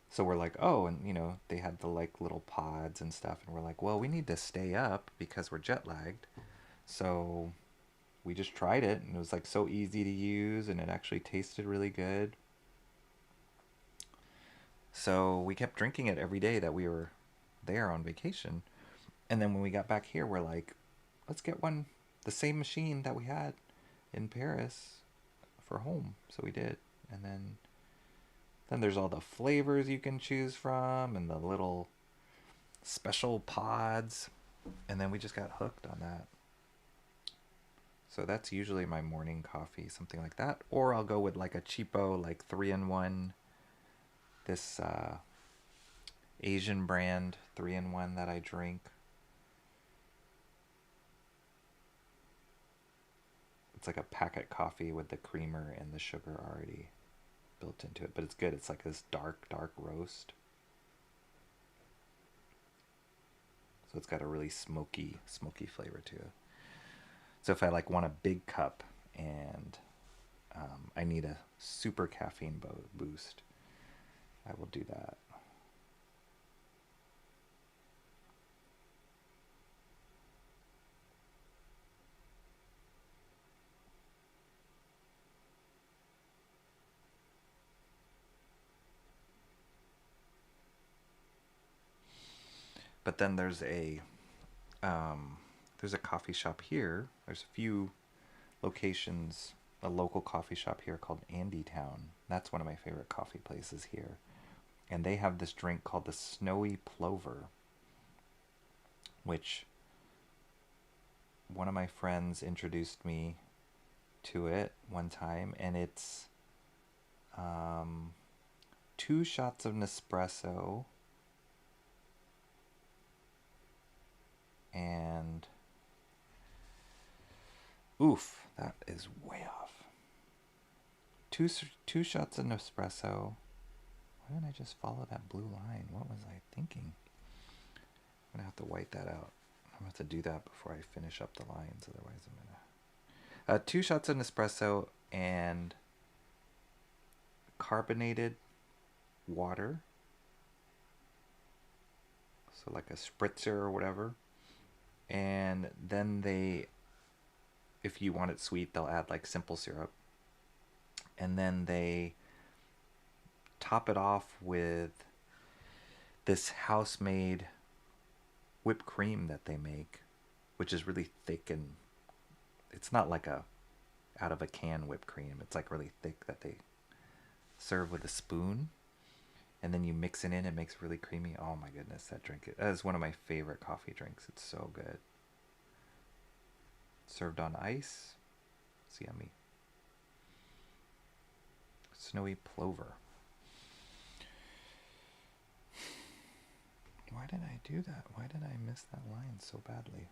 so we're like, oh, and you know, they had the like little pods and stuff, and we're like, well, we need to stay up because we're jet lagged. So we just tried it, and it was like so easy to use, and it actually tasted really good. So we kept drinking it every day that we were there on vacation. And then when we got back here, we're like, let's get one, the same machine that we had in Paris for home. So we did. And then there's all the flavors you can choose from and the little special pods. And then we just got hooked on that. So that's usually my morning coffee, something like that. Or I'll go with like a cheapo, like 3-in-1. This Asian brand 3-in-1 that I drink. It's like a packet coffee with the creamer and the sugar already built into it, but it's good. It's like this dark roast. So it's got a really smoky flavor to it. So if I like want a big cup and I need a super caffeine boost, I will do that. But then there's a coffee shop here. There's a few locations, a local coffee shop here called Andy Town. That's one of my favorite coffee places here. And they have this drink called the Snowy Plover, which one of my friends introduced me to it one time, and it's 2 shots of Nespresso and oof, that is way off. two shots of espresso. Why didn't I just follow that blue line? What was I thinking? I'm gonna have to white that out. I'm gonna have to do that before I finish up the lines. Otherwise, I'm gonna 2 shots of espresso and carbonated water. So like a spritzer or whatever. And then they, if you want it sweet, they'll add like simple syrup. And then they top it off with this house-made whipped cream that they make, which is really thick, and it's not like a out of a can whipped cream. It's like really thick that they serve with a spoon. And then you mix it in, it makes it really creamy. Oh my goodness, that is one of my favorite coffee drinks. It's so good. Served on ice. It's yummy. Snowy plover. Why did I do that? Why did I miss that line so badly?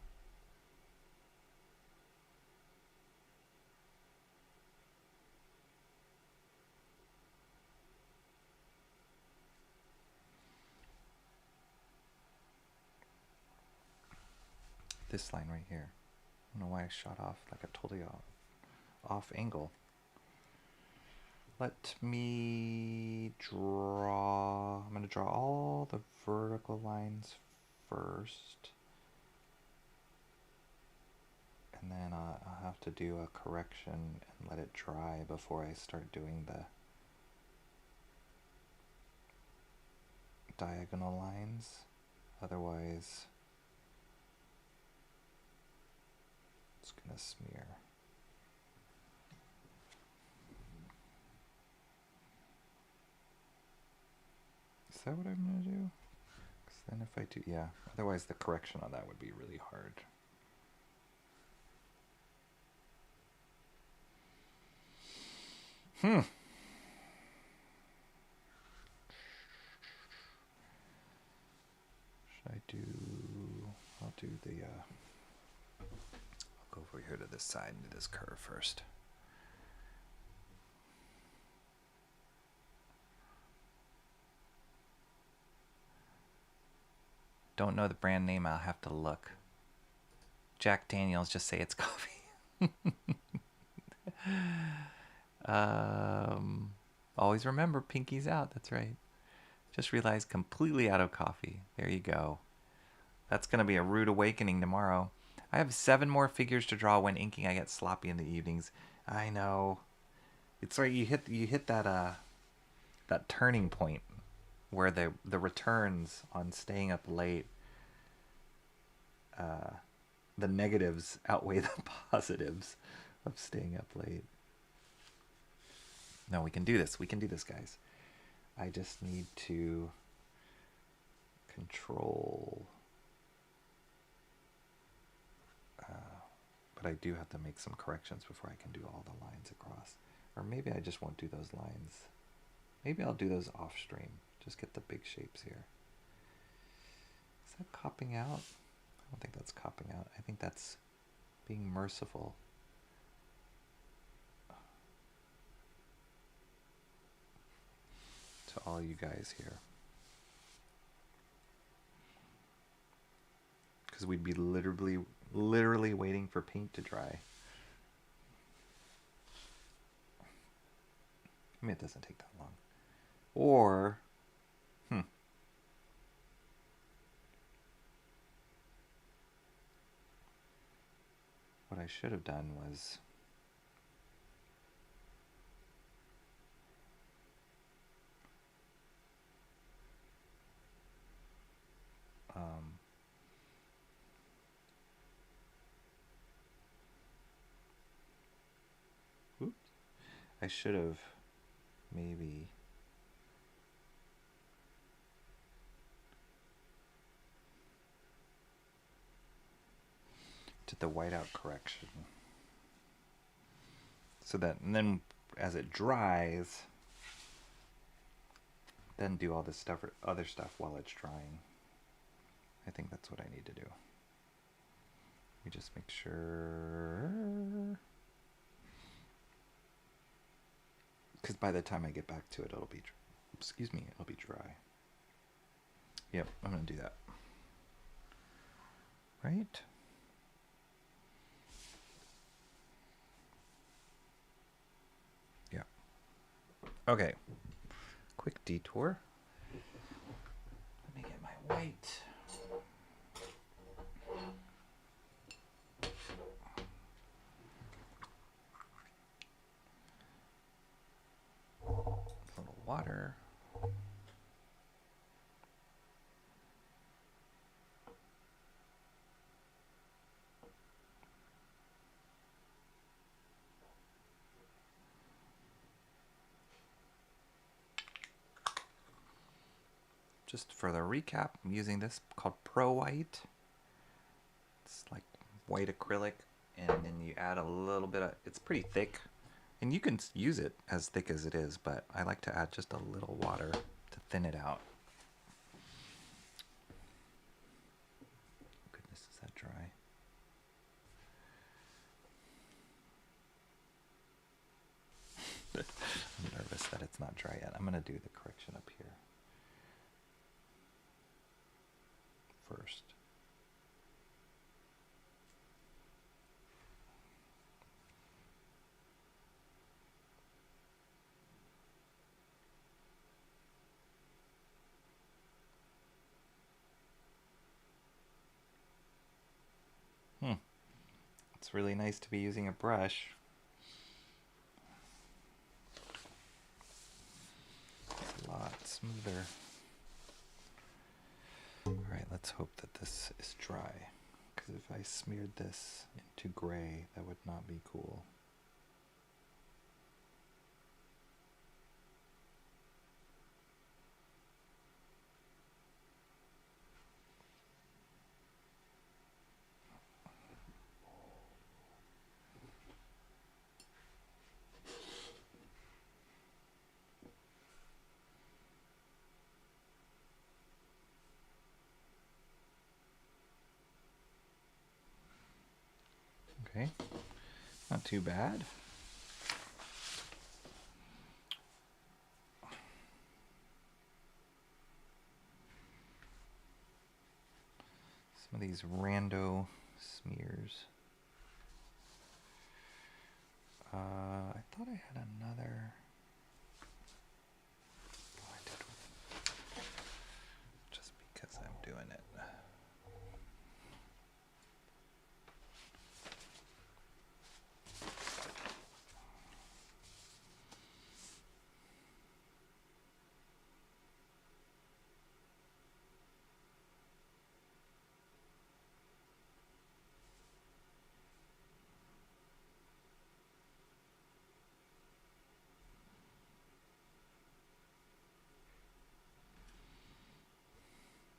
This line right here. I don't know why I shot off like a totally off angle. Let me draw. I'm going to draw all the vertical lines first. And then I'll have to do a correction and let it dry before I start doing the diagonal lines. Otherwise, it's going to smear. Is that what I'm going to do? Because then if I do, yeah. Otherwise the correction on that would be really hard. Should I do, I'll do the, I'll go over here to this side and do this curve first. Don't know the brand name, I'll have to look. Jack Daniels, just say it's coffee. Always remember, pinky's out, that's right. Just realized completely out of coffee. There you go. That's going to be a rude awakening tomorrow. I have 7 more figures to draw. When inking, I get sloppy in the evenings. I know. It's like you hit that that turning point where the returns on staying up late, the negatives outweigh the positives of staying up late. No, we can do this. We can do this, guys. I just need to control. But I do have to make some corrections before I can do all the lines across. Or maybe I just won't do those lines. Maybe I'll do those off stream. Just get the big shapes here. Is that copping out? I don't think that's copping out. I think that's being merciful. To all you guys here. Because we'd be literally waiting for paint to dry. I mean, it doesn't take that long. Or, what I should have done was I should have maybe did the whiteout correction so that, and then as it dries, then do all this stuff or other stuff while it's drying. I think that's what I need to do. Let me just make sure. Because by the time I get back to it, it'll be, it'll be dry. Yep, I'm going to do that. Right? Yeah. Okay. Quick detour. Let me get my white. A little water. Just for the recap, I'm using this called Pro White. It's like white acrylic, and then you add a little bit of, it's pretty thick, and you can use it as thick as it is, but I like to add just a little water to thin it out. Goodness, is that dry? I'm nervous that it's not dry yet. I'm going to do the correction up here first. It's really nice to be using a brush. It's a lot smoother. Alright, let's hope that this is dry. Because if I smeared this into gray, that would not be cool. Okay, not too bad. Some of these rando smears. I thought I had another. Oh, I did. Just because I'm doing it.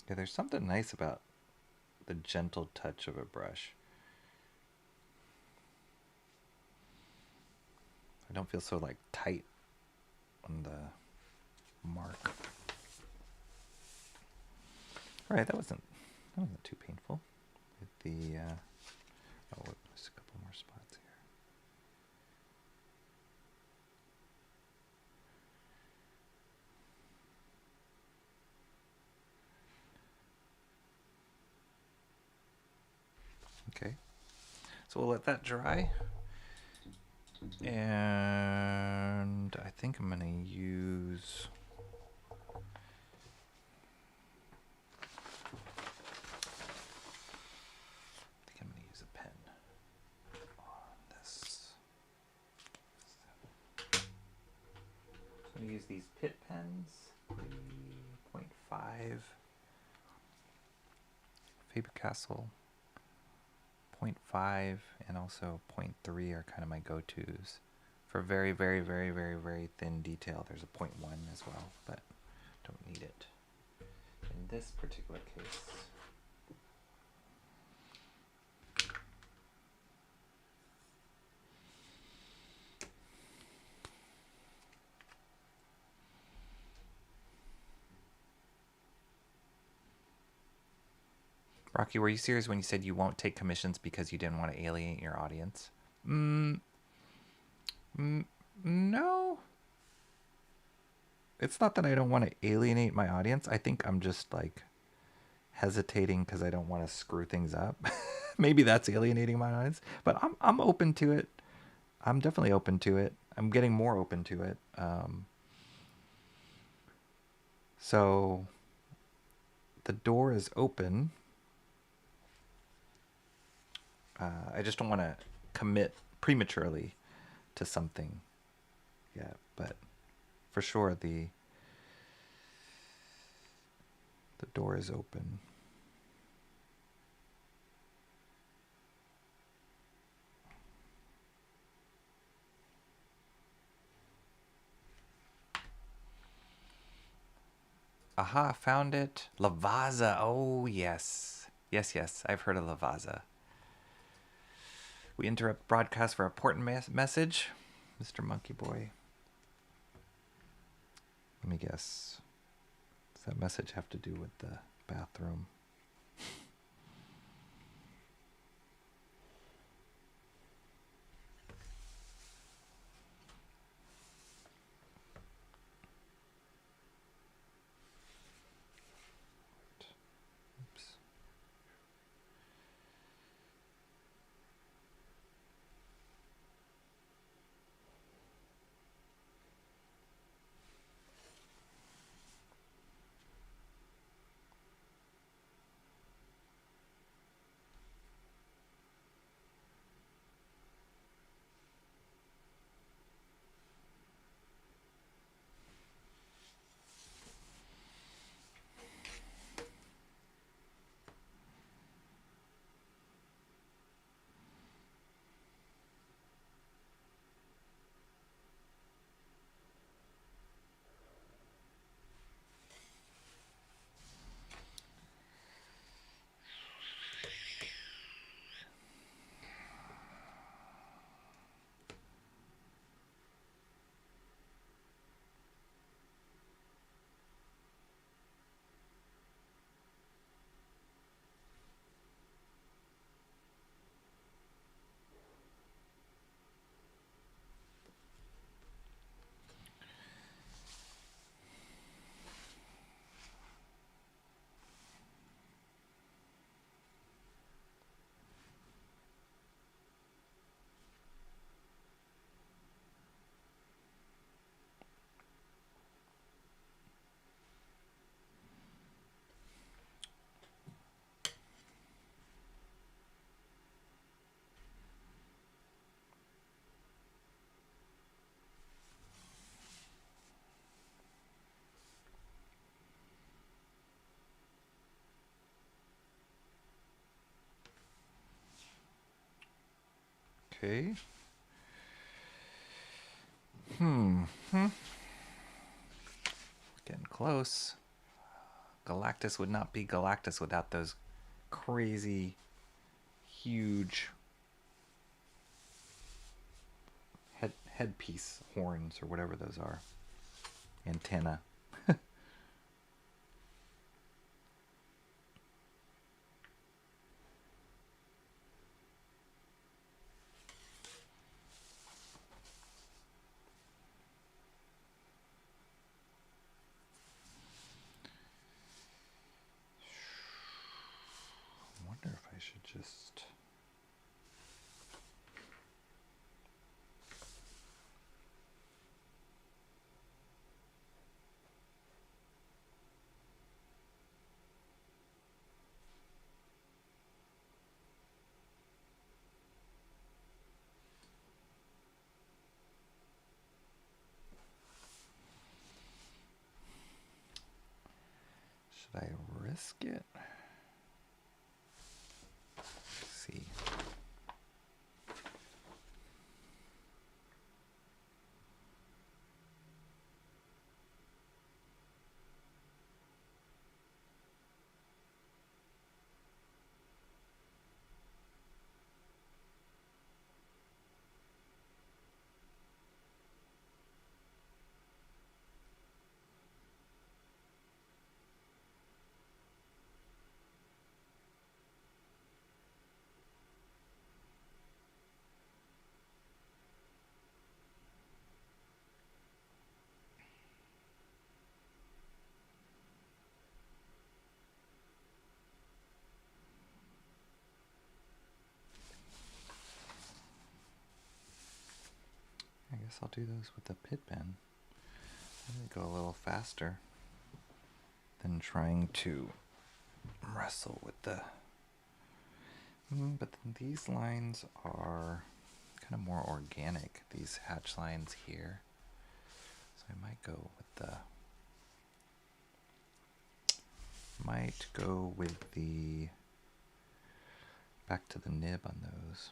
Yeah, there's something nice about the gentle touch of a brush. I don't feel so like tight on the mark. All right, that wasn't too painful. With the oh, there's a couple more spots here. Okay, so we'll let that dry. And I think I'm gonna use a pen on this. I'm gonna use these Pitt pens, 3.5 Faber-Castell. 0.5 and also 0.3 are kind of my go-tos. For very, very, very, very, very thin detail, there's a 0.1 as well, but don't need it in this particular case. Rocky, were you serious when you said you won't take commissions because you didn't want to alienate your audience? No. it's not that I don't want to alienate my audience. I think I'm just like hesitating because I don't want to screw things up. Maybe that's alienating my audience, but I'm open to it. I'm definitely open to it. I'm getting more open to it. So the door is open. I just don't want to commit prematurely to something yet, but for sure the door is open. Aha, found it. Lavazza. Oh, yes. Yes, I've heard of Lavazza. We interrupt broadcast for an important message. Mr. Monkey Boy. Let me guess. Does that message have to do with the bathroom? Oops. Okay. Getting close. Galactus would not be Galactus without those crazy, huge headpiece horns or whatever those are. Antenna. I wonder if I should just... Should I risk it? Let's see. guess I'll do those with the pit pen. I'm going to go a little faster than trying to wrestle with the... But these lines are kind of more organic, these hatch lines here. So I might go with the... back to the nib on those.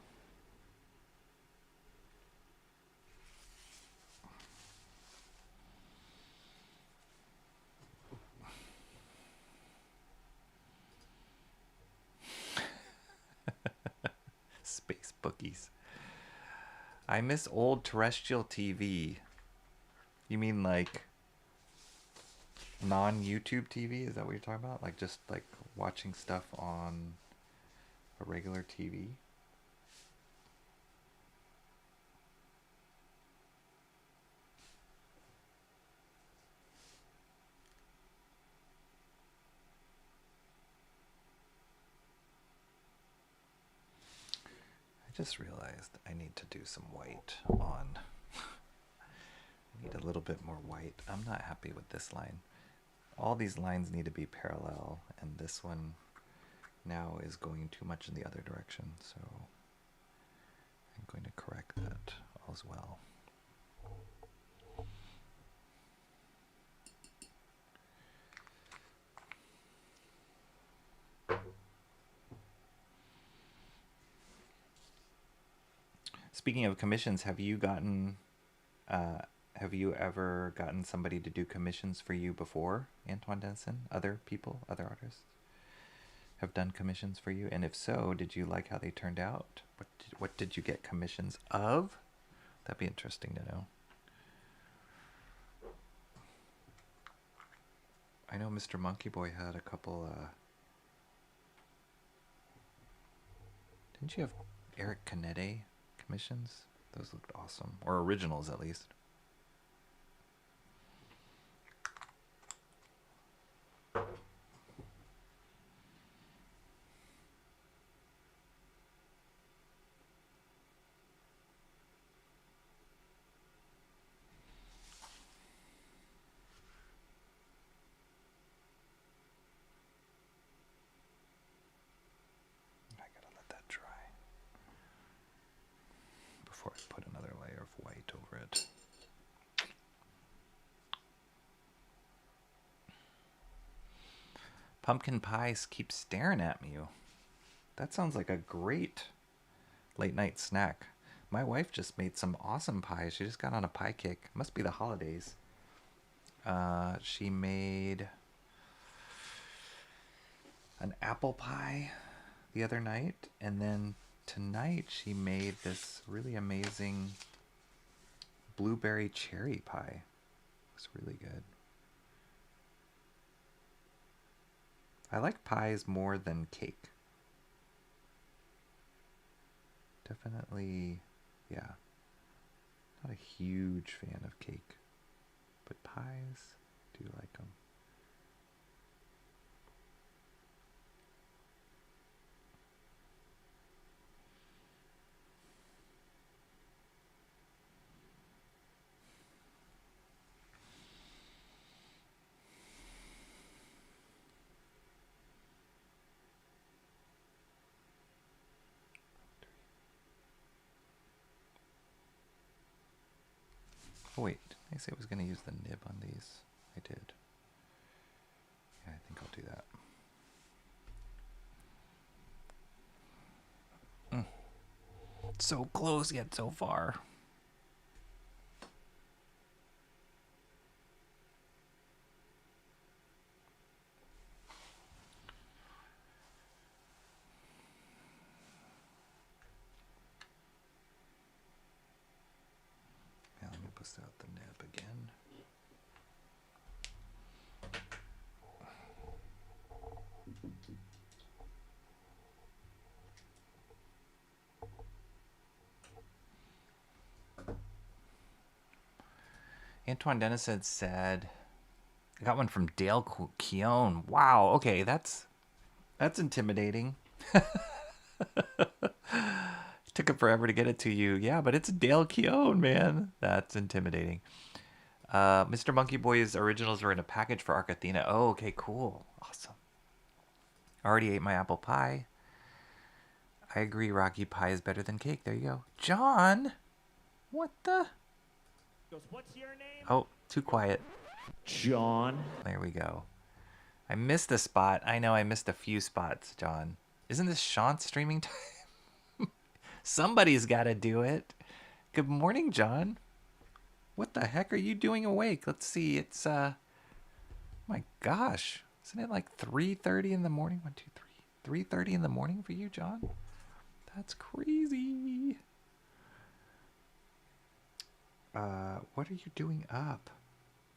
Space bookies. I miss old terrestrial TV. You mean like non-YouTube TV? Is that what you're talking about? Like just like watching stuff on a regular TV? I just realized I need to do some white on. I need a little bit more white. I'm not happy with this line. All these lines need to be parallel, and this one now is going too much in the other direction, so I'm going to correct that as well. Speaking of commissions, have you ever gotten somebody to do commissions for you before, Antoine Denison? Other people, other artists have done commissions for you? And if so, did you like how they turned out? What did you get commissions of? That'd be interesting to know. I know Mr. Monkey Boy had a couple, didn't you have Eric Canete commissions? Those looked awesome. Or originals, at least. I gotta let that dry before I put another layer of white over it. Pumpkin pies keep staring at me. That sounds like a great late night snack. My wife just made some awesome pies. She just got on a pie kick. Must be the holidays. She made an apple pie the other night, and then tonight she made this really amazing blueberry cherry pie. It's really good. I like pies more than cake. Definitely, yeah. Not a huge fan of cake, but pies, do like them. Oh wait, didn't I say I was going to use the nib on these? I did. Yeah, I think I'll do that. So close yet so far. Yeah, let me bust out the nib again. Antoine Denison said, I got one from Dale Keown. Wow, okay, that's intimidating. Took him forever to get it to you. Yeah, but it's Dale Keown, man. That's intimidating. Mr. Monkey Boy's originals are in a package for Arc Athena. Oh, okay, cool. Awesome. Already ate my apple pie. I agree, Rocky Pie is better than cake. There you go. John! What the? What's your name? Oh, too quiet. John. There we go. I missed a spot. I know I missed a few spots, John. Isn't this Sean's streaming time? Somebody's got to do it. Good morning, John. What the heck are you doing awake? Let's see. It's, my gosh. Isn't it like 3:30 in the morning? 1, 2, 3. 3:30 in the morning for you, John? That's crazy. What are you doing up?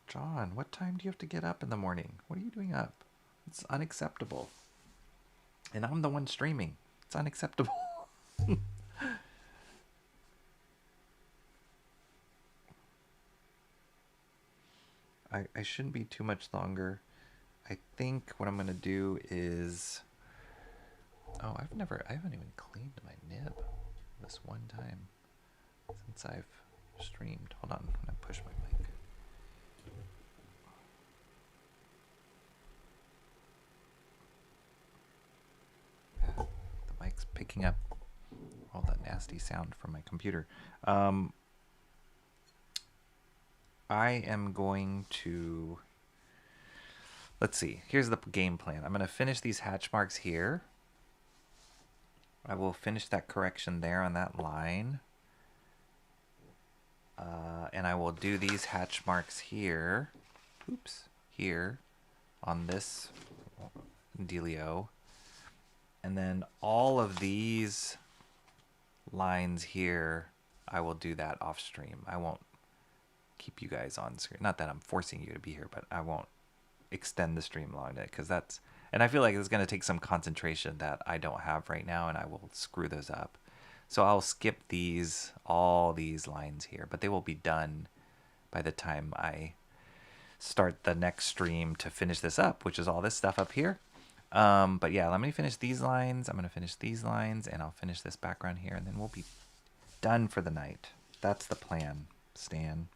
John, what time do you have to get up in the morning? What are you doing up? It's unacceptable. And I'm the one streaming. It's unacceptable. I shouldn't be too much longer. I think what I'm going to do is... Oh, I haven't even cleaned my nib this one time since I've streamed. Hold on, I'm going to push my mic. The mic's picking up all that nasty sound from my computer. I am going to... Let's see. Here's the game plan. I'm going to finish these hatch marks here. I will finish that correction there on that line. And I will do these hatch marks here. Oops. Here. On this dealio. And then all of these lines here, I will do that off stream. I won't keep you guys on screen. Not that I'm forcing you to be here, but I won't extend the stream long because that's... And I feel like it's going to take some concentration that I don't have right now, and I will screw those up. So I'll skip these, all these lines here, but they will be done by the time I start the next stream to finish this up, which is all this stuff up here. But yeah, let me finish these lines. I'm going to finish these lines, and I'll finish this background here, and then we'll be done for the night. That's the plan, Stan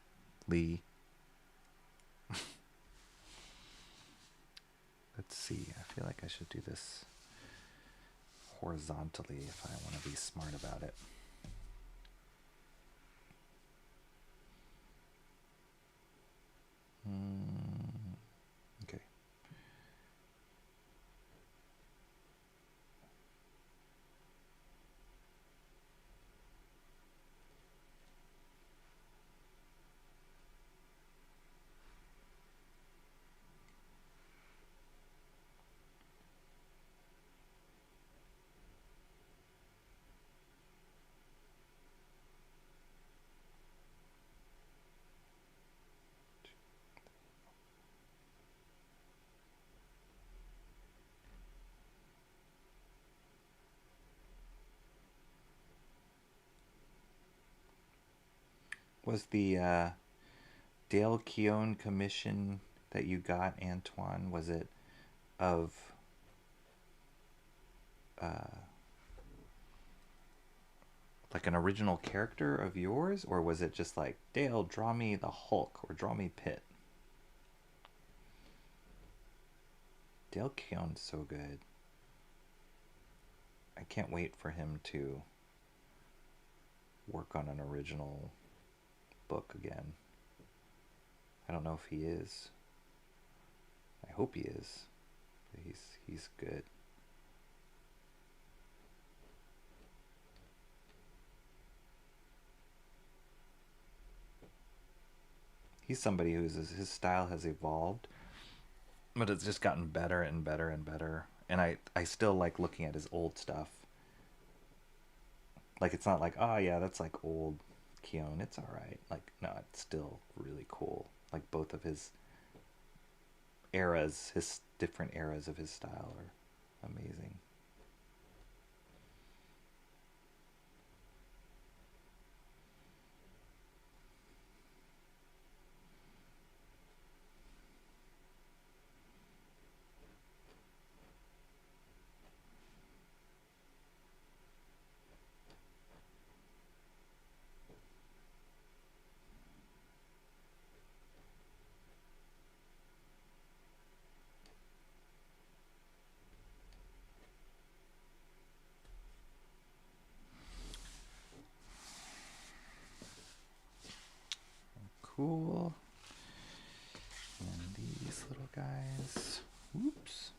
Lee. Let's see. I feel like I should do this horizontally if I want to be smart about it. Okay. Was the Dale Keown commission that you got, Antoine, was it of like an original character of yours, or was it just like, Dale, draw me the Hulk or draw me Pitt? Dale Keown's so good. I can't wait for him to work on an original book again. I don't know if he is. I hope he is. But he's good. He's somebody his style has evolved, but it's just gotten better and better and better. And I still like looking at his old stuff. Like, it's not like, oh yeah, that's like old Keown, it's alright. Like, no, it's still really cool. Like, both of his eras, his different eras of his style are amazing. Cool. And these little guys. Oops.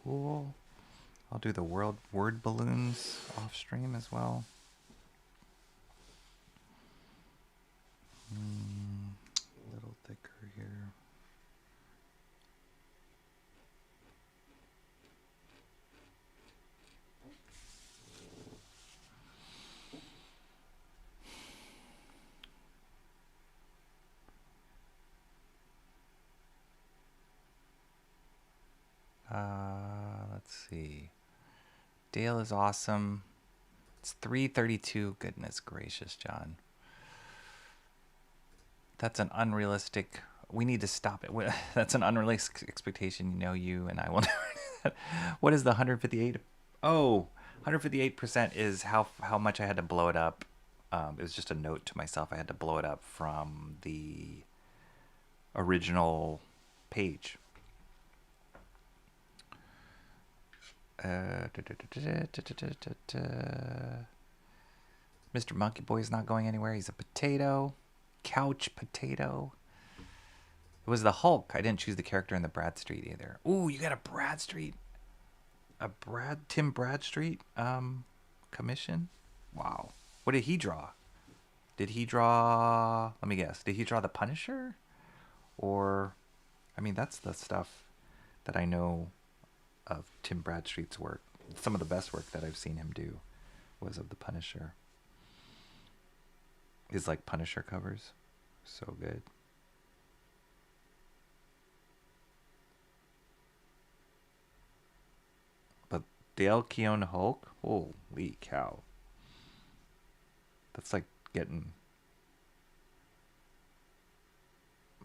Cool. I'll do the word balloons off stream as well. A little thicker here. Let's see. Dale is awesome. It's 332. Goodness gracious, John. That's an unrealistic. We need to stop it. That's an unrealistic expectation. You know, you and I will never do that. What is the 158? Oh, 158% is how much I had to blow it up. It was just a note to myself. I had to blow it up from the original page. Mr. Monkey Boy is not going anywhere. He's a potato. Couch potato. It was the Hulk. I didn't choose the character in the Bradstreet either. Ooh, you got a Bradstreet. Tim Bradstreet commission? Wow. What did he draw? Did he draw, let me guess, did he draw the Punisher? Or, I mean, that's the stuff that I know of Tim Bradstreet's work. Some of the best work that I've seen him do was of the Punisher. His like Punisher covers, so good. But Dale Keown Hulk, holy cow! That's like getting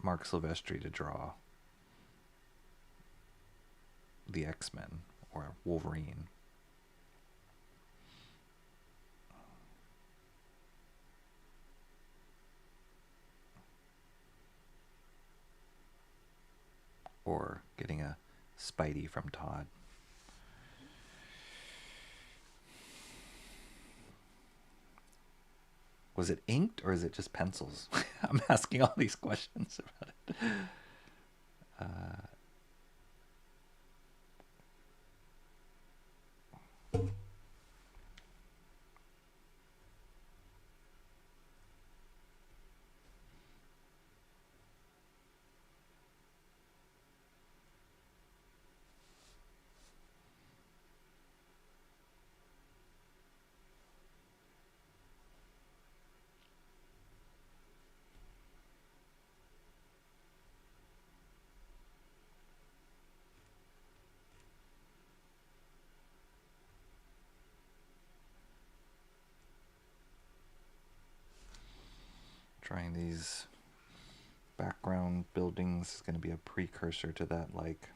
Mark Silvestri to draw the X-Men or Wolverine. Or getting a Spidey from Todd. Was it inked or is it just pencils? I'm asking all these questions about it. Trying these background buildings is going to be a precursor to that like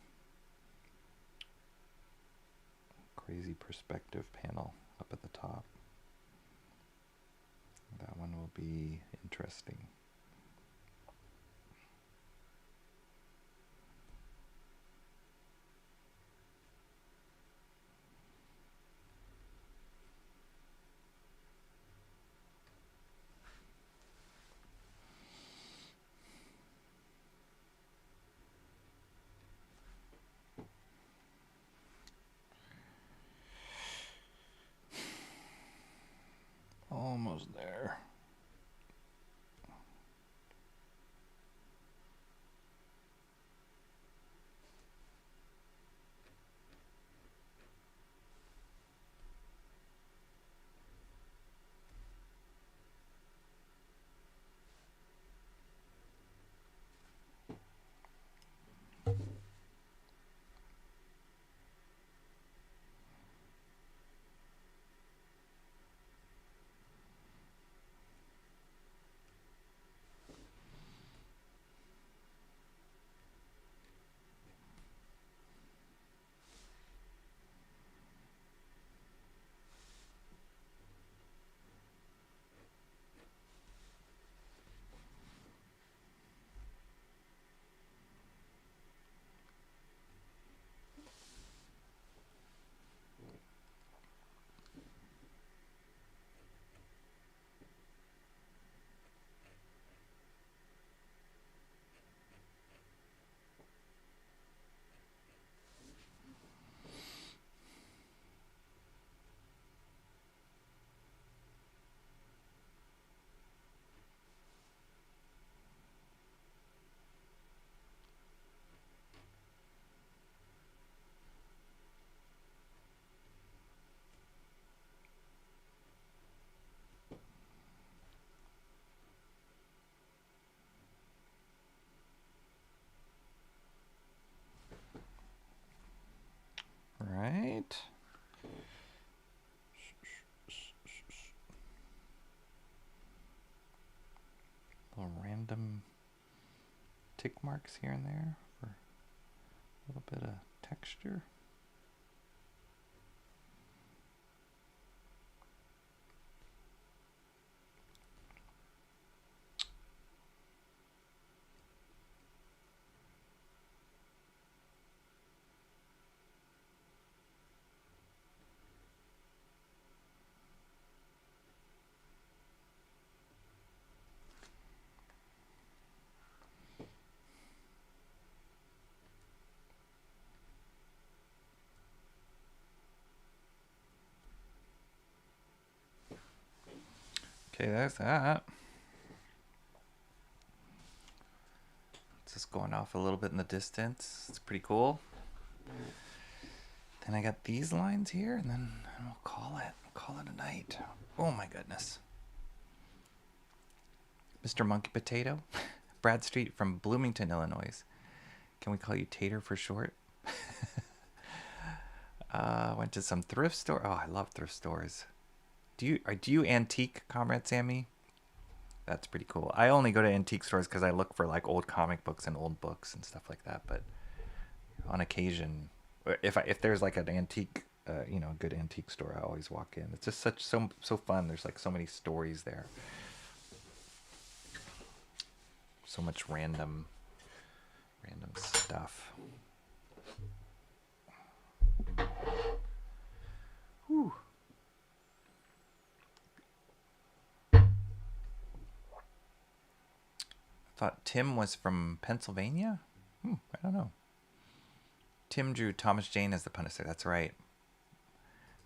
crazy perspective panel up at the top. That one will be interesting. Almost there. random tick marks here and there for a little bit of texture. Okay, there's that. It's just going off a little bit in the distance. It's pretty cool. Then I got these lines here, and then we'll call it a night. Oh my goodness. Mr. Monkey Potato, Bradstreet from Bloomington, Illinois. Can we call you Tater for short? Went to some thrift store. Oh, I love thrift stores. Do you antique, Comrade Sammy? That's pretty cool. I only go to antique stores because I look for like old comic books and old books and stuff like that. But on occasion, if there's like an antique, a good antique store, I always walk in. It's just so fun. There's like so many stories there. So much random stuff. Whew. Thought Tim was from Pennsylvania? I don't know. Tim drew Thomas Jane as the Punisher. That's right.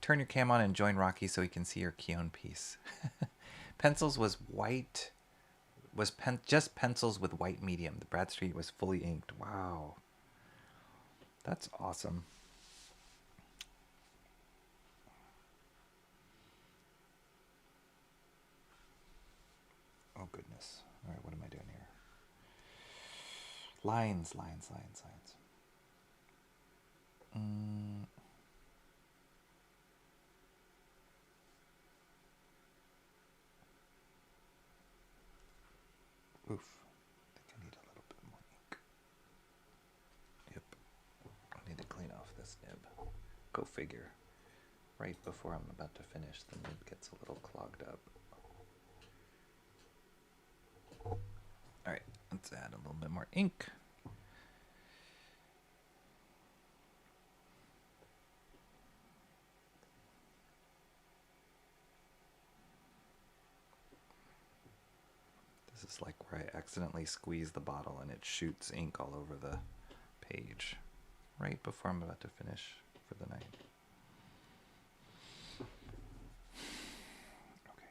Turn your cam on and join Rocky so he can see your Keown piece. Pencils was white. Just pencils with white medium. The Bradstreet was fully inked. Wow. That's awesome. Oh, goodness. All right, what am I doing here? Lines. Oof. I think I need a little bit more ink. Yep. I need to clean off this nib. Go figure. Right before I'm about to finish, the nib gets a little clogged up. Alright, let's add a little bit more ink. This is like where I accidentally squeeze the bottle and it shoots ink all over the page right before I'm about to finish for the night. Okay.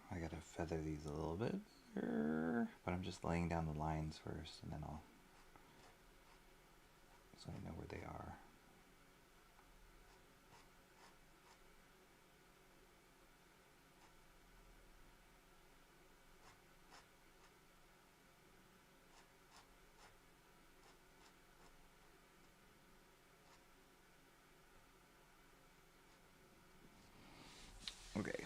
I gotta feather these a little bit, but I'm just laying down the lines first, and then so I know where they are. Okay.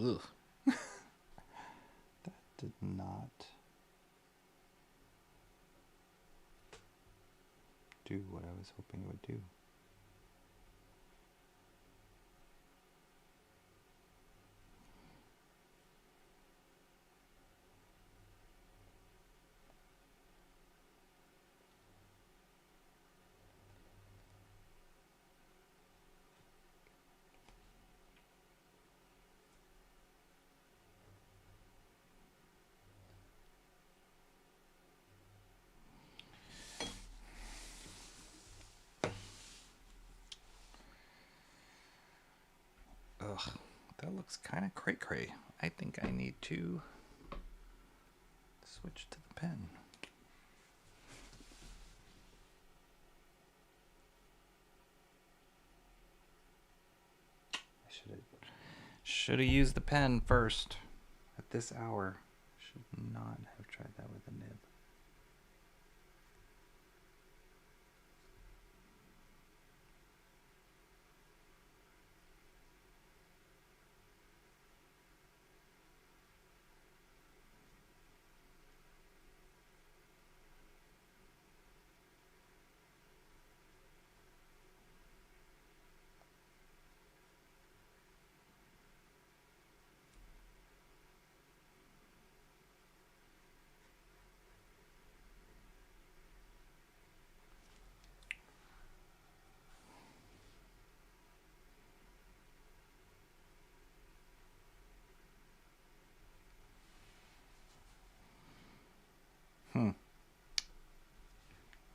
Ugh. That did not do what I was hoping it would do. Ugh, that looks kind of cray-cray. I think I need to switch to the pen. I should have used the pen first at this hour. Should not have tried that with a nib.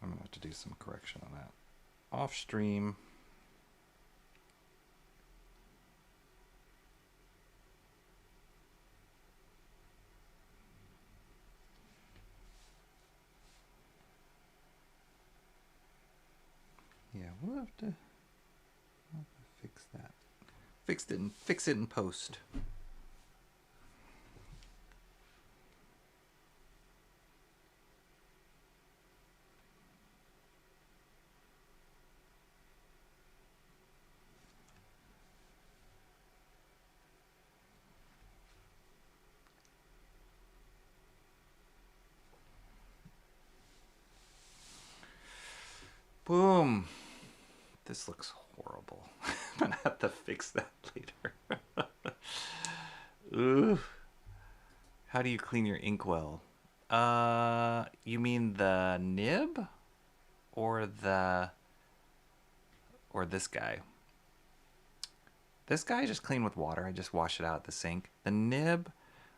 I'm going to have to do some correction on that. Off stream. Yeah, we'll have to fix that. Fix it in post. Boom. This looks horrible. I'm gonna have to fix that later. Ooh. How do you clean your inkwell? You mean the nib? Or this guy? This guy I just clean with water. I just wash it out at the sink. The nib,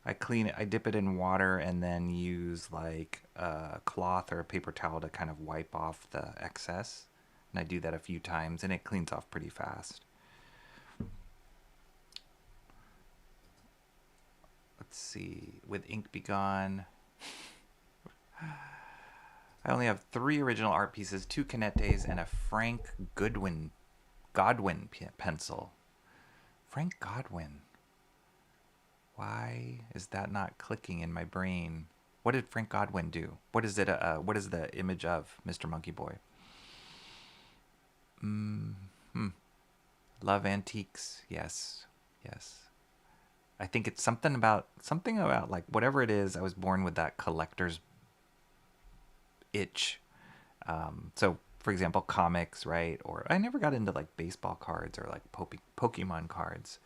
I clean it. I dip it in water and then use like a cloth or a paper towel to kind of wipe off the excess. And I do that a few times and it cleans off pretty fast. Let's see. With ink be gone. I only have 3 original art pieces, 2 Canettes, and a Frank Godwin pencil. Frank Godwin. Why is that not clicking in my brain? What did Frank Godwin do? What is it? What is the image of Mr. Monkey Boy? Love antiques. Yes. I think it's something about like whatever it is. I was born with that collector's itch. So for example, comics, right? Or I never got into like baseball cards or like Pokemon cards.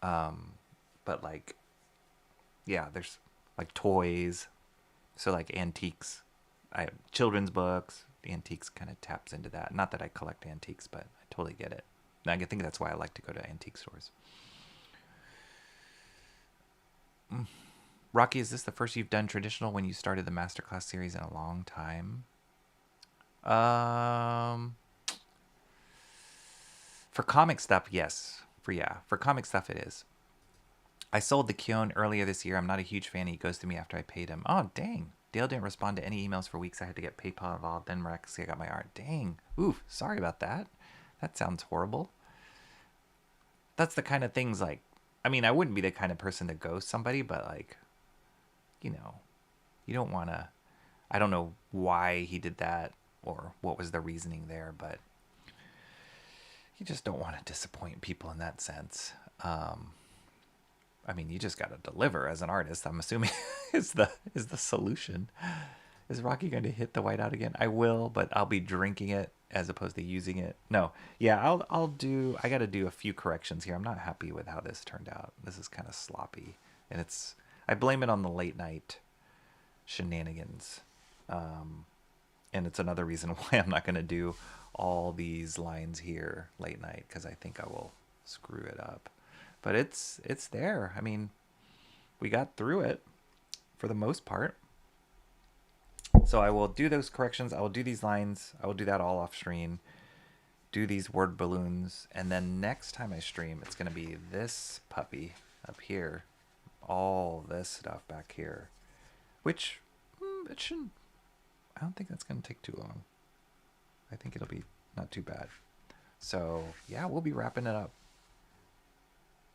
But like, yeah, there's like toys. So like antiques, children's books, the antiques kind of taps into that. Not that I collect antiques, but I totally get it. And I think that's why I like to go to antique stores. Rocky, is this the first you've done traditional when you started the masterclass series in a long time? For comic stuff, yes. For comic stuff, it is. I sold the Kyon earlier this year. I'm not a huge fan. He ghosted me after I paid him. Oh, dang. Dale didn't respond to any emails for weeks. I had to get PayPal involved. Then miraculously I got my art. Dang. Oof. Sorry about that. That sounds horrible. That's the kind of things like, I mean, I wouldn't be the kind of person to ghost somebody, but like, you know, you don't want to, I don't know why he did that or what was the reasoning there, but you just don't want to disappoint people in that sense. I mean, you just got to deliver as an artist, I'm assuming is the solution. Is Rocky going to hit the whiteout again? I will, but I'll be drinking it as opposed to using it. No. Yeah, I got to do a few corrections here. I'm not happy with how this turned out. This is kind of sloppy. And I blame it on the late night shenanigans. And it's another reason why I'm not going to do all these lines here late night, because I think I will screw it up. But it's there. I mean, we got through it for the most part. So I will do those corrections. I will do these lines. I will do that all off stream. Do these word balloons. And then next time I stream, it's going to be this puppy up here. All this stuff back here. Which, it shouldn't... I don't think that's going to take too long. I think it'll be not too bad. So, yeah, we'll be wrapping it up.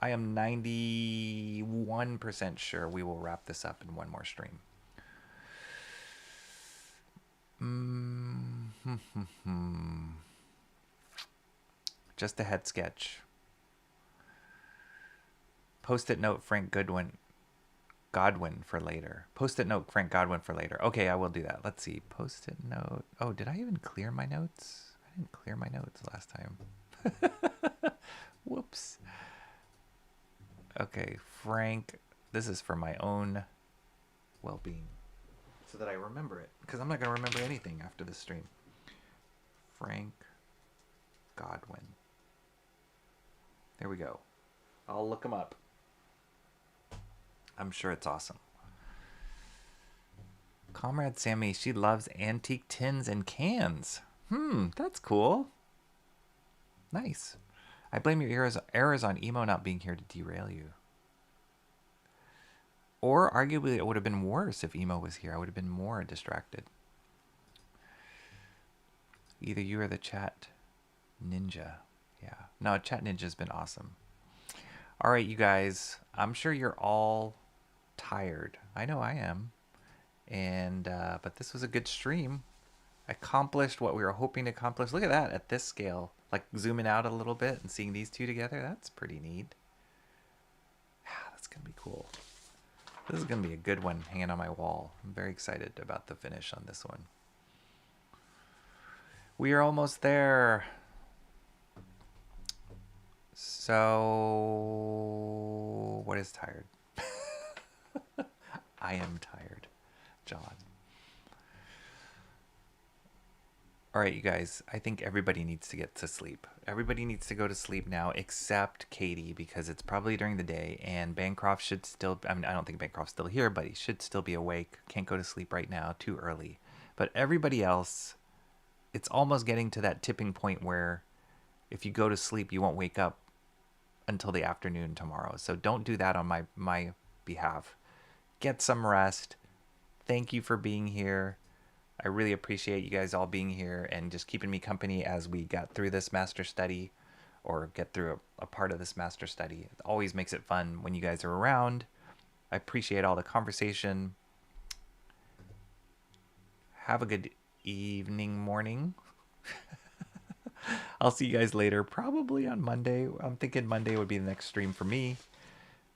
I am 91% sure we will wrap this up in one more stream. Just a head sketch. Post-it note Frank Godwin for later. Post-it note Frank Godwin for later. Okay, I will do that. Let's see. Post-it note. Oh, did I even clear my notes? I didn't clear my notes last time. Whoops. Okay, Frank. This is for my own well-being, so that I remember it, because I'm not going to remember anything after this stream. Frank Godwin. There we go. I'll look him up. I'm sure it's awesome. Comrade Sammy, she loves antique tins and cans. That's cool. Nice. I blame your errors on Emo not being here to derail you. Or arguably it would have been worse if Emo was here. I would have been more distracted. Either you or the chat ninja. Yeah. No, chat ninja's been awesome. All right, you guys. I'm sure you're all tired. I know I am. And but this was a good stream. Accomplished what we were hoping to accomplish. Look at that at this scale. Like zooming out a little bit and seeing these two together. That's pretty neat. Yeah, that's going to be cool. This is going to be a good one hanging on my wall. I'm very excited about the finish on this one. We are almost there. So, what is tired? I am tired, John. All right, you guys, I think everybody needs to get to sleep. Everybody needs to go to sleep now, except Katie, because it's probably during the day, and Bancroft should still, I mean, I don't think Bancroft's still here, but he should still be awake. Can't go to sleep right now, too early. But everybody else, it's almost getting to that tipping point where if you go to sleep, you won't wake up until the afternoon tomorrow. So don't do that on my behalf. Get some rest. Thank you for being here. I really appreciate you guys all being here and just keeping me company as we got through this master study, or get through a part of this master study. It always makes it fun when you guys are around. I appreciate all the conversation. Have a good evening, morning. I'll see you guys later, probably on Monday. I'm thinking Monday would be the next stream for me.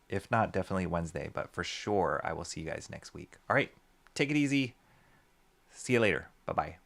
If not, definitely Wednesday, but for sure I will see you guys next week. All right, take it easy. See you later. Bye-bye.